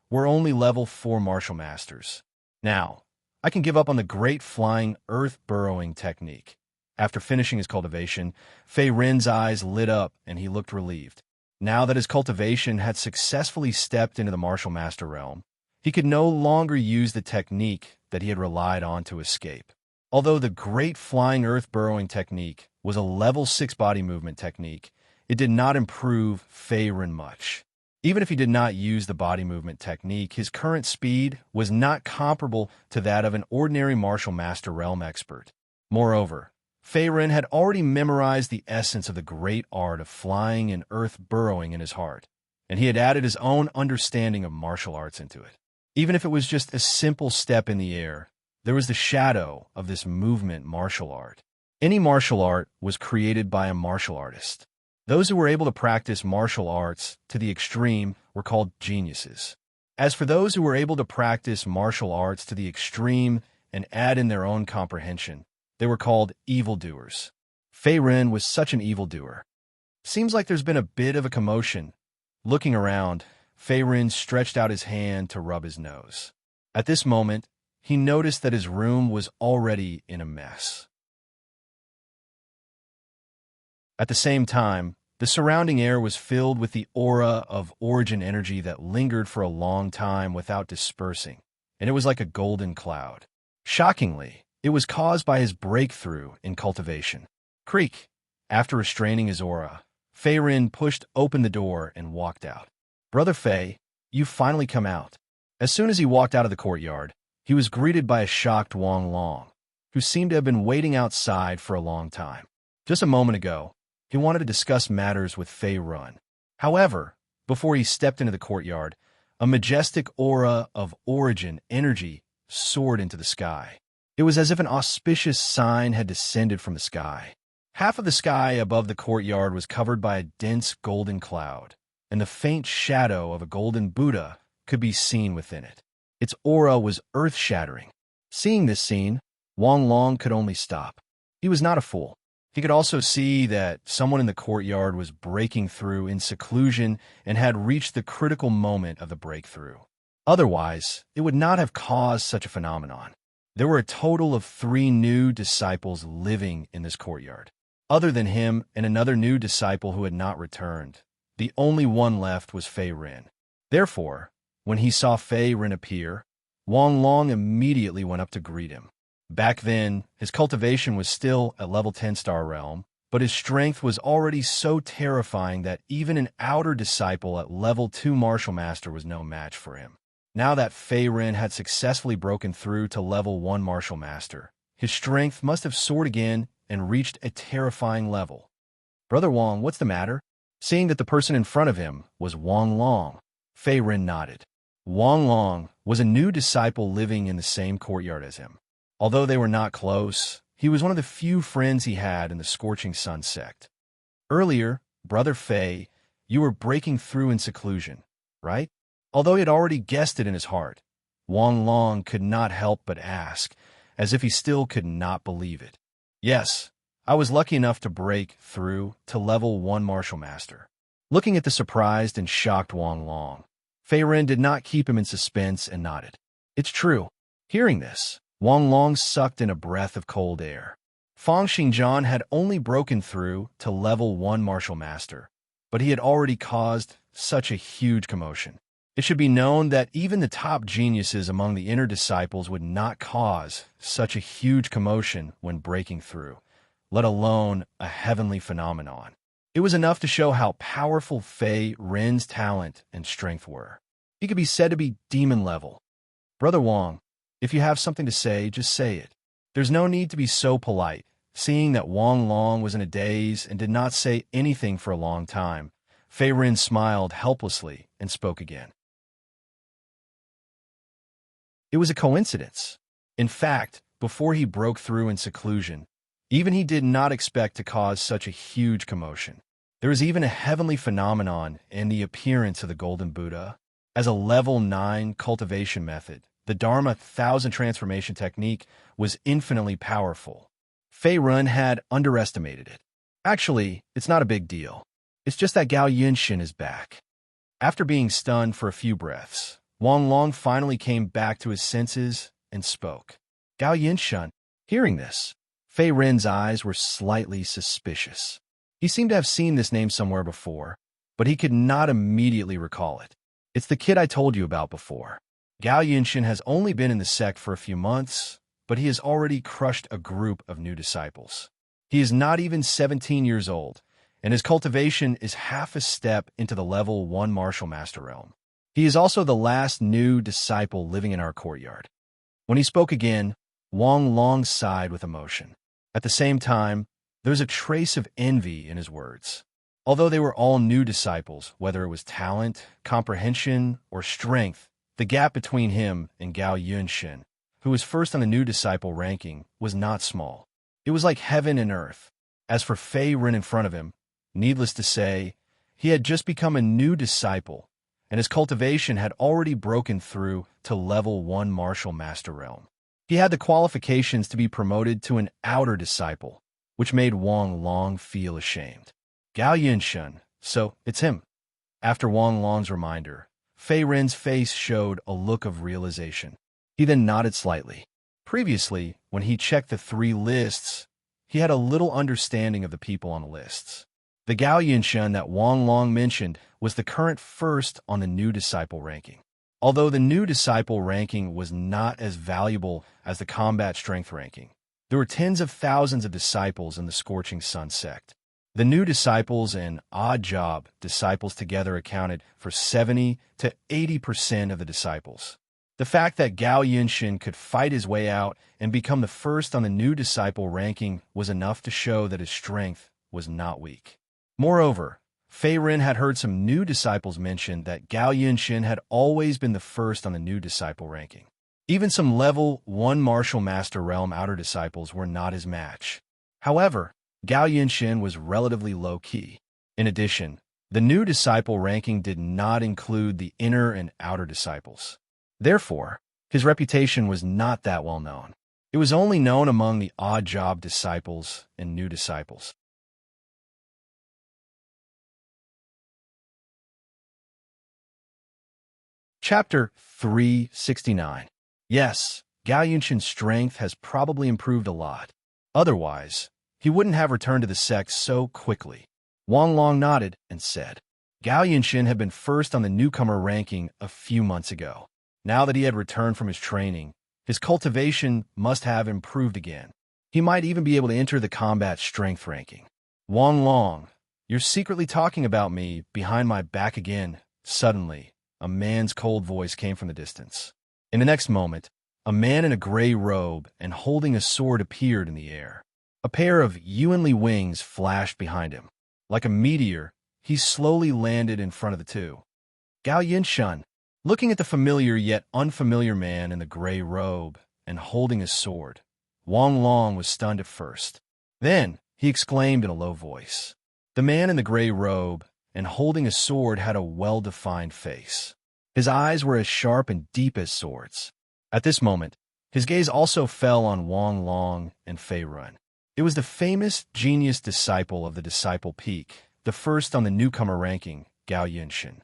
were only level 4 Martial Masters. Now, I can give up on the Great Flying Earth Burrowing technique. After finishing his cultivation, Fei Rin's eyes lit up and he looked relieved. Now that his cultivation had successfully stepped into the Martial Master realm, he could no longer use the technique that he had relied on to escape. Although the Great Flying Earth Burrowing technique was a level 6 body movement technique, it did not improve Fei Rin much. Even if he did not use the body movement technique, his current speed was not comparable to that of an ordinary Martial Master Realm expert. Moreover, Fei Rin had already memorized the essence of the great art of flying and earth burrowing in his heart, and he had added his own understanding of martial arts into it. Even if it was just a simple step in the air, there was the shadow of this movement martial art. Any martial art was created by a martial artist. Those who were able to practice martial arts to the extreme were called geniuses. As for those who were able to practice martial arts to the extreme and add in their own comprehension, they were called evildoers. Fei Rin was such an evildoer. Seems like there's been a bit of a commotion. Looking around, Fei Rin stretched out his hand to rub his nose. At this moment, he noticed that his room was already in a mess. At the same time, the surrounding air was filled with the aura of origin energy that lingered for a long time without dispersing, and it was like a golden cloud. Shockingly, it was caused by his breakthrough in cultivation. Creak! After restraining his aura, Fei Rin pushed open the door and walked out. Brother Fei, you've finally come out. As soon as he walked out of the courtyard, he was greeted by a shocked Wang Long, who seemed to have been waiting outside for a long time. Just a moment ago, he wanted to discuss matters with Fei Rin. However, before he stepped into the courtyard, a majestic aura of origin energy soared into the sky. It was as if an auspicious sign had descended from the sky. Half of the sky above the courtyard was covered by a dense golden cloud, and the faint shadow of a golden Buddha could be seen within it. Its aura was earth-shattering. Seeing this scene, Wang Long could only stop. He was not a fool. He could also see that someone in the courtyard was breaking through in seclusion and had reached the critical moment of the breakthrough. Otherwise, it would not have caused such a phenomenon. There were a total of 3 new disciples living in this courtyard. Other than him and another new disciple who had not returned, the only one left was Fei Rin. Therefore, when he saw Fei Rin appear, Wang Long immediately went up to greet him. Back then, his cultivation was still at level 10-star realm, but his strength was already so terrifying that even an outer disciple at level 2 Martial Master was no match for him. Now that Fei Rin had successfully broken through to level 1 Martial Master, his strength must have soared again and reached a terrifying level. Brother Wang, what's the matter? Seeing that the person in front of him was Wang Long, Fei Rin nodded. Wang Long was a new disciple living in the same courtyard as him. Although they were not close, he was one of the few friends he had in the Scorching Sun sect. Earlier, Brother Fei, you were breaking through in seclusion, right? Although he had already guessed it in his heart, Wang Long could not help but ask, as if he still could not believe it. Yes, I was lucky enough to break through to level 1 Martial Master. Looking at the surprised and shocked Wang Long, Fei Ren did not keep him in suspense and nodded. It's true. Hearing this, Wang Long sucked in a breath of cold air. Fang Xingjian had only broken through to level 1 Martial Master, but he had already caused such a huge commotion. It should be known that even the top geniuses among the inner disciples would not cause such a huge commotion when breaking through, let alone a heavenly phenomenon. It was enough to show how powerful Fei Ren's talent and strength were. He could be said to be demon level. Brother Wang, if you have something to say, just say it. There's no need to be so polite. Seeing that Wang Long was in a daze and did not say anything for a long time, Fei Ren smiled helplessly and spoke again. It was a coincidence. In fact, before he broke through in seclusion, even he did not expect to cause such a huge commotion. There was even a heavenly phenomenon in the appearance of the Golden Buddha. As a level 9 cultivation method, the Dharma 1000 transformation technique was infinitely powerful. Fei Ren had underestimated it. Actually, it's not a big deal. It's just that Gao Yinshin is back. After being stunned for a few breaths, Wang Long finally came back to his senses and spoke. Gao Yinshin. Hearing this, Fei Ren's eyes were slightly suspicious. He seemed to have seen this name somewhere before, but he could not immediately recall it. It's the kid I told you about before. Gao Yinshin has only been in the sect for a few months, but he has already crushed a group of new disciples. He is not even 17 years old, and his cultivation is half a step into the level 1 Martial Master realm. He is also the last new disciple living in our courtyard. When he spoke again, Wang Long sighed with emotion. At the same time, there was a trace of envy in his words. Although they were all new disciples, whether it was talent, comprehension, or strength, the gap between him and Gao Yunshin, who was first on the new disciple ranking, was not small. It was like heaven and earth. As for Fei Ren in front of him, needless to say, he had just become a new disciple, and his cultivation had already broken through to level 1 Martial Master realm. He had the qualifications to be promoted to an outer disciple, which made Wang Long feel ashamed. Gao Yinshin, so it's him. After Wang Long's reminder, Fei Ren's face showed a look of realization. He then nodded slightly. Previously, when he checked the 3 lists, he had a little understanding of the people on the lists. The Gao Yinshin that Wang Long mentioned was the current first on the new disciple ranking. Although the new disciple ranking was not as valuable as the combat strength ranking, there were tens of thousands of disciples in the Scorching Sun sect. The new disciples and odd job disciples together accounted for 70 to 80% of the disciples. The fact that Gao Yinshin could fight his way out and become the first on the new disciple ranking was enough to show that his strength was not weak. Moreover, Fei Ren had heard some new disciples mention that Gao Yinshin had always been the first on the new disciple ranking. Even some level 1 Martial Master realm outer disciples were not his match. However, Gao Yinshin was relatively low-key. In addition, the new disciple ranking did not include the inner and outer disciples. Therefore, his reputation was not that well known. It was only known among the odd job disciples and new disciples. Chapter 369. Yes, Gao Yunshin's strength has probably improved a lot. Otherwise, he wouldn't have returned to the sect so quickly. Wang Long nodded and said, Gao Yunshin had been first on the newcomer ranking a few months ago. Now that he had returned from his training, his cultivation must have improved again. He might even be able to enter the combat strength ranking. Wang Long, you're secretly talking about me behind my back again. Suddenly, a man's cold voice came from the distance. In the next moment, a man in a gray robe and holding a sword appeared in the air. A pair of Yuanli wings flashed behind him. Like a meteor, he slowly landed in front of the two. Gao Yinshin, looking at the familiar yet unfamiliar man in the gray robe and holding his sword, Wang Long was stunned at first. Then he exclaimed in a low voice. The man in the gray robe and holding a sword had a well-defined face. His eyes were as sharp and deep as swords. At this moment, his gaze also fell on Wang Long and Fei Run. It was the famous genius disciple of the Disciple Peak, the first on the newcomer ranking, Gao Yunshin.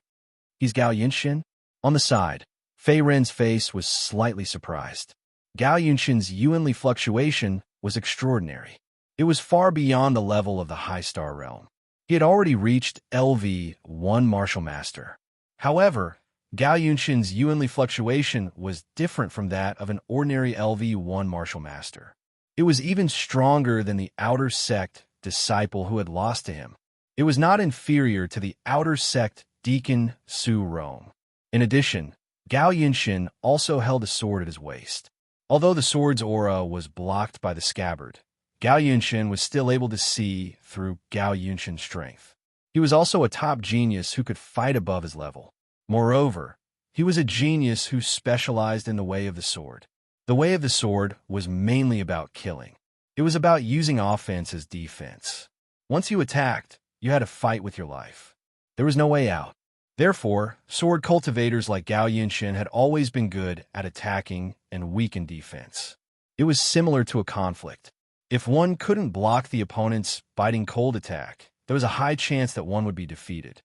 He's Gao Yunshin? On the side, Fei Ren's face was slightly surprised. Gao Yunshin's yuanli fluctuation was extraordinary. It was far beyond the level of the high star realm. He had already reached LV1 Martial Master. However, Gao Yunshin's yuanli fluctuation was different from that of an ordinary LV1 Martial Master. It was even stronger than the outer sect disciple who had lost to him. It was not inferior to the outer sect Deacon Su Rome. In addition, Gao Yunshin also held a sword at his waist. Although the sword's aura was blocked by the scabbard, Gao Yunshin was still able to see through Gao Yunshin's strength. He was also a top genius who could fight above his level. Moreover, he was a genius who specialized in the way of the sword. The way of the sword was mainly about killing. It was about using offense as defense. Once you attacked, you had to fight with your life. There was no way out. Therefore, sword cultivators like Gao Yunshin had always been good at attacking and weak in defense. It was similar to a conflict. If one couldn't block the opponent's biting cold attack, there was a high chance that one would be defeated.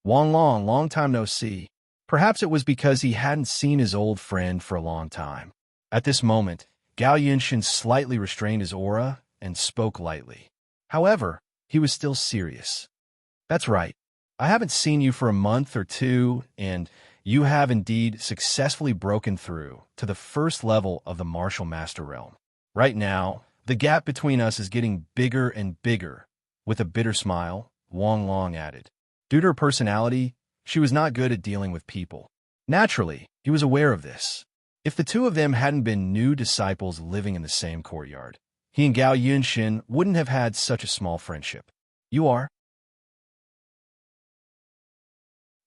Wang Long, long time no see. Perhaps it was because he hadn't seen his old friend for a long time. At this moment, Gao Yunshin slightly restrained his aura and spoke lightly. However, he was still serious. That's right. I haven't seen you for a month or two, and you have indeed successfully broken through to the first level of the Martial Master realm. Right now, the gap between us is getting bigger and bigger. With a bitter smile, Wang Long added. Due to her personality, she was not good at dealing with people. Naturally, he was aware of this. If the two of them hadn't been new disciples living in the same courtyard, he and Gao Yunshin wouldn't have had such a small friendship. You are?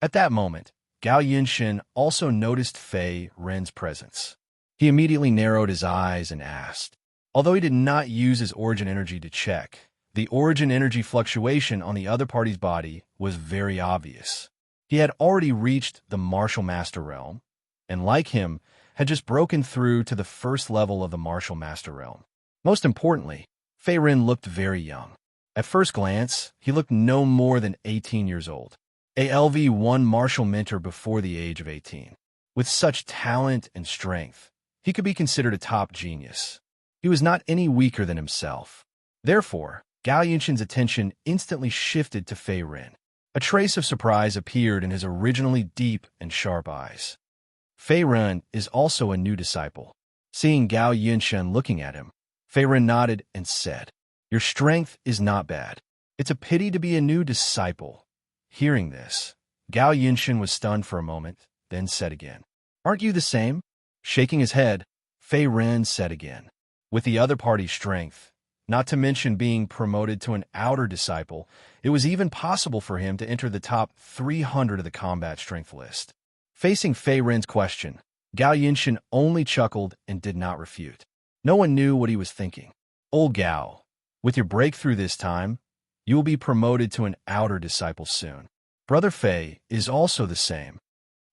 At that moment, Gao Yunshin also noticed Fei Ren's presence. He immediately narrowed his eyes and asked. Although he did not use his origin energy to check, the origin energy fluctuation on the other party's body was very obvious. He had already reached the Martial Master realm, and like him, had just broken through to the first level of the Martial Master realm. Most importantly, Fei Ren looked very young. At first glance, he looked no more than 18 years old. A LV1 martial mentor before the age of 18. With such talent and strength, he could be considered a top genius. He was not any weaker than himself. Therefore, Gao Yunshin's attention instantly shifted to Fei Ren. A trace of surprise appeared in his originally deep and sharp eyes. Fei Ren is also a new disciple. Seeing Gao Yunshin looking at him, Fei Ren nodded and said, Your strength is not bad. It's a pity to be a new disciple. Hearing this, Gao Yunshin was stunned for a moment, then said again, Aren't you the same? Shaking his head, Fei Ren said again, With the other party's strength, not to mention being promoted to an outer disciple, it was even possible for him to enter the top 300 of the combat strength list. Facing Fei Ren's question, Gao Yunshin only chuckled and did not refute. No one knew what he was thinking. Old Gao, with your breakthrough this time, you will be promoted to an outer disciple soon. Brother Fei is also the same.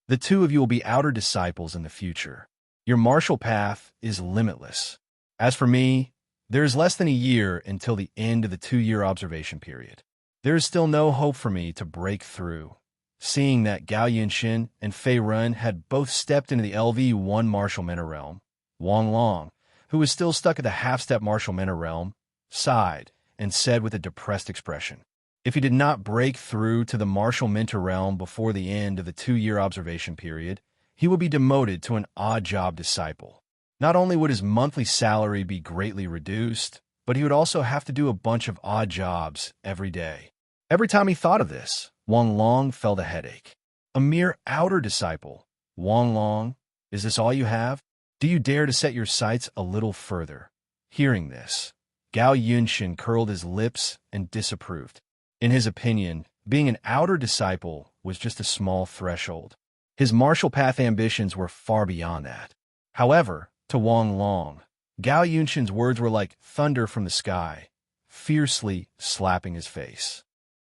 The two of you will be outer disciples in the future. Your martial path is limitless. As for me, there is less than a year until the end of the 2-year observation period. There is still no hope for me to break through. Seeing that Gao Yunshin and Fei Ren had both stepped into the LV1 martial mentor realm, Wang Long, who was still stuck at the half-step martial mentor realm, sighed and said with a depressed expression, If he did not break through to the martial mentor realm before the end of the 2-year observation period, he would be demoted to an odd-job disciple. Not only would his monthly salary be greatly reduced, but he would also have to do a bunch of odd jobs every day. Every time he thought of this, Wang Long felt a headache. A mere outer disciple. Wang Long, is this all you have? Do you dare to set your sights a little further? Hearing this, Gao Yunshin curled his lips and disapproved. In his opinion, being an outer disciple was just a small threshold. His martial path ambitions were far beyond that. However, to Wang Long, Gao Yunshin's words were like thunder from the sky, fiercely slapping his face.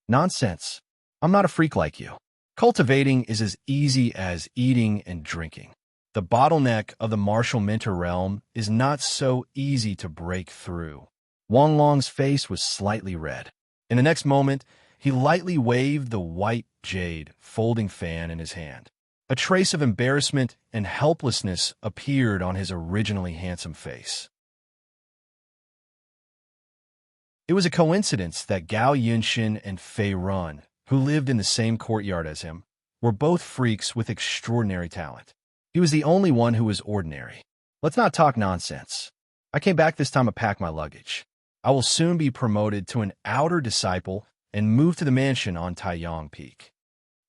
Nonsense. I'm not a freak like you. Cultivating is as easy as eating and drinking. The bottleneck of the martial mentor realm is not so easy to break through. Wang Long's face was slightly red. In the next moment, he lightly waved the white jade folding fan in his hand. A trace of embarrassment and helplessness appeared on his originally handsome face. It was a coincidence that Gao Yunshin and Fei Run, who lived in the same courtyard as him, were both freaks with extraordinary talent. He was the only one who was ordinary. Let's not talk nonsense. I came back this time to pack my luggage. I will soon be promoted to an outer disciple and move to the mansion on Taiyang Peak.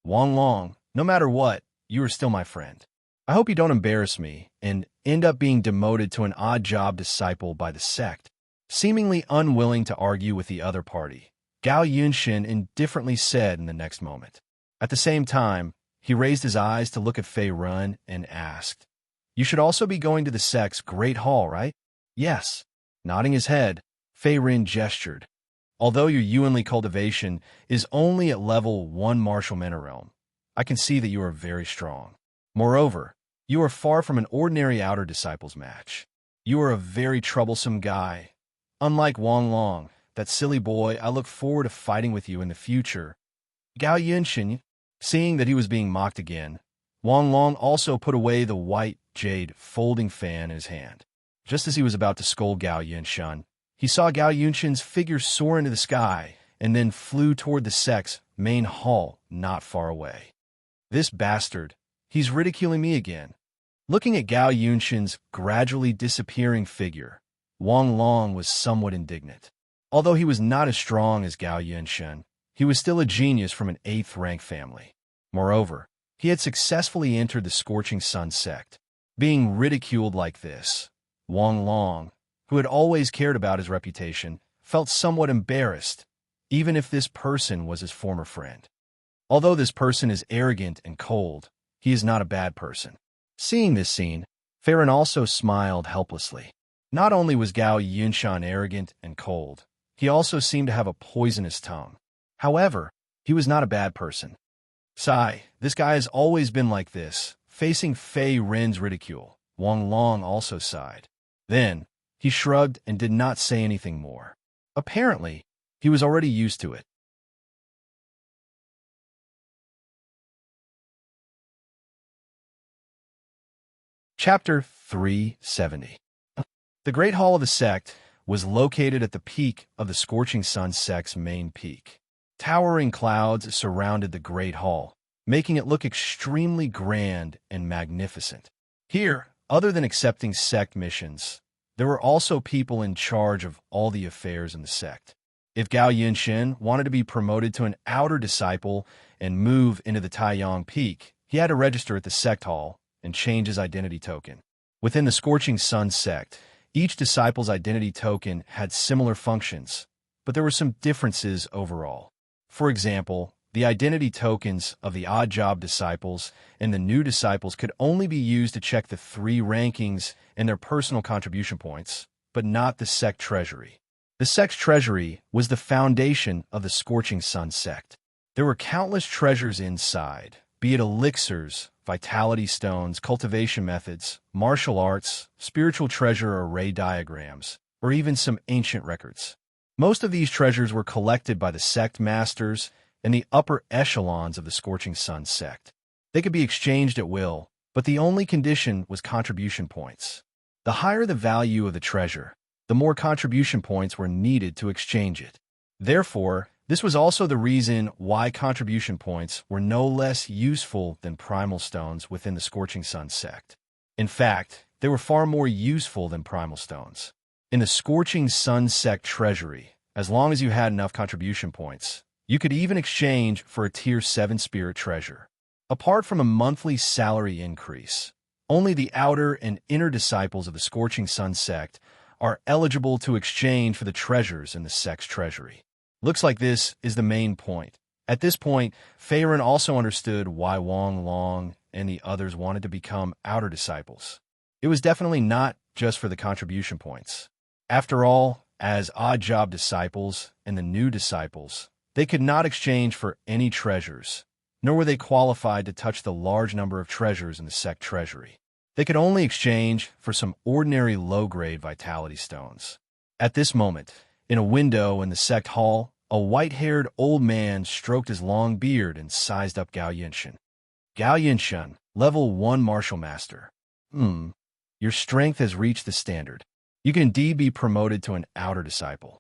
Wang Long, no matter what, you are still my friend. I hope you don't embarrass me and end up being demoted to an odd job disciple by the sect. Seemingly unwilling to argue with the other party, Gao Yunshin indifferently said in the next moment. At the same time, he raised his eyes to look at Fei Run and asked, "You should also be going to the sect's Great Hall, right?" "Yes." Nodding his head, Fei Rin gestured. "Although your Yuanli cultivation is only at level 1 martial mentor realm, I can see that you are very strong. Moreover, you are far from an ordinary outer disciples match. You are a very troublesome guy. Unlike Wang Long, that silly boy, I look forward to fighting with you in the future." Gao Yunshin, seeing that he was being mocked again, Wang Long also put away the white jade folding fan in his hand. Just as he was about to scold Gao Yunshin, he saw Gao Yunshin's figure soar into the sky and then flew toward the sect's main hall not far away. This bastard, he's ridiculing me again. Looking at Gao Yunshin's gradually disappearing figure, Wang Long was somewhat indignant. Although he was not as strong as Gao Yunshin, he was still a genius from an 8th rank family. Moreover, he had successfully entered the Scorching Sun sect. Being ridiculed like this, Wang Long, who had always cared about his reputation, felt somewhat embarrassed, even if this person was his former friend. Although this person is arrogant and cold, he is not a bad person. Seeing this scene, Farron also smiled helplessly. Not only was Gao Yunshin arrogant and cold, he also seemed to have a poisonous tongue. However, he was not a bad person. Sigh, this guy has always been like this. Facing Fei Rin's ridicule, Wang Long also sighed. Then, he shrugged and did not say anything more. Apparently, he was already used to it. Chapter 370. The Great Hall of the sect was located at the peak of the Scorching Sun sect's main peak. Towering clouds surrounded the Great Hall, making it look extremely grand and magnificent. Here, other than accepting sect missions, there were also people in charge of all the affairs in the sect. If Gao Yunshin wanted to be promoted to an outer disciple and move into the Taiyang Peak, he had to register at the sect hall and change his identity token. Within the Scorching Sun sect, each disciple's identity token had similar functions, but there were some differences overall. For example, the identity tokens of the odd job disciples and the new disciples could only be used to check the 3 rankings and their personal contribution points, but not the sect treasury. The sect's treasury was the foundation of the Scorching Sun sect. There were countless treasures inside, be it elixirs, vitality stones, cultivation methods, martial arts, spiritual treasure array diagrams, or even some ancient records. Most of these treasures were collected by the sect masters and the upper echelons of the Scorching Sun sect. They could be exchanged at will, but the only condition was contribution points. The higher the value of the treasure, the more contribution points were needed to exchange it. Therefore, this was also the reason why contribution points were no less useful than primal stones within the Scorching Sun sect. In fact, they were far more useful than primal stones. In the Scorching Sun sect treasury, as long as you had enough contribution points, you could even exchange for a Tier 7 spirit treasure. Apart from a monthly salary increase, only the outer and inner disciples of the Scorching Sun sect are eligible to exchange for the treasures in the sect's treasury. Looks like this is the main point. At this point, Feiren also understood why Wang Long and the others wanted to become outer disciples. It was definitely not just for the contribution points. After all, as odd job disciples and the new disciples, they could not exchange for any treasures, nor were they qualified to touch the large number of treasures in the sect treasury. They could only exchange for some ordinary low-grade vitality stones. At this moment, in a window in the sect hall, a white-haired old man stroked his long beard and sized up Gao Yinshan. Gao Yinshan, level 1 martial master. Your strength has reached the standard. You can indeed be promoted to an outer disciple.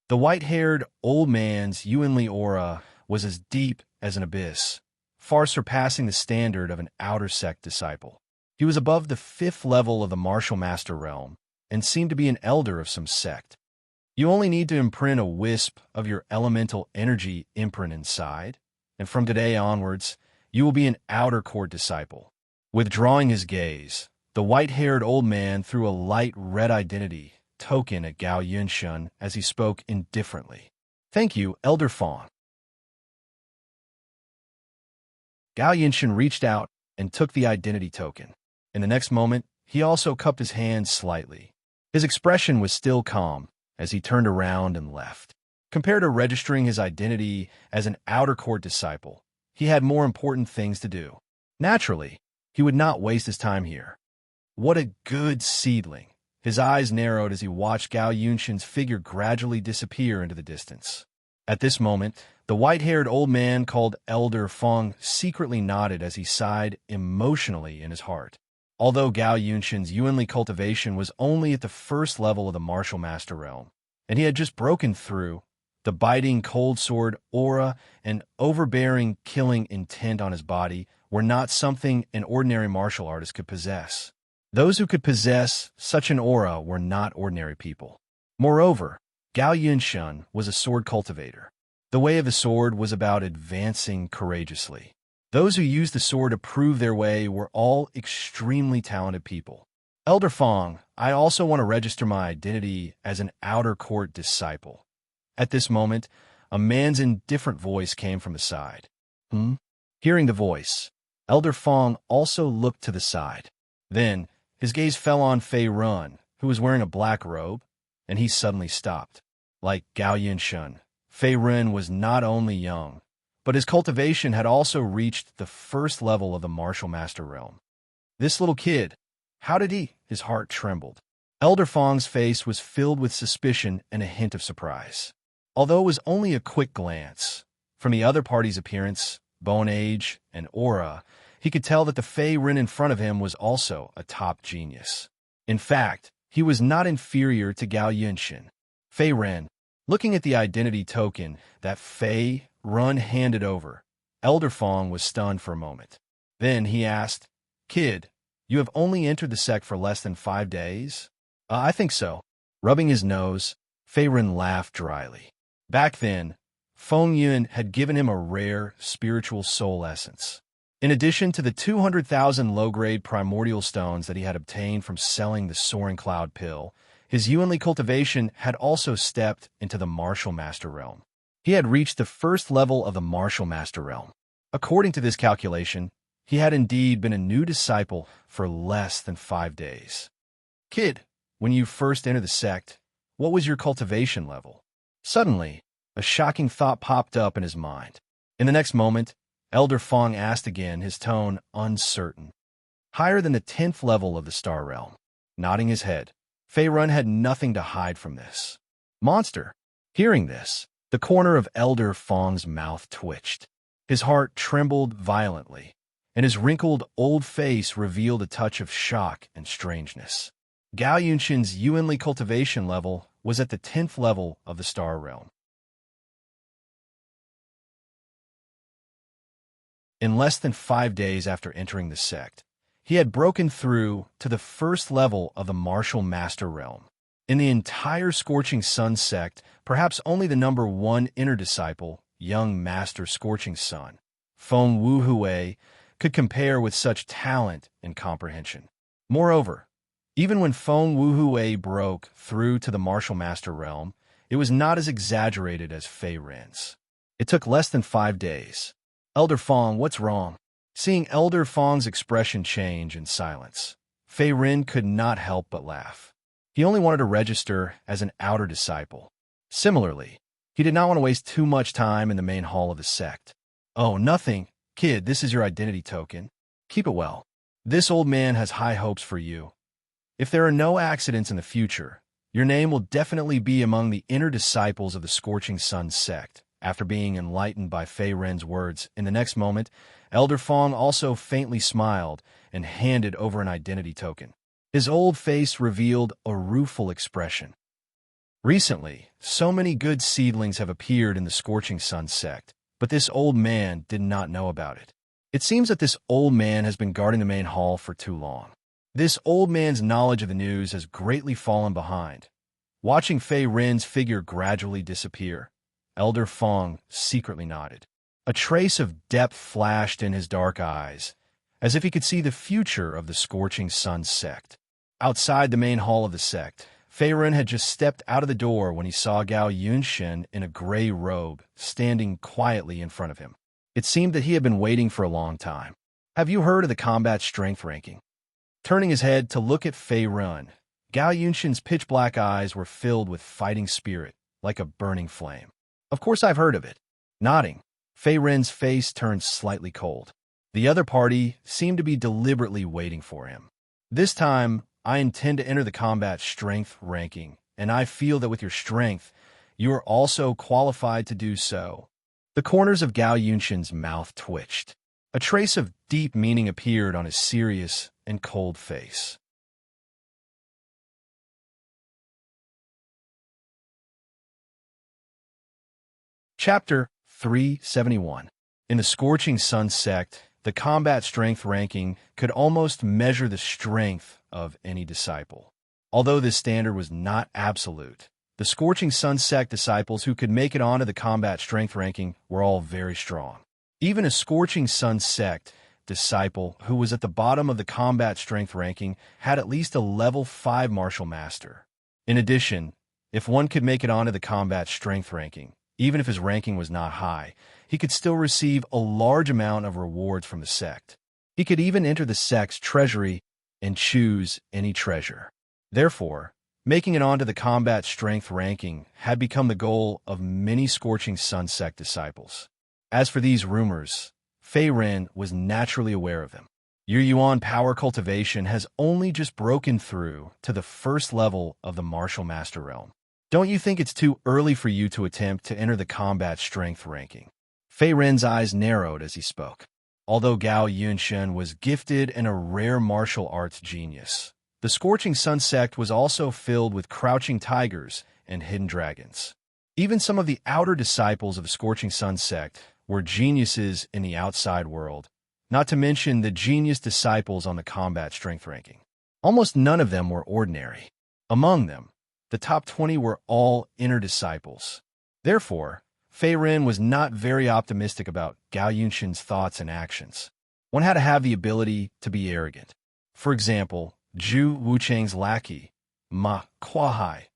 The white-haired old man's Yuanli aura was as deep as an abyss, far surpassing the standard of an outer sect disciple. He was above the 5th level of the martial master realm and seemed to be an elder of some sect. You only need to imprint a wisp of your elemental energy imprint inside, and from today onwards, you will be an outer court disciple. Withdrawing his gaze, the white-haired old man threw a light red identity token at Gao Yinshan as he spoke indifferently. Thank you, Elder Fong. Gao Yinshan reached out and took the identity token. In the next moment, he also cupped his hand slightly. His expression was still calm as he turned around and left. Compared to registering his identity as an outer court disciple, he had more important things to do. Naturally, he would not waste his time here. What a good seedling! His eyes narrowed as he watched Gao Yinshan's figure gradually disappear into the distance. At this moment, the white-haired old man called Elder Fong secretly nodded as he sighed emotionally in his heart. Although Gao Yinshan's Yuanli cultivation was only at the 1st level of the martial master realm, and he had just broken through, the biting cold sword aura and overbearing killing intent on his body were not something an ordinary martial artist could possess. Those who could possess such an aura were not ordinary people. Moreover, Gao Yinshan was a sword cultivator. The way of the sword was about advancing courageously. Those who used the sword to prove their way were all extremely talented people. Elder Fong, I also want to register my identity as an outer court disciple. At this moment, a man's indifferent voice came from the side. Hearing the voice, Elder Fong also looked to the side. Then, his gaze fell on Fei Run, who was wearing a black robe, and he suddenly stopped. Like Gao Yinshan, Fei Run was not only young, but his cultivation had also reached the 1st level of the martial master realm. This little kid, how did he? His heart trembled. Elder Fong's face was filled with suspicion and a hint of surprise. Although it was only a quick glance, from the other party's appearance, bone age, and aura, he could tell that the Fei Ren in front of him was also a top genius. In fact, he was not inferior to Gao Yinshan. Fei Ren, looking at the identity token that Fei Ren handed over, Elder Fong was stunned for a moment. Then he asked, "Kid, you have only entered the sect for less than 5 days?" I think so." Rubbing his nose, Fei Ren laughed dryly. Back then, Feng Yun had given him a rare spiritual soul essence. In addition to the 200,000 low-grade primordial stones that he had obtained from selling the Soaring Cloud pill, his Yuanli cultivation had also stepped into the martial master realm. He had reached the 1st level of the martial master realm. According to this calculation, he had indeed been a new disciple for less than 5 days. "Kid, when you first entered the sect, what was your cultivation level?" Suddenly, a shocking thought popped up in his mind. In the next moment, Elder Fong asked again, his tone uncertain. "Higher than the 10th level of the star realm." Nodding his head, Fei Run had nothing to hide from this. "Monster!" Hearing this, the corner of Elder Fong's mouth twitched. His heart trembled violently, and his wrinkled old face revealed a touch of shock and strangeness. Gao Yunshan's Yuanli cultivation level was at the 10th level of the star realm. In less than 5 days after entering the sect, he had broken through to the 1st level of the martial master realm. In the entire Scorching Sun sect, perhaps only the number 1 inner disciple, young Master Scorching Sun, Feng Wuhui, could compare with such talent and comprehension. Moreover, even when Feng Wuhui broke through to the martial master realm, it was not as exaggerated as Fei Ren's. It took less than 5 days. "Elder Fong, what's wrong?" Seeing Elder Fong's expression change in silence, Fei Ren could not help but laugh. He only wanted to register as an outer disciple. Similarly, he did not want to waste too much time in the main hall of the sect. "Oh, nothing. Kid, this is your identity token. Keep it well. This old man has high hopes for you. If there are no accidents in the future, your name will definitely be among the inner disciples of the Scorching Sun sect." After being enlightened by Fei Ren's words, in the next moment, Elder Fong also faintly smiled and handed over an identity token. His old face revealed a rueful expression. Recently, so many good seedlings have appeared in the Scorching Sun sect, but this old man did not know about it. It seems that this old man has been guarding the main hall for too long. This old man's knowledge of the news has greatly fallen behind. Watching Fei Ren's figure gradually disappear, Elder Fong secretly nodded. A trace of depth flashed in his dark eyes, as if he could see the future of the Scorching Sun sect. Outside the main hall of the sect, Fei Ren had just stepped out of the door when he saw Gao Yunshen in a gray robe standing quietly in front of him. It seemed that he had been waiting for a long time. "Have you heard of the combat strength ranking?" Turning his head to look at Fei Ren, Gao Yunshen's pitch-black eyes were filled with fighting spirit, like a burning flame. "Of course I've heard of it." Nodding, Fei Ren's face turned slightly cold. The other party seemed to be deliberately waiting for him. "This time, I intend to enter the combat strength ranking, and I feel that with your strength, you are also qualified to do so." The corners of Gao Yunshen's mouth twitched. A trace of deep meaning appeared on his serious and cold face. Chapter 371. In the Scorching Sun sect, the combat strength ranking could almost measure the strength of any disciple. Although this standard was not absolute, the Scorching Sun sect disciples who could make it onto the combat strength ranking were all very strong. Even a Scorching Sun sect disciple who was at the bottom of the combat strength ranking had at least a level 5 martial master. In addition, if one could make it onto the combat strength ranking, even if his ranking was not high, he could still receive a large amount of rewards from the sect. He could even enter the sect's treasury and choose any treasure. Therefore, making it onto the combat strength ranking had become the goal of many Scorching Sun sect disciples. As for these rumors, Fei Ren was naturally aware of them. Yu Yuan power cultivation has only just broken through to the first level of the martial master realm. Don't you think it's too early for you to attempt to enter the combat strength ranking? Fei Ren's eyes narrowed as he spoke. Although Gao Yunshen was gifted in a rare martial arts genius, the Scorching Sun sect was also filled with crouching tigers and hidden dragons. Even some of the outer disciples of the Scorching Sun sect were geniuses in the outside world, not to mention the genius disciples on the combat strength ranking. Almost none of them were ordinary. Among them, the top 20 were all inner disciples. Therefore, Fei Ren was not very optimistic about Gao Yunshen's thoughts and actions. One had to have the ability to be arrogant. For example, Zhu Wuchang's lackey, Ma Kuahai,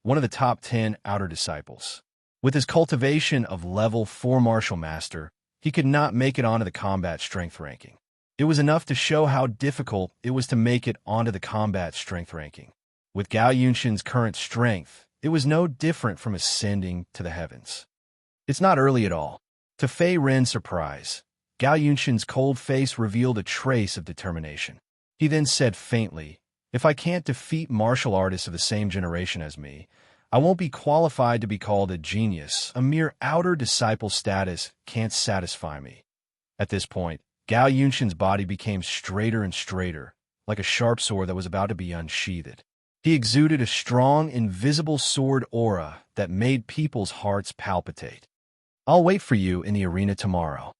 one of the top 10 outer disciples. With his cultivation of level 4 martial master, he could not make it onto the combat strength ranking. It was enough to show how difficult it was to make it onto the combat strength ranking. With Gao Yunshen's current strength, it was no different from ascending to the heavens. It's not early at all. To Fei Ren's surprise, Gao Yunshen's cold face revealed a trace of determination. He then said faintly, "If I can't defeat martial artists of the same generation as me, I won't be qualified to be called a genius. A mere outer disciple status can't satisfy me." At this point, Gao Yunshen's body became straighter and straighter, like a sharp sword that was about to be unsheathed. He exuded a strong, invisible sword aura that made people's hearts palpitate. "I'll wait for you in the arena tomorrow."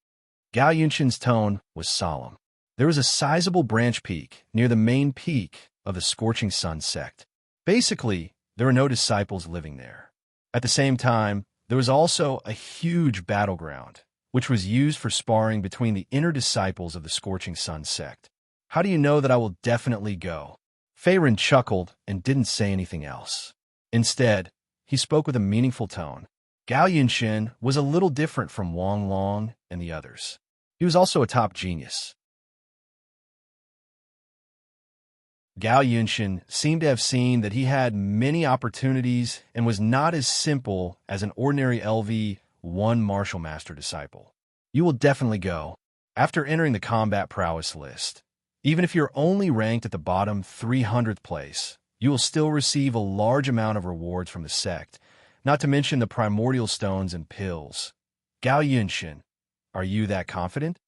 Gao Yunshen's tone was solemn. There was a sizable branch peak near the main peak of the Scorching Sun sect. Basically, there were no disciples living there. At the same time, there was also a huge battleground, which was used for sparring between the inner disciples of the Scorching Sun sect. "How do you know that I will definitely go?" Fei Ren chuckled and didn't say anything else. Instead, he spoke with a meaningful tone. Gao Yunshen was a little different from Wang Long and the others. He was also a top genius. Gao Yunshin seemed to have seen that he had many opportunities and was not as simple as an ordinary LV-1 Martial Master disciple. You will definitely go. After entering the combat prowess list, even if you're only ranked at the bottom 300th place, you will still receive a large amount of rewards from the sect, not to mention the primordial stones and pills. Gao Yunshin, are you that confident?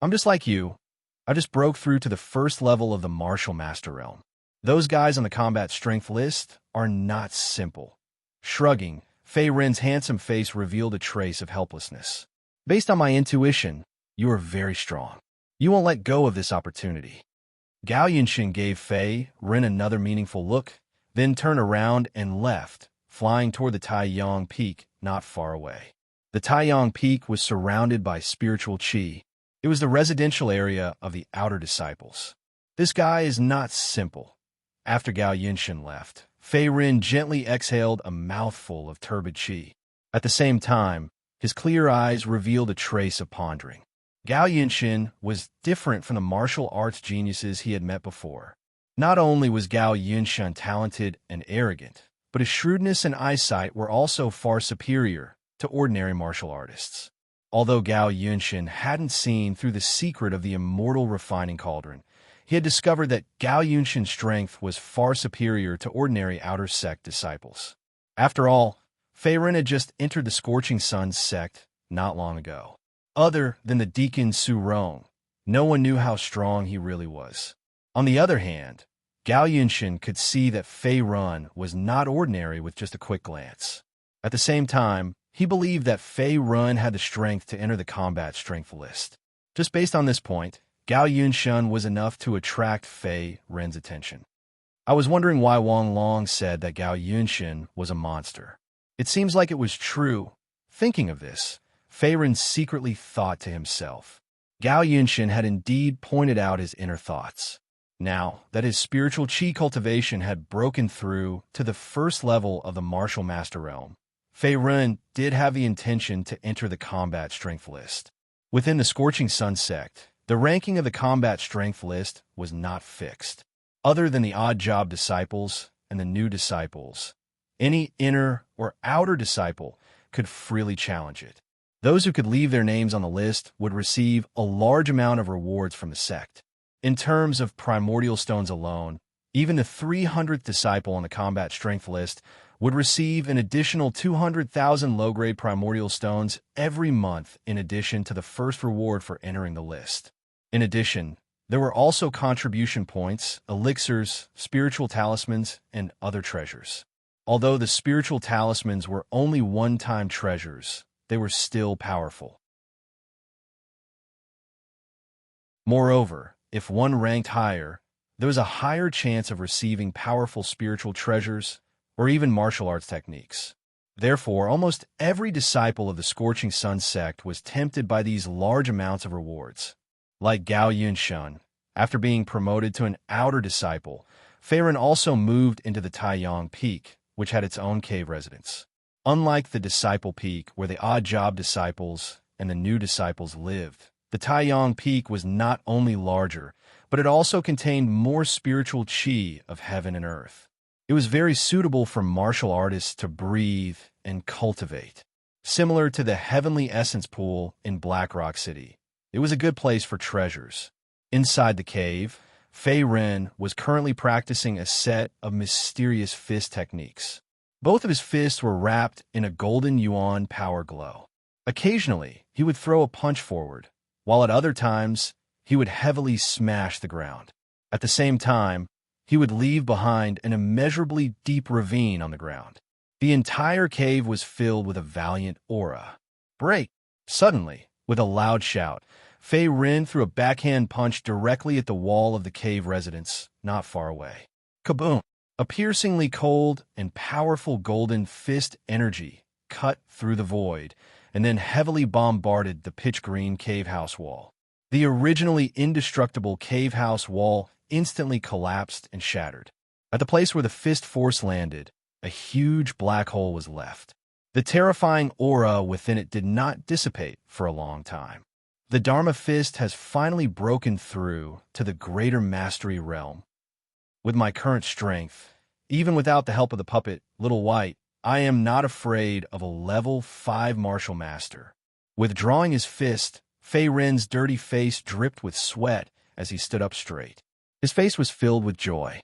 I'm just like you. I just broke through to the first level of the Martial Master realm. Those guys on the combat strength list are not simple. Shrugging, Fei Rin's handsome face revealed a trace of helplessness. Based on my intuition, you are very strong. You won't let go of this opportunity. Gao Yunshin gave Fei Rin another meaningful look, then turned around and left, flying toward the Taiyang Peak not far away. The Taiyang Peak was surrounded by spiritual qi. It was the residential area of the outer disciples. This guy is not simple. After Gao Yunshin left, Fei Rin gently exhaled a mouthful of turbid qi. At the same time, his clear eyes revealed a trace of pondering. Gao Yunshin was different from the martial arts geniuses he had met before. Not only was Gao Yunshin talented and arrogant, but his shrewdness and eyesight were also far superior to ordinary martial artists. Although Gao Yunshin hadn't seen through the secret of the Immortal refining cauldron, he had discovered that Gao Yunshin's strength was far superior to ordinary outer sect disciples. After all, Fei Rin had just entered the Scorching Sun sect not long ago. Other than the Deacon Su Rong, no one knew how strong he really was. On the other hand, Gao Yunshin could see that Fei Rin was not ordinary with just a quick glance. At the same time, he believed that Fei Rin had the strength to enter the combat strength list. Just based on this point, Gao Yunshin was enough to attract Fei Rin's attention. I was wondering why Wang Long said that Gao Yunshin was a monster. It seems like it was true. Thinking of this, Fei Rin secretly thought to himself. Gao Yunshin had indeed pointed out his inner thoughts. Now that his spiritual qi cultivation had broken through to the first level of the Martial Master realm, Fei Rin did have the intention to enter the combat strength list. Within the Scorching Sun sect, the ranking of the combat strength list was not fixed. Other than the odd job disciples and the new disciples, any inner or outer disciple could freely challenge it. Those who could leave their names on the list would receive a large amount of rewards from the sect. In terms of primordial stones alone, even the 300th disciple on the combat strength list would receive an additional 200,000 low-grade primordial stones every month in addition to the first reward for entering the list. In addition, there were also contribution points, elixirs, spiritual talismans, and other treasures. Although the spiritual talismans were only one-time treasures, they were still powerful. Moreover, if one ranked higher, there was a higher chance of receiving powerful spiritual treasures or even martial arts techniques. Therefore, almost every disciple of the Scorching Sun sect was tempted by these large amounts of rewards. Like Gao Yunshin, after being promoted to an outer disciple, Fei Rin also moved into the Taiyang Peak, which had its own cave residence. Unlike the Disciple Peak, where the odd job disciples and the new disciples lived, the Taiyang Peak was not only larger, but it also contained more spiritual qi of heaven and earth. It was very suitable for martial artists to breathe and cultivate. Similar to the Heavenly Essence Pool in Black Rock City, it was a good place for treasures. Inside the cave, Fei Rin was currently practicing a set of mysterious fist techniques. Both of his fists were wrapped in a golden yuan power glow. Occasionally, he would throw a punch forward, while at other times, he would heavily smash the ground. At the same time, he would leave behind an immeasurably deep ravine on the ground. The entire cave was filled with a valiant aura. Break! Suddenly, with a loud shout, Fei Rin threw a backhand punch directly at the wall of the cave residence, not far away. Kaboom! A piercingly cold and powerful golden fist energy cut through the void and then heavily bombarded the pitch-green cave house wall. The originally indestructible cave house wall instantly collapsed and shattered. At the place where the fist force landed, a huge black hole was left. The terrifying aura within it did not dissipate for a long time. The Dharma Fist has finally broken through to the greater mastery realm. With my current strength, even without the help of the puppet, Little White, I am not afraid of a level 5 martial master. Withdrawing his fist, Fei Rin's dirty face dripped with sweat as he stood up straight. His face was filled with joy.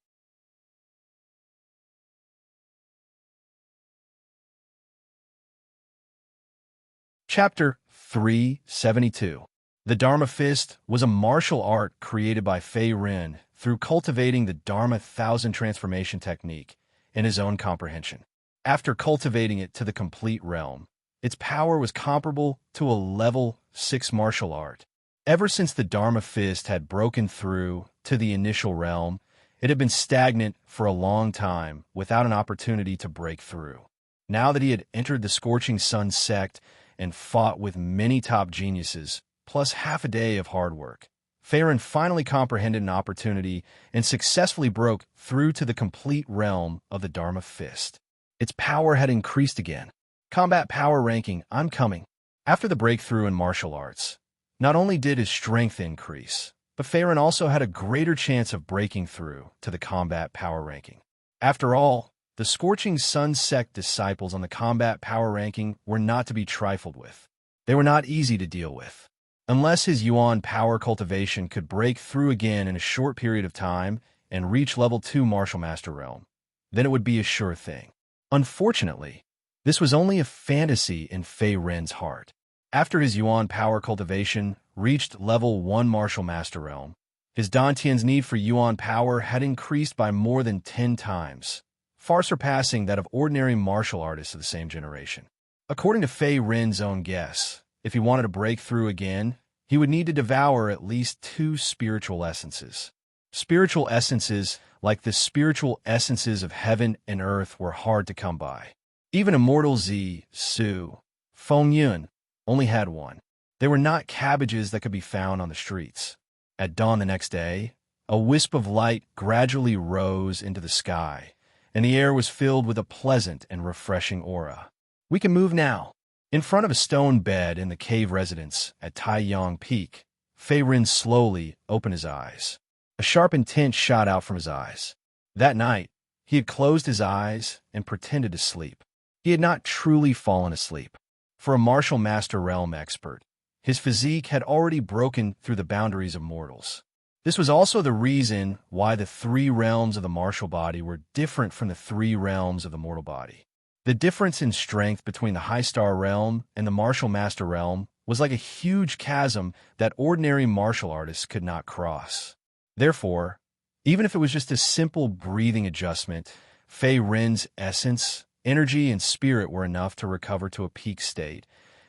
Chapter 372. The Dharma Fist was a martial art created by Fei Rin through cultivating the Dharma Thousand Transformation technique in his own comprehension. After cultivating it to the complete realm, its power was comparable to a level 6 martial art. Ever since the Dharma Fist had broken through to the initial realm, it had been stagnant for a long time without an opportunity to break through. Now that he had entered the Scorching Sun sect and fought with many top geniuses, plus half a day of hard work, Fei Rin finally comprehended an opportunity and successfully broke through to the complete realm of the Dharma Fist. Its power had increased again. Combat power ranking, I'm coming. After the breakthrough in martial arts, not only did his strength increase, but Fei Rin also had a greater chance of breaking through to the combat power ranking. After all, the Scorching Sun sect disciples on the combat power ranking were not to be trifled with. They were not easy to deal with. Unless his Yuan power cultivation could break through again in a short period of time and reach level 2 martial master realm, then it would be a sure thing. Unfortunately, this was only a fantasy in Fei Rin's heart. After his Yuan power cultivation reached level 1 martial master realm, his Dantian's need for Yuan power had increased by more than 10 times, far surpassing that of ordinary martial artists of the same generation. According to Fei Rin's own guess, if he wanted to break through again, he would need to devour at least 2 spiritual essences. Spiritual essences, like the spiritual essences of heaven and earth, were hard to come by. Even Immortal Zi, Su, Feng Yun only had one. They were not cabbages that could be found on the streets. At dawn the next day, a wisp of light gradually rose into the sky, and the air was filled with a pleasant and refreshing aura. We can move now. In front of a stone bed in the cave residence at Taiyang Peak, Fei Rin slowly opened his eyes. A sharp intent shot out from his eyes. That night, he had closed his eyes and pretended to sleep. He had not truly fallen asleep. For a martial master realm expert, his physique had already broken through the boundaries of mortals. This was also the reason why the 3 realms of the martial body were different from the 3 realms of the mortal body. The difference in strength between the High Star realm and the martial master realm was like a huge chasm that ordinary martial artists could not cross. Therefore, even if it was just a simple breathing adjustment, Fei Rin's essence, energy, and spirit were enough to recover to a peak state,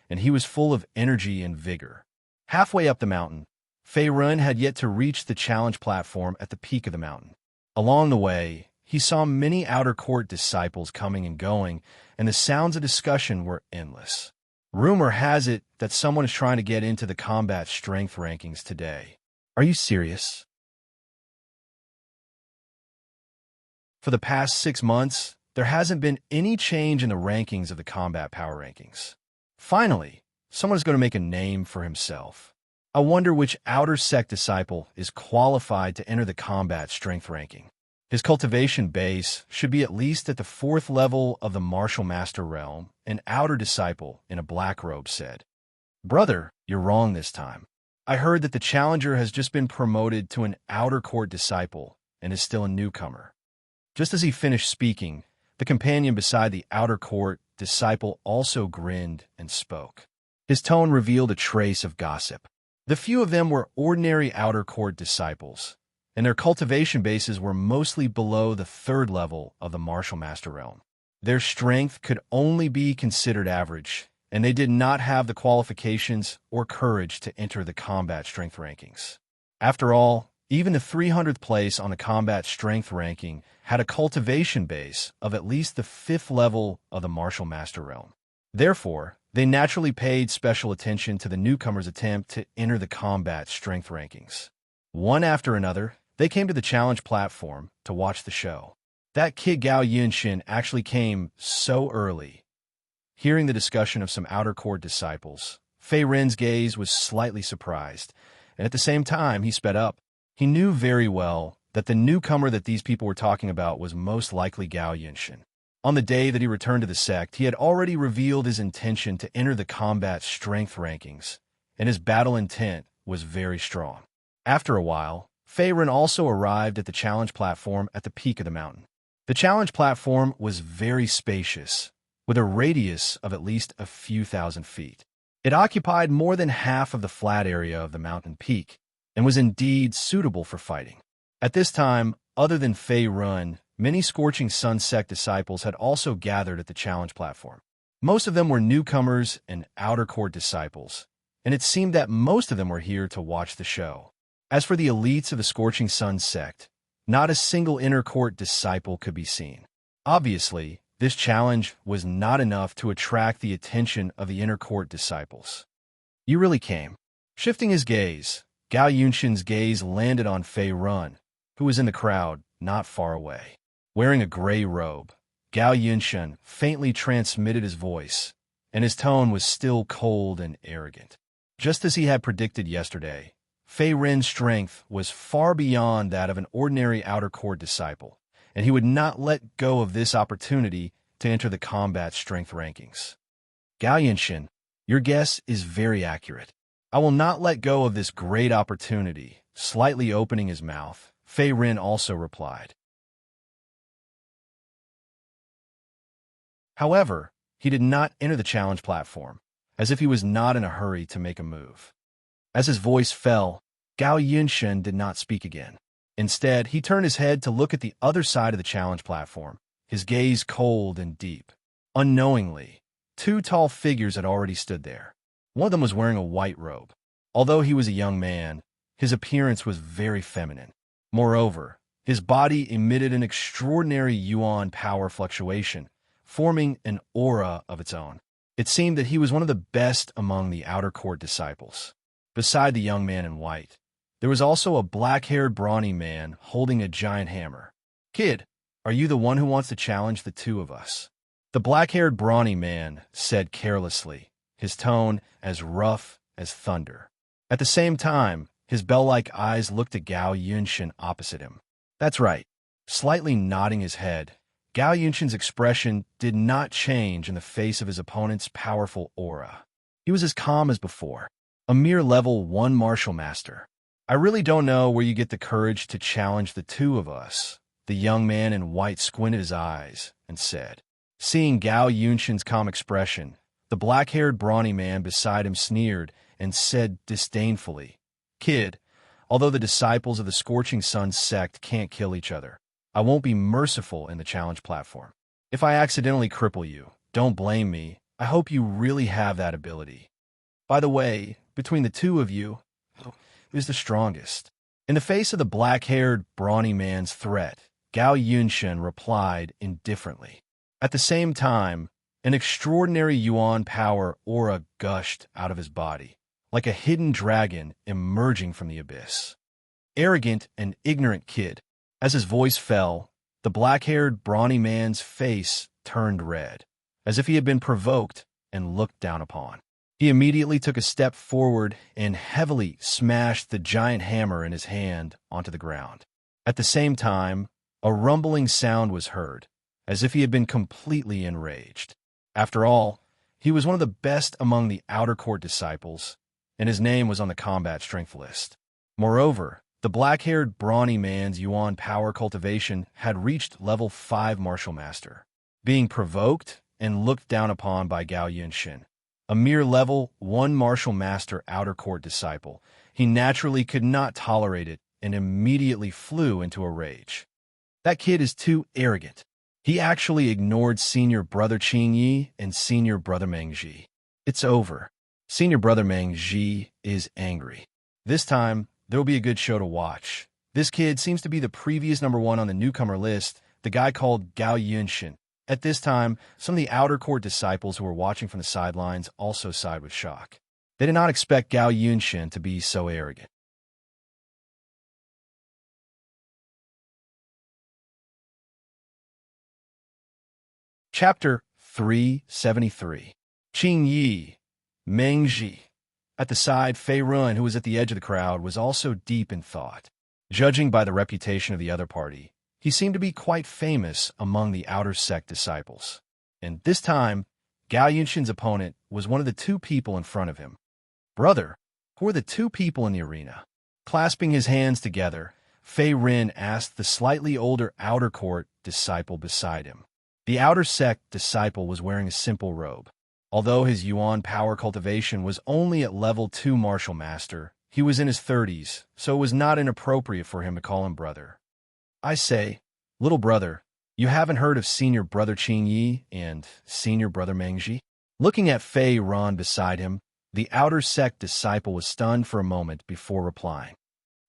and he was full of energy and vigor. Halfway up the mountain, Fei Rin had yet to reach the challenge platform at the peak of the mountain. Along the way, he saw many outer court disciples coming and going, and the sounds of discussion were endless. Rumor has it that someone is trying to get into the combat strength rankings today. Are you serious? For the past 6 months, there hasn't been any change in the rankings of the combat power rankings. Finally, someone is going to make a name for himself. I wonder which outer sect disciple is qualified to enter the combat strength ranking. His cultivation base should be at least at the 4th level of the martial master realm, an outer disciple in a black robe said. Brother, you're wrong this time. I heard that the challenger has just been promoted to an outer court disciple and is still a newcomer. Just as he finished speaking, the companion beside the outer court disciple also grinned and spoke. His tone revealed a trace of gossip. The few of them were ordinary outer court disciples, and their cultivation bases were mostly below the 3rd level of the martial master realm. Their strength could only be considered average, and they did not have the qualifications or courage to enter the combat strength rankings. After all, even the 300th place on the combat strength ranking had a cultivation base of at least the 5th level of the martial master realm. Therefore, they naturally paid special attention to the newcomer's attempt to enter the combat strength rankings. One after another, they came to the challenge platform to watch the show. That kid Gao Yunshin actually came so early. Hearing the discussion of some outer court disciples, Fei Rin's gaze was slightly surprised, and at the same time he sped up. He knew very well that the newcomer that these people were talking about was most likely Gao Yunshin. On the day that he returned to the sect, he had already revealed his intention to enter the combat strength rankings, and his battle intent was very strong. After a while, Fei Ren also arrived at the challenge platform at the peak of the mountain. The challenge platform was very spacious, with a radius of at least a few thousand feet. It occupied more than half of the flat area of the mountain peak, and was indeed suitable for fighting. At this time, other than Fei Ren, many Scorching Sun sect disciples had also gathered at the challenge platform. Most of them were newcomers and outer court disciples, and it seemed that most of them were here to watch the show. As for the elites of the Scorching Sun sect, not a single inner court disciple could be seen. Obviously, this challenge was not enough to attract the attention of the inner court disciples. You really came. Shifting his gaze, Gao Yunshin's gaze landed on Fei Ren, who was in the crowd not far away. Wearing a gray robe, Gao Yunshin faintly transmitted his voice, and his tone was still cold and arrogant. Just as he had predicted yesterday, Fei Ren's strength was far beyond that of an ordinary outer court disciple, and he would not let go of this opportunity to enter the combat strength rankings. Gao Yunshin, your guess is very accurate. I will not let go of this great opportunity. Slightly opening his mouth, Fei Ren also replied. However, he did not enter the challenge platform, as if he was not in a hurry to make a move. As his voice fell, Gao Yunshin did not speak again. Instead, he turned his head to look at the other side of the challenge platform, his gaze cold and deep. Unknowingly, two tall figures had already stood there. One of them was wearing a white robe. Although he was a young man, his appearance was very feminine. Moreover, his body emitted an extraordinary yuan power fluctuation, forming an aura of its own. It seemed that he was one of the best among the outer court disciples. Beside the young man in white, there was also a black-haired brawny man holding a giant hammer. "Kid, are you the one who wants to challenge the two of us?" The black-haired brawny man said carelessly, his tone as rough as thunder. At the same time, his bell-like eyes looked at Gao Yunshin opposite him. "That's right." Slightly nodding his head, Gao Yunshin's expression did not change in the face of his opponent's powerful aura. He was as calm as before. A mere level 1 martial master. "I really don't know where you get the courage to challenge the two of us." The young man in white squinted his eyes and said. Seeing Gao Yunshin's calm expression, the black-haired brawny man beside him sneered and said disdainfully, "Kid, although the disciples of the Scorching Sun sect can't kill each other, I won't be merciful in the challenge platform. If I accidentally cripple you, don't blame me. I hope you really have that ability. By the way, between the two of you, who is the strongest?" In the face of the black-haired, brawny man's threat, Gao Yunshin replied indifferently. At the same time, an extraordinary yuan power aura gushed out of his body, like a hidden dragon emerging from the abyss. "Arrogant and ignorant kid." As his voice fell, the black-haired, brawny man's face turned red, as if he had been provoked and looked down upon. He immediately took a step forward and heavily smashed the giant hammer in his hand onto the ground. At the same time, a rumbling sound was heard, as if he had been completely enraged. After all, he was one of the best among the outer court disciples, and his name was on the combat strength list. Moreover, the black-haired, brawny man's yuan power cultivation had reached level 5 martial master. Being provoked and looked down upon by Gao Yunshin, a mere level 1 martial master outer court disciple, he naturally could not tolerate it and immediately flew into a rage. "That kid is too arrogant. He actually ignored senior brother Qing Yi and senior brother Meng Ji. It's over. Senior brother Meng Ji is angry. This time, there will be a good show to watch. This kid seems to be the previous #1 on the newcomer list, the guy called Gao Yunshin." At this time, some of the outer court disciples who were watching from the sidelines also sighed with shock. They did not expect Gao Yunshin to be so arrogant. Chapter 373. Qing Yi, Meng Ji. At the side, Fei Ren, who was at the edge of the crowd, was also deep in thought. Judging by the reputation of the other party, he seemed to be quite famous among the outer sect disciples. And this time, Gao Yunshin's opponent was one of the two people in front of him. Brother, who are the two people in the arena? Clasping his hands together, Fei Rin asked the slightly older outer court disciple beside him. The outer sect disciple was wearing a simple robe. Although his Yuan power cultivation was only at level 2 martial master, he was in his 30s, so it was not inappropriate for him to call him brother. I say, little brother, you haven't heard of senior brother Qing Yi and senior brother Mengji? Looking at Fei Ran beside him, the outer sect disciple was stunned for a moment before replying.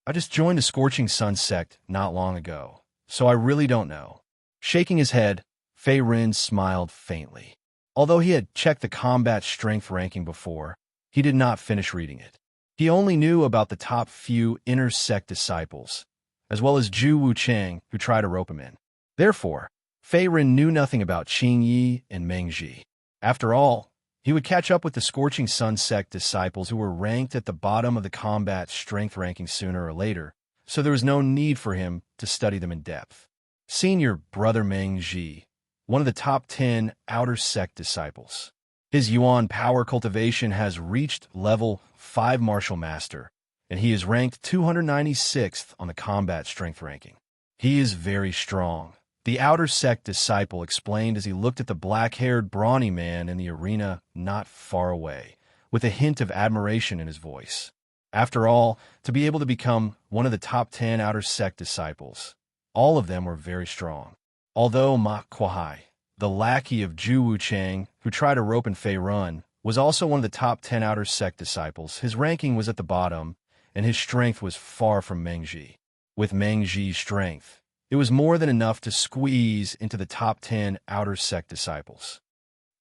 I just joined the Scorching Sun sect not long ago, so I really don't know. Shaking his head, Fei Rin smiled faintly. Although he had checked the combat strength ranking before, he did not finish reading it. He only knew about the top few inner sect disciples, as well as Zhu Wucheng, who tried to rope him in. Therefore, Fei Rin knew nothing about Qing Yi and Meng Ji. After all, he would catch up with the Scorching Sun sect disciples who were ranked at the bottom of the combat strength ranking sooner or later, so there was no need for him to study them in depth. Senior brother Meng Ji, one of the top 10 outer sect disciples. His Yuan power cultivation has reached level 5 martial master, and he is ranked 296th on the combat strength ranking. He is very strong, the outer sect disciple explained as he looked at the black-haired brawny man in the arena not far away, with a hint of admiration in his voice. After all, to be able to become one of the top 10 outer sect disciples, all of them were very strong. Although Ma Kuai, the lackey of Zhu Wucheng, who tried to rope in Fei Run, was also one of the top 10 outer sect disciples, his ranking was at the bottom, and his strength was far from Meng Ji. With Meng Ji's strength, it was more than enough to squeeze into the top 10 outer sect disciples.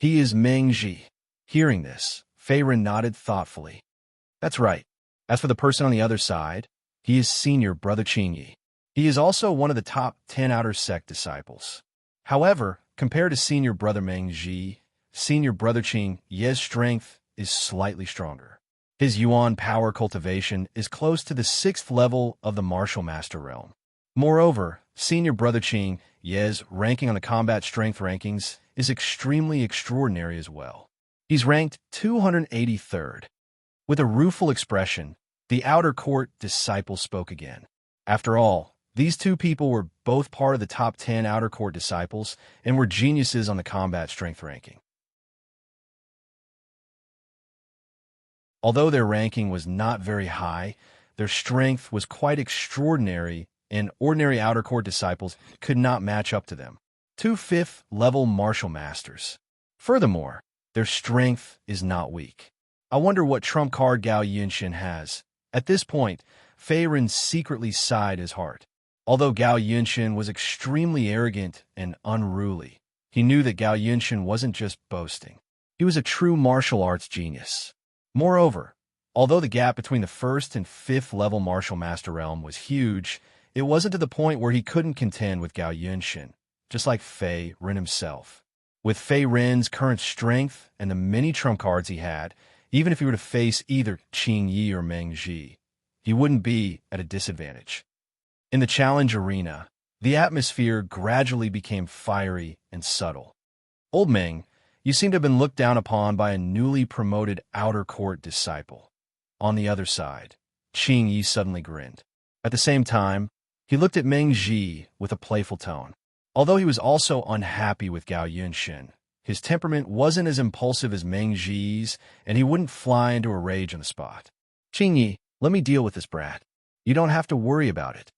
He is Meng Ji. Hearing this, Fei Rin nodded thoughtfully. That's right. As for the person on the other side, he is senior brother Qing Yi. He is also one of the top 10 outer sect disciples. However, compared to senior brother Meng Ji, senior brother Qing Yi's strength is slightly stronger. His Yuan power cultivation is close to the 6th level of the martial master realm. Moreover, senior brother Qing Yi's ranking on the combat strength rankings is extremely extraordinary as well. He's ranked 283rd. With a rueful expression, the outer court disciple spoke again. After all, these two people were both part of the top 10 outer court disciples and were geniuses on the combat strength ranking. Although their ranking was not very high, their strength was quite extraordinary, and ordinary outer court disciples could not match up to them. 2 5th-level martial masters. Furthermore, their strength is not weak. I wonder what trump card Gao Yunshin has. At this point, Fei Rin secretly sighed his heart. Although Gao Yunshin was extremely arrogant and unruly, he knew that Gao Yunshin wasn't just boasting. He was a true martial arts genius. Moreover, although the gap between the 1st and 5th level martial master realm was huge, it wasn't to the point where he couldn't contend with Gao Yunshin, just like Fei Rin himself. With Fei Rin's current strength and the many trump cards he had, even if he were to face either Qing Yi or Meng Ji, he wouldn't be at a disadvantage. In the challenge arena, the atmosphere gradually became fiery and subtle. Old Meng, you seem to have been looked down upon by a newly promoted outer court disciple. On the other side, Qing Yi suddenly grinned. At the same time, he looked at Meng Ji with a playful tone. Although he was also unhappy with Gao Yunshin, his temperament wasn't as impulsive as Meng Ji's, and he wouldn't fly into a rage on the spot. Qing Yi, let me deal with this brat. You don't have to worry about it.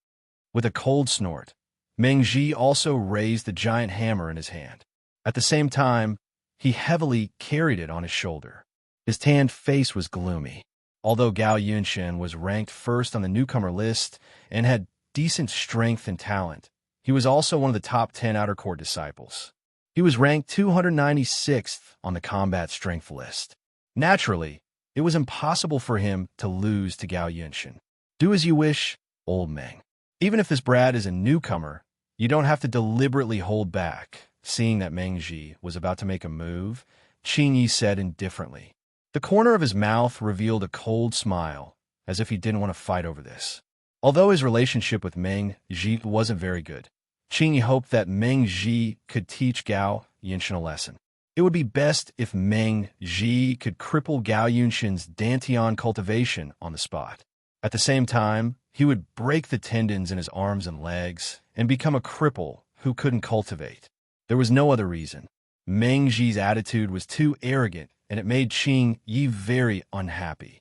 With a cold snort, Meng Ji also raised the giant hammer in his hand. At the same time, he heavily carried it on his shoulder. His tanned face was gloomy. Although Gao Yunshin was ranked first on the newcomer list and had decent strength and talent, he was also one of the top 10 outer court disciples. He was ranked 296th on the combat strength list. Naturally, it was impossible for him to lose to Gao Yunshin. Do as you wish, old Meng. Even if this brat is a newcomer, you don't have to deliberately hold back. Seeing that Meng Ji was about to make a move, Qing Yi said indifferently. The corner of his mouth revealed a cold smile, as if he didn't want to fight over this. Although his relationship with Meng Ji wasn't very good, Qingyi hoped that Meng Ji could teach Gao Yunshin a lesson. It would be best if Meng Ji could cripple Gao Yunshin's dantian cultivation on the spot. At the same time, he would break the tendons in his arms and legs and become a cripple who couldn't cultivate. There was no other reason. Meng Ji's attitude was too arrogant, and it made Qing Yi very unhappy.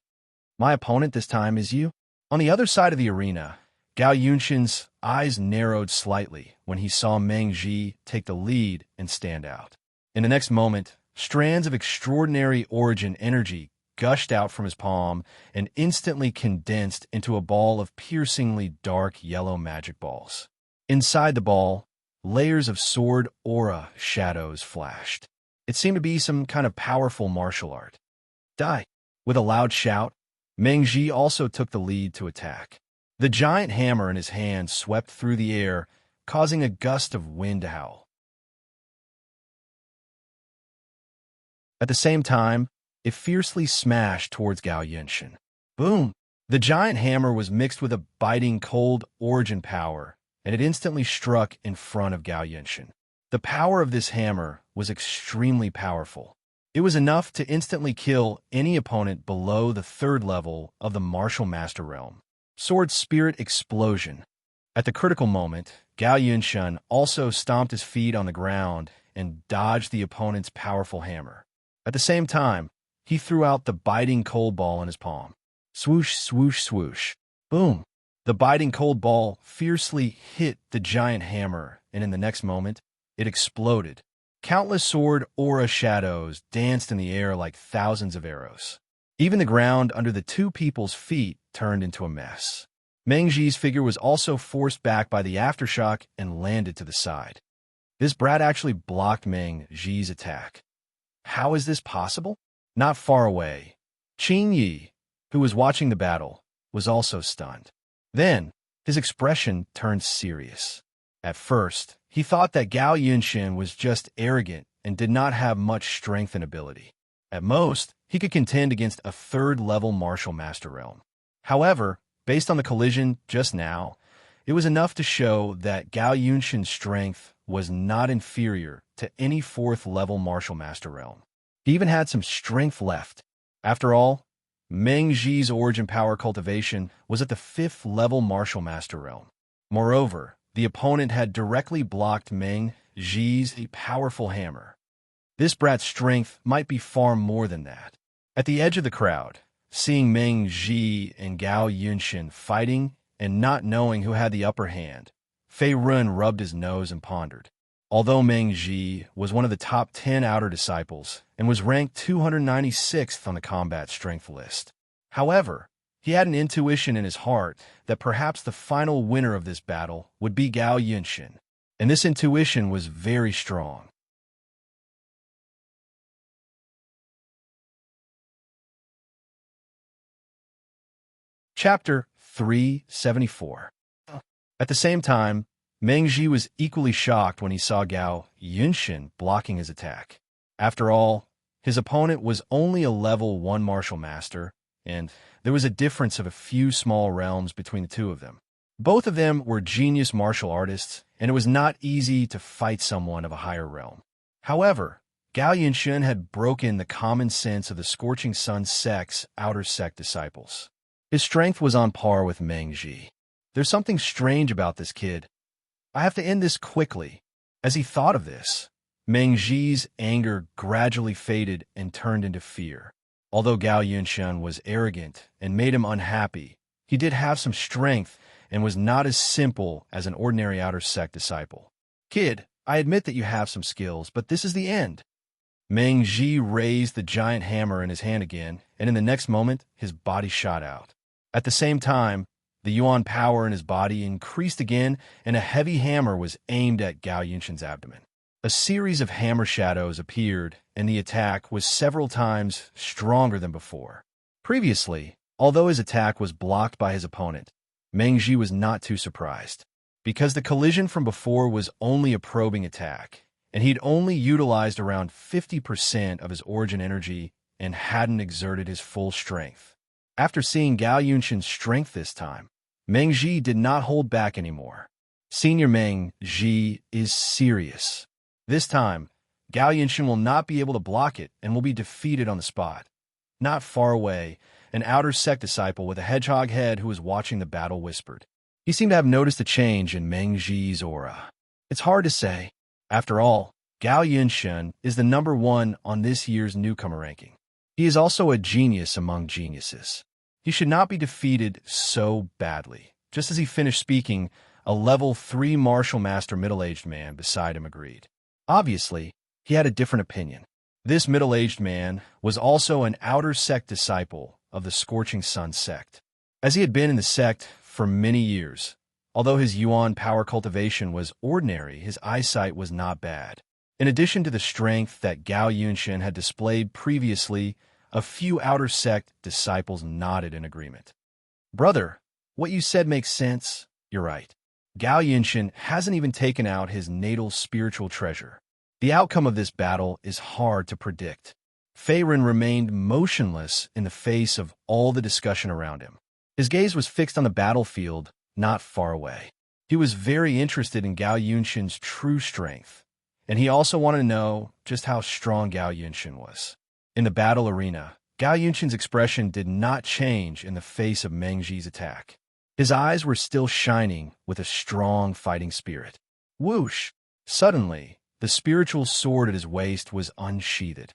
My opponent this time is you? On the other side of the arena, Gao Yunshin's eyes narrowed slightly when he saw Meng Ji take the lead and stand out. In the next moment, strands of extraordinary origin energy gushed out from his palm and instantly condensed into a ball of piercingly dark yellow magic balls. Inside the ball, layers of sword aura shadows flashed. It seemed to be some kind of powerful martial art. Die! With a loud shout, Meng Ji also took the lead to attack. The giant hammer in his hand swept through the air, causing a gust of wind to howl. At the same time, it fiercely smashed towards Gao Yunshin. Boom! The giant hammer was mixed with a biting cold origin power, and it instantly struck in front of Gao Yunshin. The power of this hammer was extremely powerful. It was enough to instantly kill any opponent below the 3rd level of the Martial Master Realm. Sword Spirit Explosion. At the critical moment, Gao Yunshin also stomped his feet on the ground and dodged the opponent's powerful hammer. At the same time, he threw out the biting cold ball in his palm. Swoosh, swoosh, swoosh. Boom! The biting cold ball fiercely hit the giant hammer, and in the next moment, it exploded. Countless sword aura shadows danced in the air like thousands of arrows. Even the ground under the two people's feet turned into a mess. Meng Ji's figure was also forced back by the aftershock and landed to the side. This brat actually blocked Meng Ji's attack. How is this possible? Not far away, Qingyi, who was watching the battle, was also stunned. Then, his expression turned serious. At first, he thought that Gao Yunshin was just arrogant and did not have much strength and ability. At most, he could contend against a 3rd-level Martial Master Realm. However, based on the collision just now, it was enough to show that Gao Yunshin's strength was not inferior to any 4th-level Martial Master Realm. He even had some strength left. After all, Meng Ji's origin power cultivation was at the 5th-level Martial Master Realm. Moreover, the opponent had directly blocked Meng Ji's powerful hammer. This brat's strength might be far more than that. At the edge of the crowd, seeing Meng Ji and Gao Yunshin fighting and not knowing who had the upper hand, Fei Run rubbed his nose and pondered. Although Meng Ji was one of the top 10 outer disciples and was ranked 296th on the combat strength list, however, he had an intuition in his heart that perhaps the final winner of this battle would be Gao Yunshin, and this intuition was very strong. Chapter 374. At the same time, Meng Ji was equally shocked when he saw Gao Yunshin blocking his attack. After all, his opponent was only a level 1 martial master, and there was a difference of a few small realms between the two of them. Both of them were genius martial artists, and it was not easy to fight someone of a higher realm. However, Gao Yunshin had broken the common sense of the Scorching Sun sect's outer sect disciples. His strength was on par with Meng Ji. There's something strange about this kid. I have to end this quickly. As he thought of this, Meng Ji's anger gradually faded and turned into fear. Although Gao Yunshin was arrogant and made him unhappy, he did have some strength and was not as simple as an ordinary outer sect disciple. Kid, I admit that you have some skills, but this is the end. Meng Ji raised the giant hammer in his hand again, and in the next moment, his body shot out. At the same time, the yuan power in his body increased again, and a heavy hammer was aimed at Gao Yunshin's abdomen. A series of hammer shadows appeared, and the attack was several times stronger than before. Previously, although his attack was blocked by his opponent, Meng Ji was not too surprised, because the collision from before was only a probing attack, and he'd only utilized around 50% of his origin energy and hadn't exerted his full strength. After seeing Gao Yunshin's strength this time, Meng Ji did not hold back anymore. Senior Meng Ji is serious. This time, Gao Yinshin will not be able to block it and will be defeated on the spot. Not far away, an outer sect disciple with a hedgehog head who was watching the battle whispered. He seemed to have noticed a change in Meng Ji's aura. It's hard to say. After all, Gao Yinshin is the #1 on this year's newcomer ranking. He is also a genius among geniuses. He should not be defeated so badly. Just as he finished speaking, a level 3 martial master middle-aged man beside him agreed. Obviously, he had a different opinion. This middle-aged man was also an outer sect disciple of the Scorching Sun sect. As he had been in the sect for many years, although his Yuan power cultivation was ordinary, his eyesight was not bad. In addition to the strength that Gao Yunshin had displayed previously, a few outer sect disciples nodded in agreement. Brother, what you said makes sense. You're right. Gao Yinshin hasn't even taken out his natal spiritual treasure. The outcome of this battle is hard to predict. Fei Ren remained motionless in the face of all the discussion around him. His gaze was fixed on the battlefield, not far away. He was very interested in Gao Yunshin's true strength, and he also wanted to know just how strong Gao Yunshin was. In the battle arena, Gao Yunshin's expression did not change in the face of Meng Ji's attack. His eyes were still shining with a strong fighting spirit. Whoosh! Suddenly, the spiritual sword at his waist was unsheathed.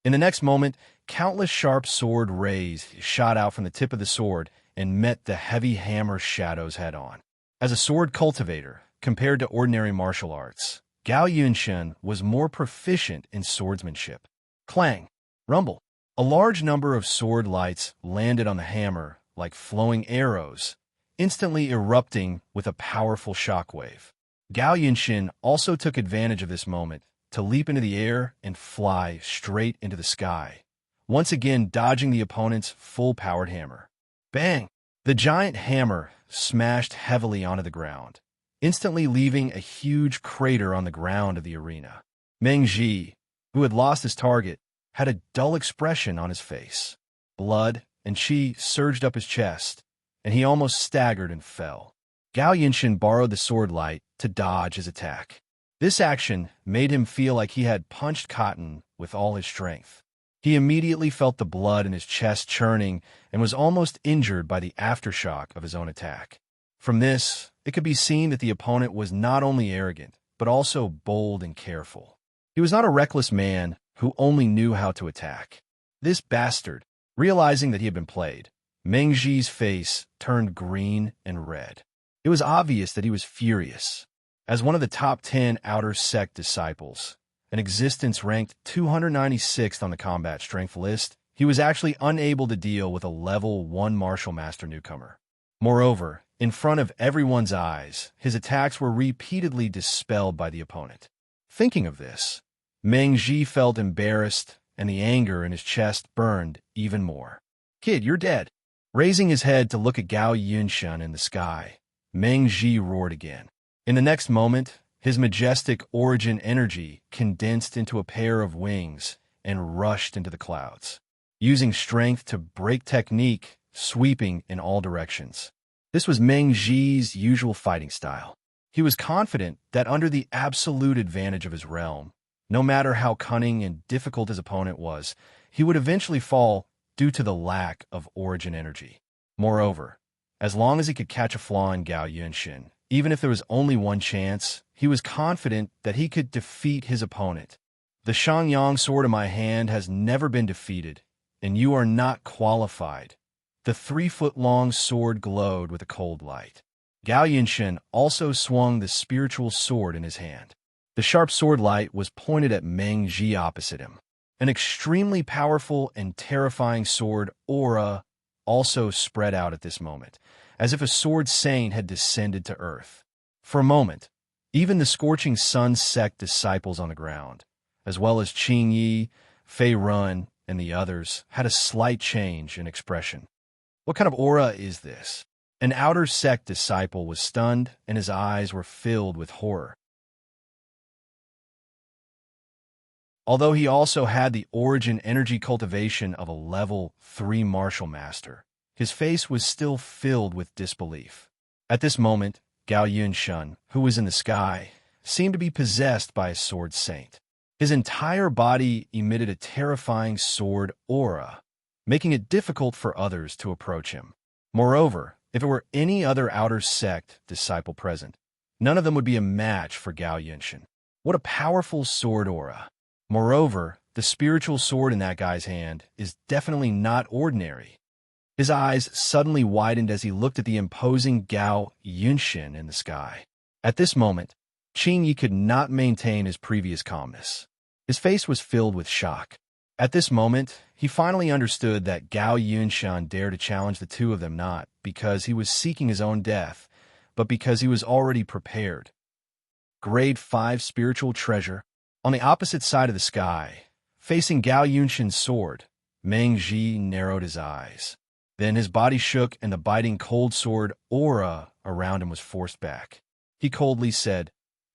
In the next moment, countless sharp sword rays shot out from the tip of the sword and met the heavy hammer shadows head-on. As a sword cultivator, compared to ordinary martial arts, Gao Yunshin was more proficient in swordsmanship. Clang! Rumble! A large number of sword lights landed on the hammer like flowing arrows, instantly erupting with a powerful shockwave. Gao Yunshin also took advantage of this moment to leap into the air and fly straight into the sky, once again dodging the opponent's full-powered hammer. Bang! The giant hammer smashed heavily onto the ground, instantly leaving a huge crater on the ground of the arena. Meng Ji, who had lost his target, had a dull expression on his face. Blood and qi surged up his chest, and he almost staggered and fell. Gao Yinshin borrowed the sword light to dodge his attack. This action made him feel like he had punched cotton with all his strength. He immediately felt the blood in his chest churning and was almost injured by the aftershock of his own attack. From this, it could be seen that the opponent was not only arrogant, but also bold and careful. He was not a reckless man who only knew how to attack. This bastard, realizing that he had been played, Meng Ji's face turned green and red. It was obvious that he was furious. As one of the top 10 outer sect disciples, an existence ranked 296th on the combat strength list, he was actually unable to deal with a level 1 martial master newcomer. Moreover, in front of everyone's eyes, his attacks were repeatedly dispelled by the opponent. Thinking of this, Meng Ji felt embarrassed, and the anger in his chest burned even more. Kid, you're dead. Raising his head to look at Gao Yunshin in the sky, Meng Ji roared again. In the next moment, his majestic origin energy condensed into a pair of wings and rushed into the clouds, using strength to break technique, sweeping in all directions. This was Meng Ji's usual fighting style. He was confident that under the absolute advantage of his realm, no matter how cunning and difficult his opponent was, he would eventually fall due to the lack of origin energy. Moreover, as long as he could catch a flaw in Gao Yunshin, even if there was only one chance, he was confident that he could defeat his opponent. The Shangyang sword in my hand has never been defeated, and you are not qualified. The 3-foot-long sword glowed with a cold light. Gao Yunshin also swung the spiritual sword in his hand. The sharp sword light was pointed at Meng Ji opposite him. An extremely powerful and terrifying sword aura also spread out at this moment, as if a sword saint had descended to earth. For a moment, even the Scorching Sun sect disciples on the ground, as well as Qing Yi, Fei Run, and the others, had a slight change in expression. What kind of aura is this? An outer sect disciple was stunned, and his eyes were filled with horror. Although he also had the origin energy cultivation of a level 3 martial master, his face was still filled with disbelief. At this moment, Gao Yunshun, who was in the sky, seemed to be possessed by a sword saint. His entire body emitted a terrifying sword aura, making it difficult for others to approach him. Moreover, if it were any other outer sect disciple present, none of them would be a match for Gao Yunshun. What a powerful sword aura! Moreover, the spiritual sword in that guy's hand is definitely not ordinary. His eyes suddenly widened as he looked at the imposing Gao Yunshun in the sky. At this moment, Qing Yi could not maintain his previous calmness. His face was filled with shock. At this moment, he finally understood that Gao Yunshun dared to challenge the two of them not because he was seeking his own death, but because he was already prepared. Grade 5 spiritual treasure. On the opposite side of the sky, facing Gao Yunshun's sword, Meng Ji narrowed his eyes. Then his body shook and the biting cold sword aura around him was forced back. He coldly said,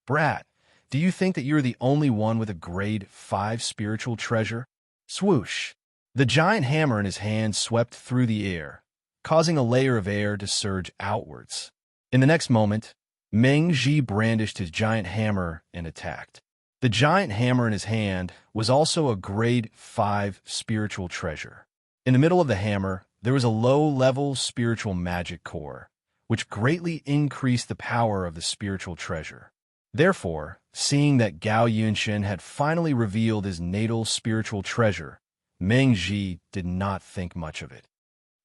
"Brat, do you think that you're the only one with a grade 5 spiritual treasure?" Swoosh! The giant hammer in his hand swept through the air, causing a layer of air to surge outwards. In the next moment, Meng Ji brandished his giant hammer and attacked. The giant hammer in his hand was also a grade 5 spiritual treasure. In the middle of the hammer, there was a low-level spiritual magic core, which greatly increased the power of the spiritual treasure. Therefore, seeing that Gao Yunshun had finally revealed his natal spiritual treasure, Meng Ji did not think much of it.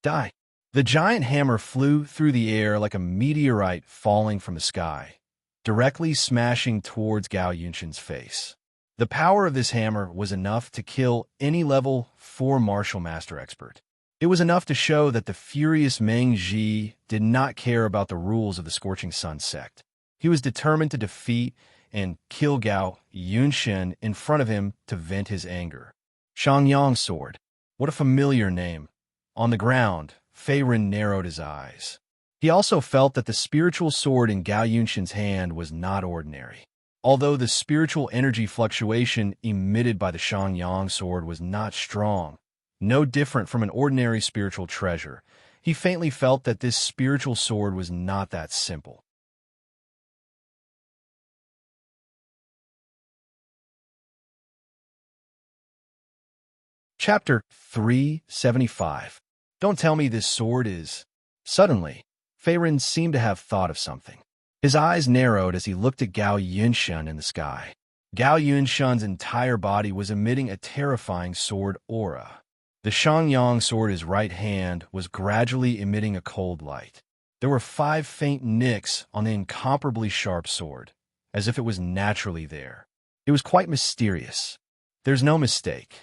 Die! The giant hammer flew through the air like a meteorite falling from the sky, directly smashing towards Gao Yunshun's face. The power of this hammer was enough to kill any level 4 martial master expert. It was enough to show that the furious Meng Ji did not care about the rules of the Scorching Sun sect. He was determined to defeat and kill Gao Yunshun in front of him to vent his anger. Shangyang Sword. What a familiar name. On the ground, Fei Ren narrowed his eyes. He also felt that the spiritual sword in Gao Yunshun's hand was not ordinary. Although the spiritual energy fluctuation emitted by the Shangyang sword was not strong, no different from an ordinary spiritual treasure, he faintly felt that this spiritual sword was not that simple. Chapter 375. Don't tell me this sword is... Suddenly, Fei Ren seemed to have thought of something. His eyes narrowed as he looked at Gao Yunshun in the sky. Gao Yunshun's entire body was emitting a terrifying sword aura. The Shangyang sword in his right hand was gradually emitting a cold light. There were 5 faint nicks on the incomparably sharp sword, as if it was naturally there. It was quite mysterious. There's no mistake.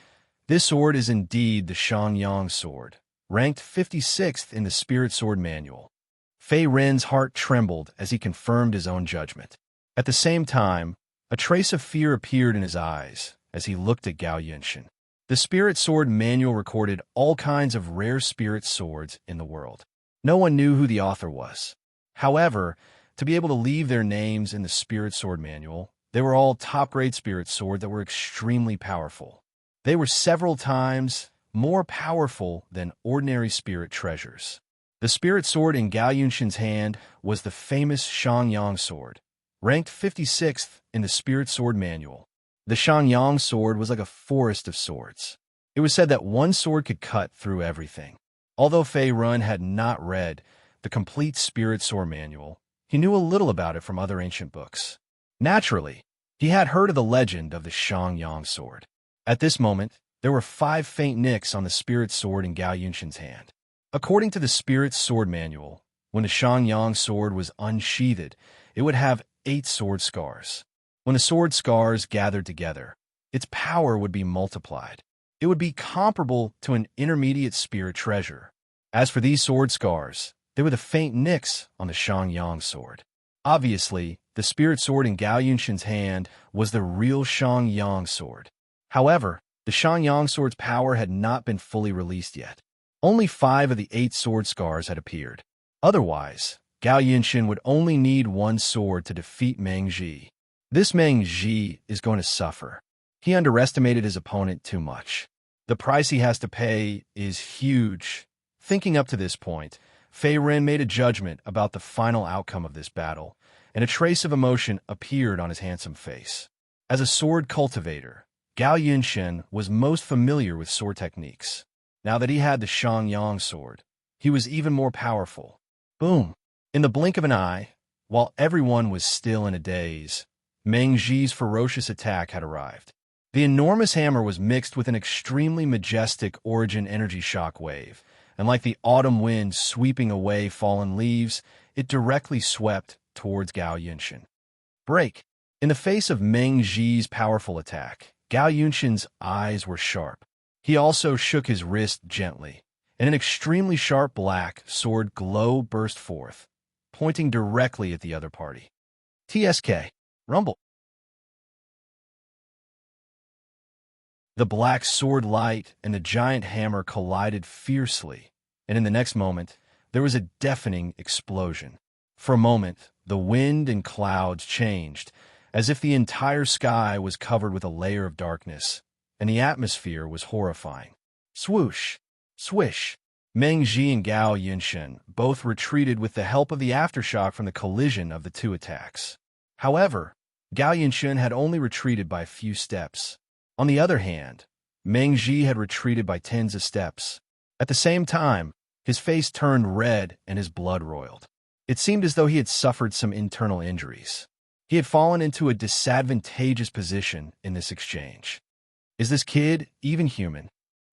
This sword is indeed the Shangyang sword, ranked 56th in the Spirit Sword Manual. Fei Ren's heart trembled as he confirmed his own judgment. At the same time, a trace of fear appeared in his eyes as he looked at Gao Yunshun. The Spirit Sword Manual recorded all kinds of rare spirit swords in the world. No one knew who the author was. However, to be able to leave their names in the Spirit Sword Manual, they were all top-grade spirit swords that were extremely powerful. They were several times more powerful than ordinary spirit treasures. The spirit sword in Gao Yunshun's hand was the famous Shangyang sword, ranked 56th in the Spirit Sword Manual. The Shangyang sword was like a forest of swords. It was said that one sword could cut through everything. Although Fei Ren had not read the complete Spirit Sword Manual, he knew a little about it from other ancient books. Naturally, he had heard of the legend of the Shangyang sword. At this moment, there were 5 faint nicks on the spirit sword in Gao Yunshun's hand. According to the Spirit Sword Manual, when the Shangyang sword was unsheathed, it would have 8 sword scars. When the sword scars gathered together, its power would be multiplied. It would be comparable to an intermediate spirit treasure. As for these sword scars, they were the faint nicks on the Shangyang sword. Obviously, the spirit sword in Gao Yunshun's hand was the real Shangyang sword. However, the Shangyang sword's power had not been fully released yet. Only 5 of the 8 sword scars had appeared. Otherwise, Gao Yunshun would only need 1 sword to defeat Meng Ji. This Meng Ji is going to suffer. He underestimated his opponent too much. The price he has to pay is huge. Thinking up to this point, Fei Ren made a judgment about the final outcome of this battle, and a trace of emotion appeared on his handsome face. As a sword cultivator, Gao Yunshen was most familiar with sword techniques. Now that he had the Shangyang sword, he was even more powerful. Boom! In the blink of an eye, while everyone was still in a daze, Meng Ji's ferocious attack had arrived. The enormous hammer was mixed with an extremely majestic origin energy shock wave, and like the autumn wind sweeping away fallen leaves, it directly swept towards Gao Yunshen. Break! In the face of Meng Ji's powerful attack, Gao Yunshen's eyes were sharp. He also shook his wrist gently, and an extremely sharp black sword glow burst forth, pointing directly at the other party. TSK. Rumble. The black sword light and the giant hammer collided fiercely, and in the next moment, there was a deafening explosion. For a moment, the wind and clouds changed, as if the entire sky was covered with a layer of darkness, and the atmosphere was horrifying. Swoosh! Swish! Meng Ji and Gao Yunshen both retreated with the help of the aftershock from the collision of the two attacks. However, Gao Yunshen had only retreated by a few steps. On the other hand, Meng Ji had retreated by tens of steps. At the same time, his face turned red and his blood roiled. It seemed as though he had suffered some internal injuries. He had fallen into a disadvantageous position in this exchange. Is this kid even human?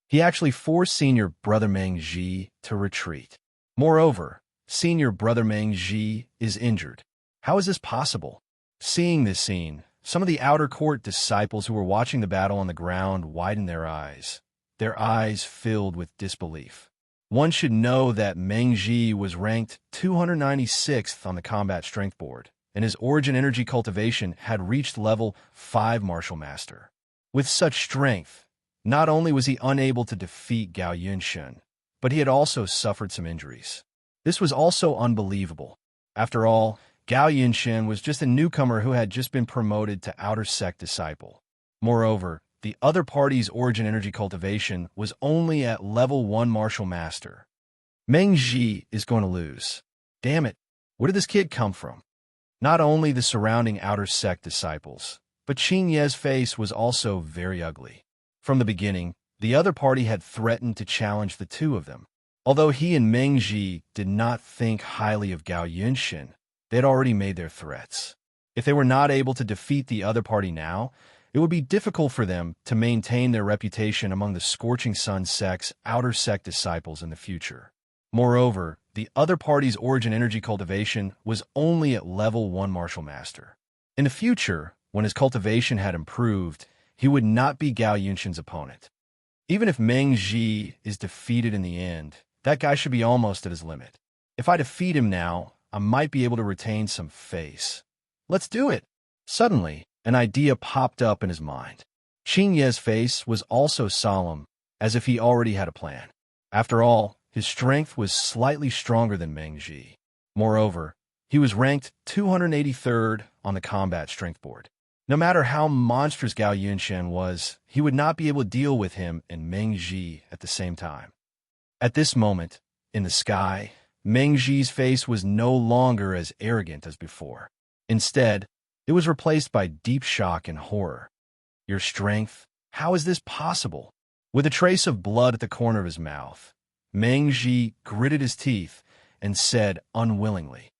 He actually forced senior brother Meng Ji to retreat. Moreover, senior brother Meng Ji is injured. How is this possible? Seeing this scene, some of the outer court disciples who were watching the battle on the ground widened their eyes filled with disbelief. One should know that Meng Ji was ranked 296th on the combat strength board, and his origin energy cultivation had reached level 5 martial master. With such strength, not only was he unable to defeat Gao Yunshen, but he had also suffered some injuries. This was also unbelievable. After all, Gao Yunshen was just a newcomer who had just been promoted to outer sect disciple. Moreover, the other party's origin energy cultivation was only at level 1 martial master. Meng Ji is going to lose. Damn it, where did this kid come from? Not only the surrounding outer sect disciples, but Qin Ye's face was also very ugly. From the beginning, the other party had threatened to challenge the two of them. Although he and Meng Ji did not think highly of Gao Yunshen, they had already made their threats. If they were not able to defeat the other party now, it would be difficult for them to maintain their reputation among the Scorching Sun sect's outer sect disciples in the future. Moreover, the other party's origin energy cultivation was only at level 1 martial master. In the future, when his cultivation had improved, he would not be Gao Yunshen's opponent. Even if Meng Ji is defeated in the end, that guy should be almost at his limit. If I defeat him now, I might be able to retain some face. Let's do it! Suddenly, an idea popped up in his mind. Qin Ye's face was also solemn, as if he already had a plan. After all, his strength was slightly stronger than Meng Ji. Moreover, he was ranked 283rd on the combat strength board. No matter how monstrous Gao Yunshen was, he would not be able to deal with him and Meng Ji at the same time. At this moment, in the sky, Meng Ji's face was no longer as arrogant as before. Instead, it was replaced by deep shock and horror. Your strength? How is this possible? With a trace of blood at the corner of his mouth, Meng Ji gritted his teeth and said unwillingly.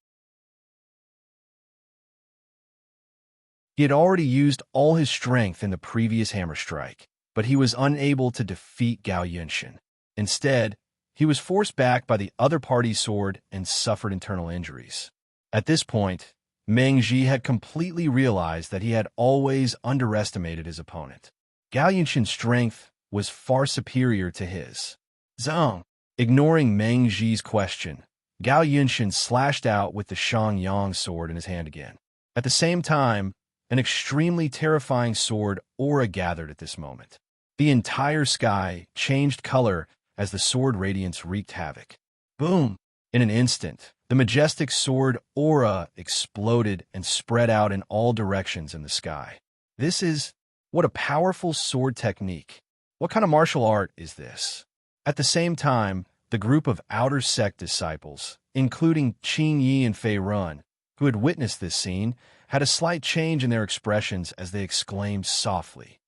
He had already used all his strength in the previous hammer strike, but he was unable to defeat Gao Yunshen. Instead, he was forced back by the other party's sword and suffered internal injuries. At this point, Meng Ji had completely realized that he had always underestimated his opponent. Gao Yunshen's strength was far superior to his. Zhang! Ignoring Meng Ji's question, Gao Yunshen slashed out with the Shangyang sword in his hand again. At the same time, an extremely terrifying sword aura gathered at this moment. The entire sky changed color as the sword radiance wreaked havoc. Boom! In an instant, the majestic sword aura exploded and spread out in all directions in the sky. This is What a powerful sword technique. What kind of martial art is this? At the same time, the group of outer sect disciples, including Qin Yi and Fei Run, who had witnessed this scene, had a slight change in their expressions as they exclaimed softly,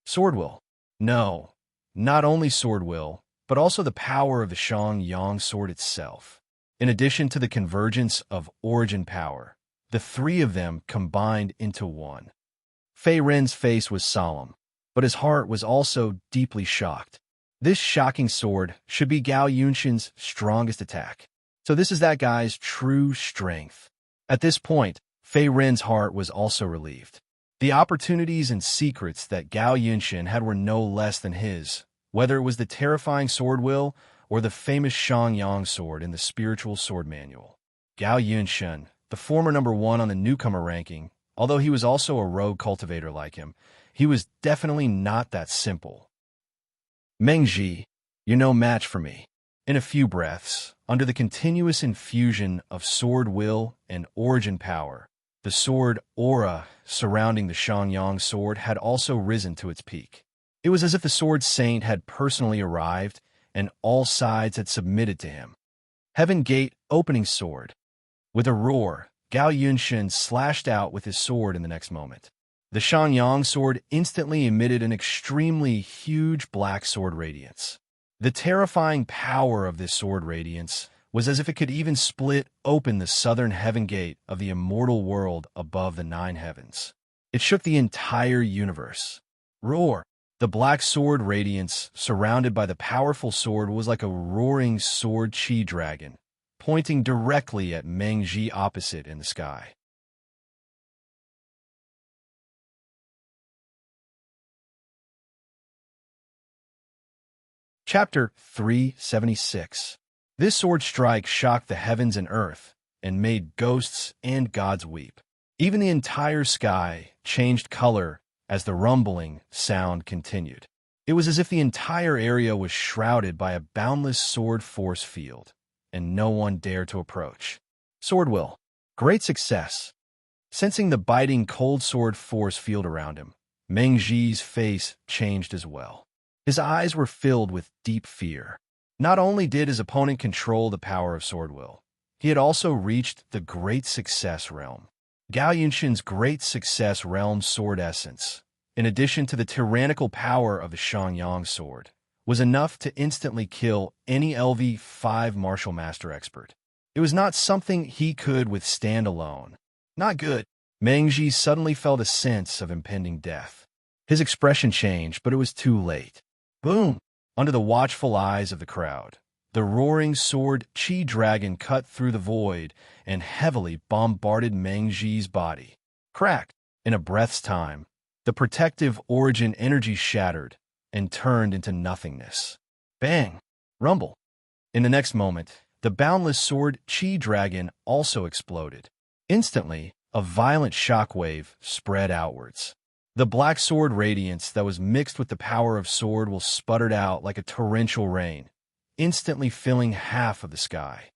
"Sword will." No, not only sword will, but also the power of the Shang-Yang sword itself. In addition to the convergence of origin power, the three of them combined into one. Fei Ren's face was solemn, but his heart was also deeply shocked. This shocking sword should be Gao Yunshin's strongest attack. So this is that guy's true strength. At this point, Fei Ren's heart was also relieved. The opportunities and secrets that Gao Yunshin had were no less than his, whether it was the terrifying sword will or the famous Shang-Yang sword in the spiritual sword manual. Gao Yunshin, the former #1 on the newcomer ranking, although he was also a rogue cultivator like him, he was definitely not that simple. Mengji, you're no match for me. In a few breaths, under the continuous infusion of sword will and origin power, the sword aura surrounding the Shang-Yang sword had also risen to its peak. It was as if the sword saint had personally arrived and all sides had submitted to him. Heaven Gate opening sword. With a roar, Gao Yunshin slashed out with his sword in the next moment. The Shang-Yang sword instantly emitted an extremely huge black sword radiance. The terrifying power of this sword radiance was as if it could even split open the southern heaven gate of the immortal world above the 9 heavens. It shook the entire universe. Roar! The black sword radiance surrounded by the powerful sword was like a roaring sword chi dragon, pointing directly at Meng Ji opposite in the sky. Chapter 376. This sword strike shocked the heavens and earth, and made ghosts and gods weep. Even the entire sky changed color as the rumbling sound continued. It was as if the entire area was shrouded by a boundless sword force field, and no one dared to approach. Sword will. Great success. Sensing the biting cold sword force field around him, Meng Ji's face changed as well. His eyes were filled with deep fear. Not only did his opponent control the power of sword will, he had also reached the Great Success realm. Gao Yunshin's Great Success realm sword essence, in addition to the tyrannical power of the Shang-Yang sword, was enough to instantly kill any LV5 martial master expert. It was not something he could withstand alone. Not good. Meng Ji suddenly felt a sense of impending death. His expression changed, but it was too late. Boom! Under the watchful eyes of the crowd, the roaring sword Chi Dragon cut through the void and heavily bombarded Meng Ji's body. Cracked! In a breath's time, the protective origin energy shattered and turned into nothingness. Bang! Rumble! In the next moment, the boundless sword Chi Dragon also exploded. Instantly, a violent shockwave spread outwards. The black sword radiance that was mixed with the power of sword will sputtered out like a torrential rain, instantly filling half of the sky.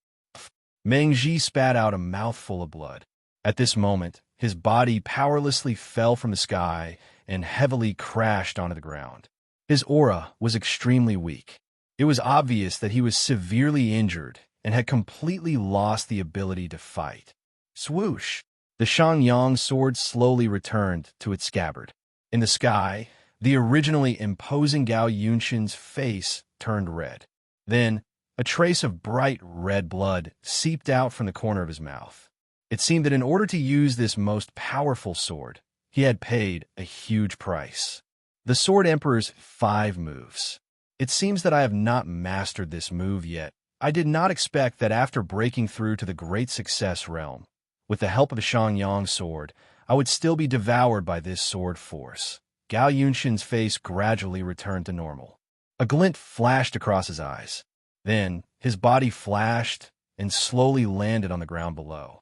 Meng Ji spat out a mouthful of blood. At this moment, his body powerlessly fell from the sky and heavily crashed onto the ground. His aura was extremely weak. It was obvious that he was severely injured and had completely lost the ability to fight. Swoosh! The Shang-Yang sword slowly returned to its scabbard. In the sky, the originally imposing Gao Yunshin's face turned red. Then, a trace of bright red blood seeped out from the corner of his mouth. It seemed that in order to use this most powerful sword, he had paid a huge price. The Sword Emperor's 5 moves. It seems that I have not mastered this move yet. I did not expect that after breaking through to the Great Success realm, with the help of the Shang-Yang sword, I would still be devoured by this sword force. Gao Yunshin's face gradually returned to normal. A glint flashed across his eyes. Then, his body flashed and slowly landed on the ground below.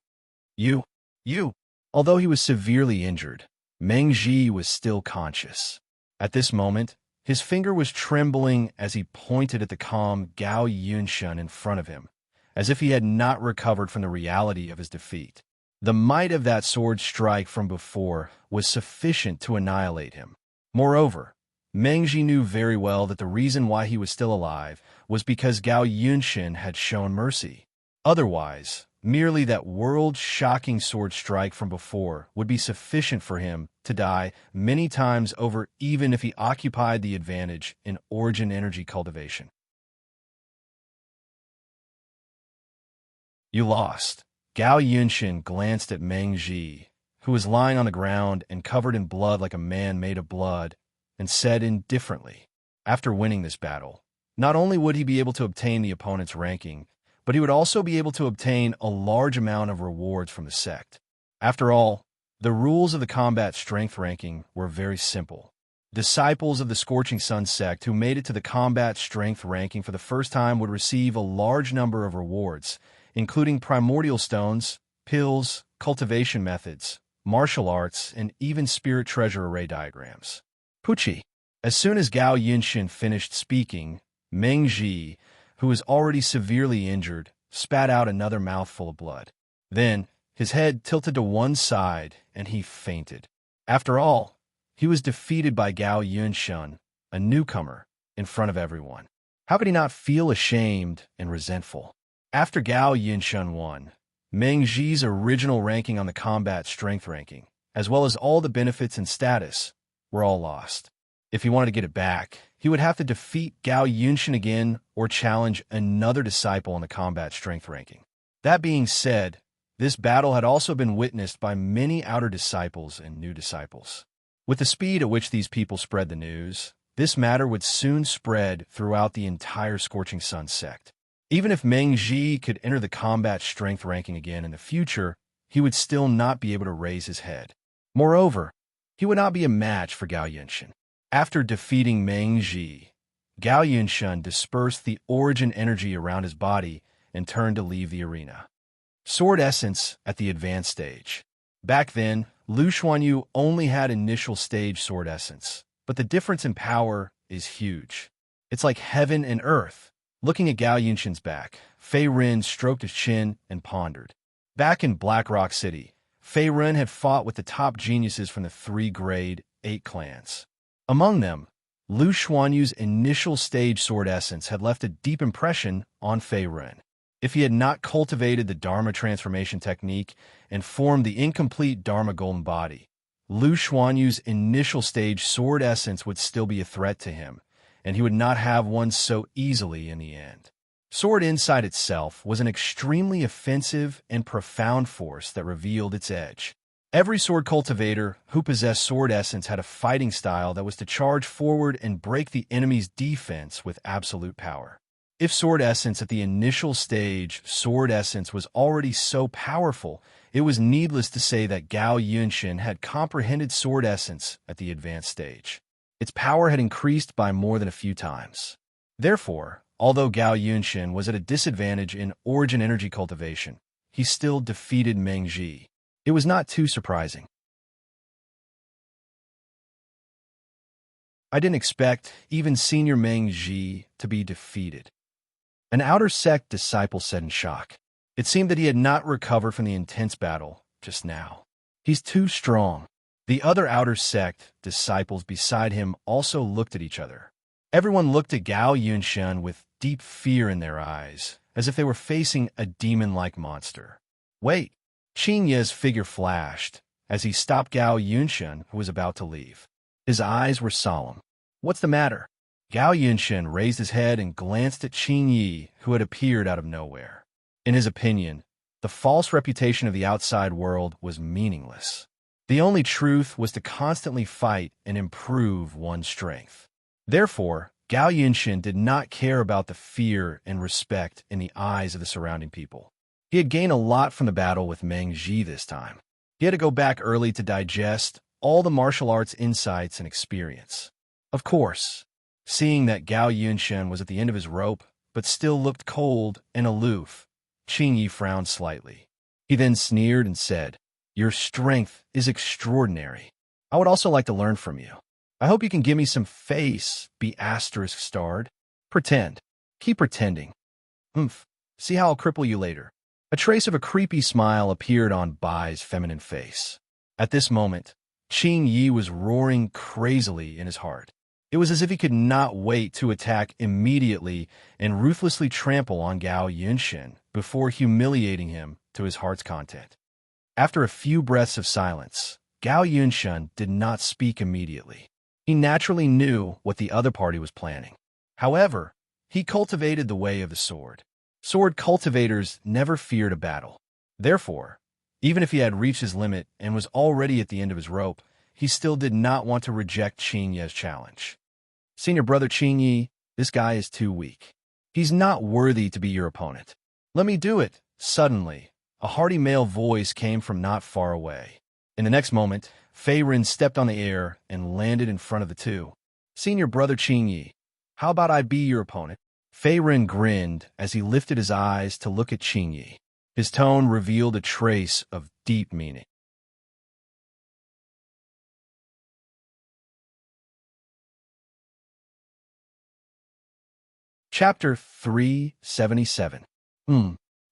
You! Although he was severely injured, Meng Ji was still conscious. At this moment, his finger was trembling as he pointed at the calm Gao Yunshin in front of him, as if he had not recovered from the reality of his defeat. The might of that sword strike from before was sufficient to annihilate him. Moreover, Meng Ji knew very well that the reason why he was still alive was because Gao Yunshin had shown mercy. Otherwise, merely that world-shocking sword strike from before would be sufficient for him to die many times over, even if he occupied the advantage in origin energy cultivation. You lost. Gao Yunshin glanced at Meng Ji, who was lying on the ground and covered in blood like a man made of blood, and said indifferently, after winning this battle, not only would he be able to obtain the opponent's ranking, but he would also be able to obtain a large amount of rewards from the sect. After all, the rules of the combat strength ranking were very simple. Disciples of the Scorching Sun sect who made it to the combat strength ranking for the first time would receive a large number of rewards, including primordial stones, pills, cultivation methods, martial arts, and even spirit treasure array diagrams. Pucci. As soon as Gao Yunshin finished speaking, Meng Ji, who was already severely injured, spat out another mouthful of blood. Then, his head tilted to one side, and he fainted. After all, he was defeated by Gao Yunshin, a newcomer, in front of everyone. How could he not feel ashamed and resentful? After Gao Yunshin won, Meng Ji's original ranking on the combat strength ranking, as well as all the benefits and status, were all lost. If he wanted to get it back, he would have to defeat Gao Yunshin again or challenge another disciple on the combat strength ranking. That being said, this battle had also been witnessed by many outer disciples and new disciples. With the speed at which these people spread the news, this matter would soon spread throughout the entire Scorching Sun sect. Even if Meng Ji could enter the combat strength ranking again in the future, he would still not be able to raise his head. Moreover, he would not be a match for Gao Yunshin. After defeating Meng Ji, Gao Yunshin dispersed the origin energy around his body and turned to leave the arena. Sword Essence at the advanced stage. Back then, Lu Xuanyu only had initial stage Sword Essence, but the difference in power is huge. It's like heaven and earth. Looking at Gao Yunshin's back, Fei Ren stroked his chin and pondered. Back in Black Rock City, Fei Ren had fought with the top geniuses from the 3 grade 8 clans. Among them, Lu Xuanyu's initial stage Sword Essence had left a deep impression on Fei Ren. If he had not cultivated the Dharma transformation technique and formed the incomplete Dharma golden body, Lu Xuanyu's initial stage Sword Essence would still be a threat to him, and he would not have one so easily in the end. Sword Insight itself was an extremely offensive and profound force that revealed its edge. Every sword cultivator who possessed Sword Essence had a fighting style that was to charge forward and break the enemy's defense with absolute power. If Sword Essence at the initial stage Sword Essence was already so powerful, it was needless to say that Gao Yunshin had comprehended Sword Essence at the advanced stage. Its power had increased by more than a few times. Therefore, although Gao Yunshin was at a disadvantage in origin energy cultivation, he still defeated Meng Ji. It was not too surprising. I didn't expect even senior Meng Ji to be defeated. An outer sect disciple said in shock. It seemed that he had not recovered from the intense battle just now. He's too strong. The other outer sect disciples beside him also looked at each other. Everyone looked at Gao Yunshin with deep fear in their eyes, as if they were facing a demon-like monster. Wait! Qin Ye's figure flashed as he stopped Gao Yunshin, who was about to leave. His eyes were solemn. What's the matter? Gao Yunshin raised his head and glanced at Qin Yi, who had appeared out of nowhere. In his opinion, the false reputation of the outside world was meaningless. The only truth was to constantly fight and improve one's strength. Therefore, Gao Yunshin did not care about the fear and respect in the eyes of the surrounding people. He had gained a lot from the battle with Meng Ji this time. He had to go back early to digest all the martial arts insights and experience. Of course, seeing that Gao Yunshin was at the end of his rope, but still looked cold and aloof, Qin Yi frowned slightly. He then sneered and said, "Your strength is extraordinary. I would also like to learn from you. I hope you can give me some face, be asterisk starred. Pretend. Keep pretending. See how I'll cripple you later." A trace of a creepy smile appeared on Bai's feminine face. At this moment, Qing Yi was roaring crazily in his heart. It was as if he could not wait to attack immediately and ruthlessly trample on Gao Yunshin before humiliating him to his heart's content. After a few breaths of silence, Gao Yunshin did not speak immediately. He naturally knew what the other party was planning. However, he cultivated the way of the sword. Sword cultivators never feared a battle. Therefore, even if he had reached his limit and was already at the end of his rope, he still did not want to reject Qing Yi's challenge. Senior brother Qing Yi, this guy is too weak. He's not worthy to be your opponent. Let me do it. Suddenly, a hearty male voice came from not far away. In the next moment, Fei Ren stepped on the air and landed in front of the two. Senior brother Qing Yi, how about I be your opponent? Fei Ren grinned as he lifted his eyes to look at Qing Yi. His tone revealed a trace of deep meaning. Chapter 377.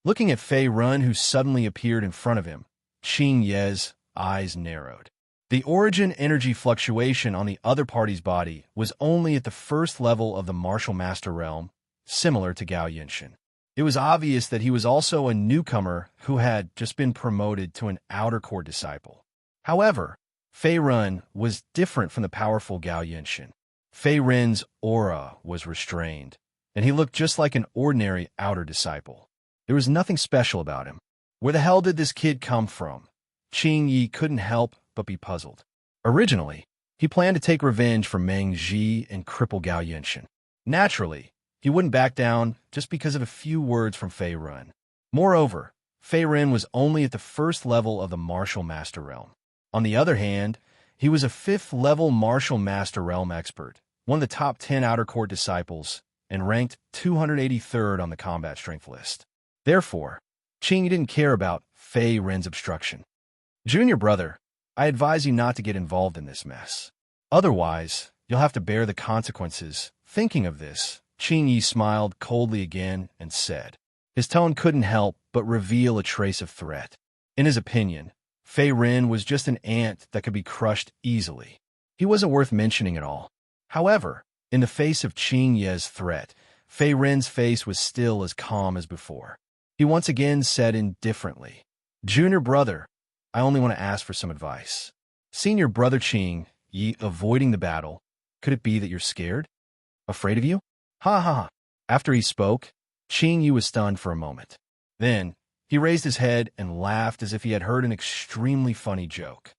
Looking at Fei Ren, who suddenly appeared in front of him, Qing Yi's eyes narrowed. The origin energy fluctuation on the other party's body was only at the first level of the martial master realm, similar to Gao Yunshin. It was obvious that he was also a newcomer who had just been promoted to an outer court disciple. However, Fei Ren was different from the powerful Gao Yunshin. Fei Ren's aura was restrained, and he looked just like an ordinary outer disciple. There was nothing special about him. Where the hell did this kid come from? Qing Yi couldn't help but be puzzled. Originally, he planned to take revenge for Meng Ji and cripple Gao Yunshin. Naturally, he wouldn't back down just because of a few words from Fei Ren. Moreover, Fei Ren was only at the first level of the martial master realm. On the other hand, he was a fifth-level martial master realm expert, one of the top 10 outer court disciples, and ranked 283rd on the combat strength list. Therefore, Qing didn't care about Fei Ren's obstruction. Junior brother, I advise you not to get involved in this mess. Otherwise, you'll have to bear the consequences. Thinking of this, Qing Yi smiled coldly again and said. His tone couldn't help but reveal a trace of threat. In his opinion, Fei Ren was just an ant that could be crushed easily. He wasn't worth mentioning at all. However, in the face of Qing Yi's threat, Fei Ren's face was still as calm as before. He once again said indifferently, Junior brother, I only want to ask for some advice. Senior brother Qing Yi, avoiding the battle, could it be that you're scared? Afraid of you? Ha ha ha. After he spoke, Qing Yi was stunned for a moment. Then, he raised his head and laughed as if he had heard an extremely funny joke.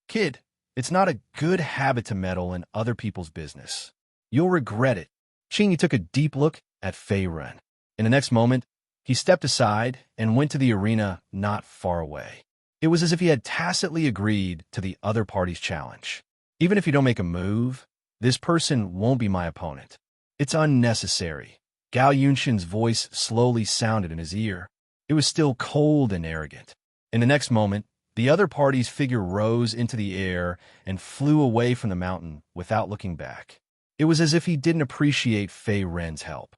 Kid, it's not a good habit to meddle in other people's business. You'll regret it. Qing Yi took a deep look at Fei Ren. In the next moment, he stepped aside and went to the arena not far away. It was as if he had tacitly agreed to the other party's challenge. Even if you don't make a move, this person won't be my opponent. It's unnecessary. Gao Yunshin's voice slowly sounded in his ear. It was still cold and arrogant. In the next moment, the other party's figure rose into the air and flew away from the mountain without looking back. It was as if he didn't appreciate Fei Ren's help.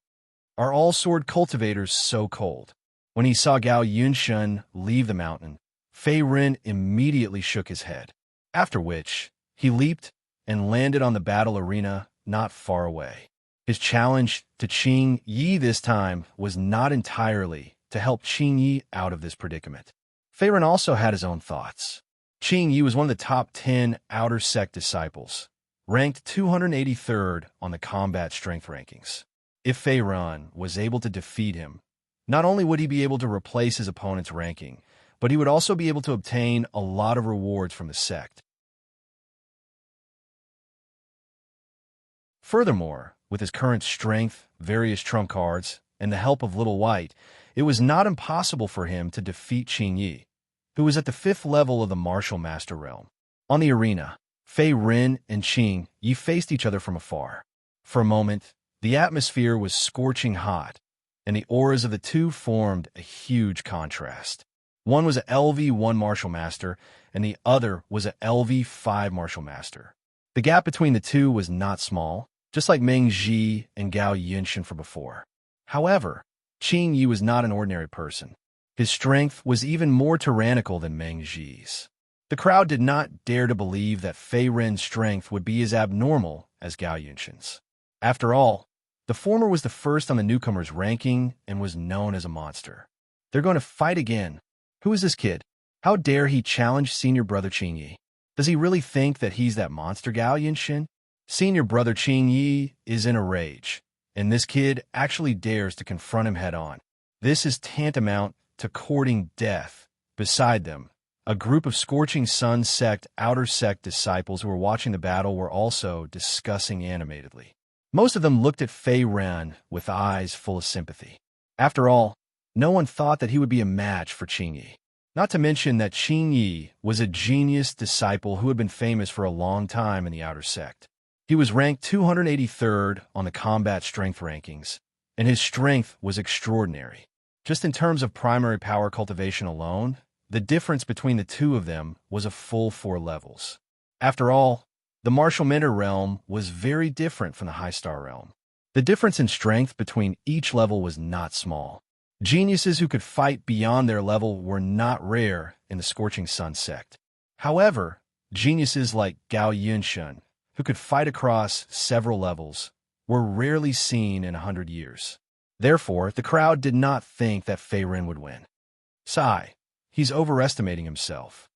Are all sword cultivators so cold? When he saw Gao Yunshin leave the mountain, Fei Ren immediately shook his head, after which he leaped and landed on the battle arena not far away. His challenge to Qing Yi this time was not entirely to help Qing Yi out of this predicament. Fei Ren also had his own thoughts. Qing Yi was one of the top 10 outer sect disciples, ranked 283rd on the combat strength rankings. If Fei Ren was able to defeat him, not only would he be able to replace his opponent's ranking, but he would also be able to obtain a lot of rewards from the sect. Furthermore, with his current strength, various trump cards, and the help of Little White, it was not impossible for him to defeat Qing Yi, who was at the 5th level of the martial master realm. On the arena, Fei Ren and Qing Yi faced each other from afar. For a moment, the atmosphere was scorching hot, and the auras of the two formed a huge contrast. One was a LV1 martial master, and the other was a LV5 martial master. The gap between the two was not small, just like Meng Ji and Gao Yunshin from before. However, Qing Yi was not an ordinary person. His strength was even more tyrannical than Meng Ji's. The crowd did not dare to believe that Fei Rin's strength would be as abnormal as Gao Yunshan's. After all, the former was the first on the newcomer's ranking and was known as a monster. They're going to fight again. Who is this kid? How dare he challenge senior brother Qingyi? Does he really think that he's that monster Gao Yunshan? Senior brother Qingyi is in a rage, and this kid actually dares to confront him head-on. This is tantamount to courting death. Beside them, a group of Scorching Sun sect outer sect disciples who were watching the battle were also discussing animatedly. Most of them looked at Fei Ren with eyes full of sympathy. After all, no one thought that he would be a match for Qingyi. Not to mention that Qingyi was a genius disciple who had been famous for a long time in the outer sect. He was ranked 283rd on the combat strength rankings, and his strength was extraordinary. Just in terms of primary power cultivation alone, the difference between the two of them was a full 4 levels. After all, the Martial Mentor realm was very different from the High Star realm. The difference in strength between each level was not small. Geniuses who could fight beyond their level were not rare in the Scorching Sun sect. However, geniuses like Gao Yunshan, who could fight across several levels, were rarely seen in 100 years. Therefore, the crowd did not think that Fei Ren would win. Sigh, he's overestimating himself.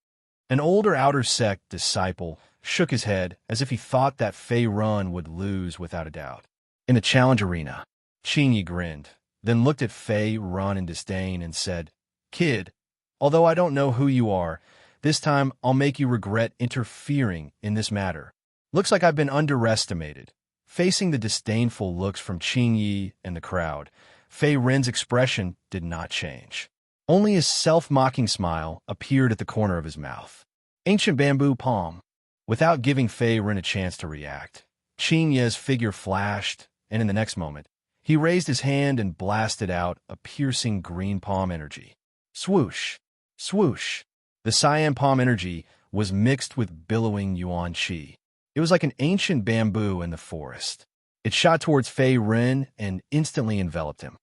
An older outer sect disciple shook his head as if he thought that Fei Ren would lose without a doubt. In the challenge arena, Qingyi grinned, then looked at Fei Ren in disdain and said, "Kid, although I don't know who you are, this time I'll make you regret interfering in this matter. Looks like I've been underestimated." Facing the disdainful looks from Qingyi and the crowd, Fei Ren's expression did not change. Only his self-mocking smile appeared at the corner of his mouth. Ancient bamboo palm. Without giving Fei Ren a chance to react, Qingyi's figure flashed, and in the next moment, he raised his hand and blasted out a piercing green palm energy. Swoosh! Swoosh! The cyan palm energy was mixed with billowing yuan qi. It was like an ancient bamboo in the forest. It shot towards Fei Ren and instantly enveloped him.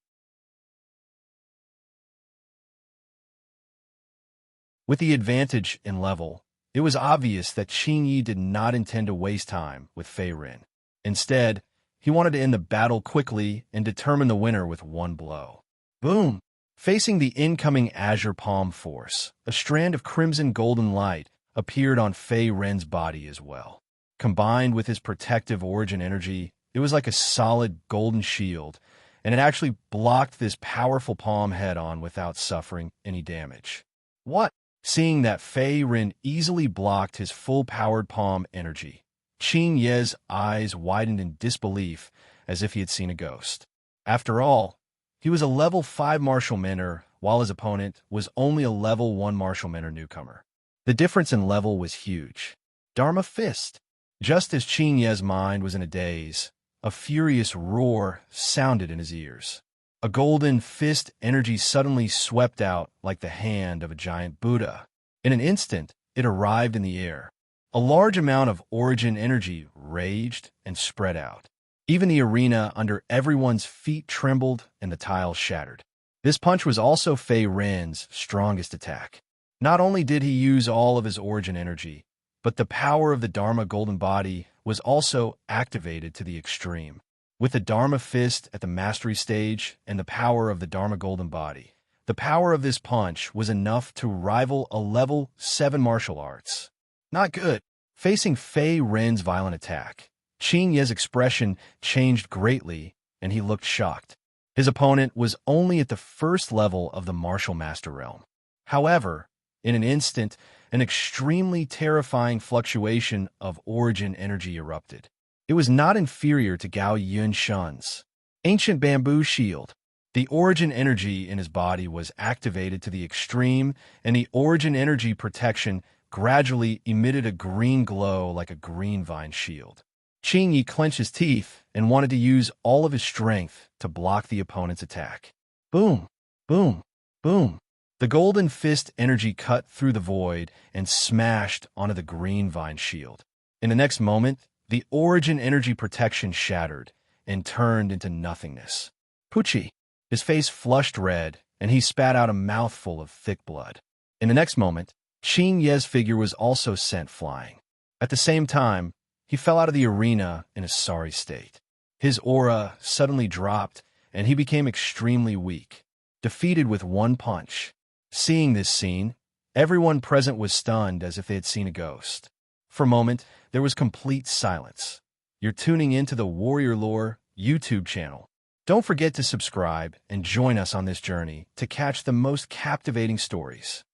With the advantage in level, it was obvious that Qingyi did not intend to waste time with Fei Ren. Instead, he wanted to end the battle quickly and determine the winner with one blow. Boom! Facing the incoming Azure Palm force, a strand of crimson golden light appeared on Fei Ren's body as well. Combined with his protective origin energy, it was like a solid golden shield, and it actually blocked this powerful palm head-on without suffering any damage. What? Seeing that Fei Ren easily blocked his full-powered palm energy, Qingyi's eyes widened in disbelief as if he had seen a ghost. After all, he was a level 5 Martial Mentor, while his opponent was only a level 1 Martial Mentor newcomer. The difference in level was huge. Dharma Fist! Just as Qingyi's mind was in a daze, a furious roar sounded in his ears. A golden fist energy suddenly swept out like the hand of a giant Buddha. In an instant, it arrived in the air. A large amount of origin energy raged and spread out. Even the arena under everyone's feet trembled and the tiles shattered. This punch was also Fei Ren's strongest attack. Not only did he use all of his origin energy, but the power of the Dharma Golden Body was also activated to the extreme. With the Dharma Fist at the Mastery stage and the power of the Dharma Golden Body, the power of this punch was enough to rival a level 7 martial arts. Not good. Facing Fei Ren's violent attack, Qingyi's expression changed greatly and he looked shocked. His opponent was only at the first level of the Martial Master realm. However, in an instant, an extremely terrifying fluctuation of origin energy erupted. It was not inferior to Gao Yunshan's ancient bamboo shield. The origin energy in his body was activated to the extreme, and the origin energy protection gradually emitted a green glow like a green vine shield. Qingyi clenched his teeth and wanted to use all of his strength to block the opponent's attack. Boom! Boom! Boom! The golden fist energy cut through the void and smashed onto the green vine shield. In the next moment, the origin energy protection shattered and turned into nothingness. Pucci! His face flushed red, and he spat out a mouthful of thick blood. In the next moment, Qing Ye's figure was also sent flying. At the same time, he fell out of the arena in a sorry state. His aura suddenly dropped, and he became extremely weak, defeated with one punch. Seeing this scene, everyone present was stunned as if they had seen a ghost. For a moment, there was complete silence. You're tuning into the Warrior Lore YouTube channel. Don't forget to subscribe and join us on this journey to catch the most captivating stories.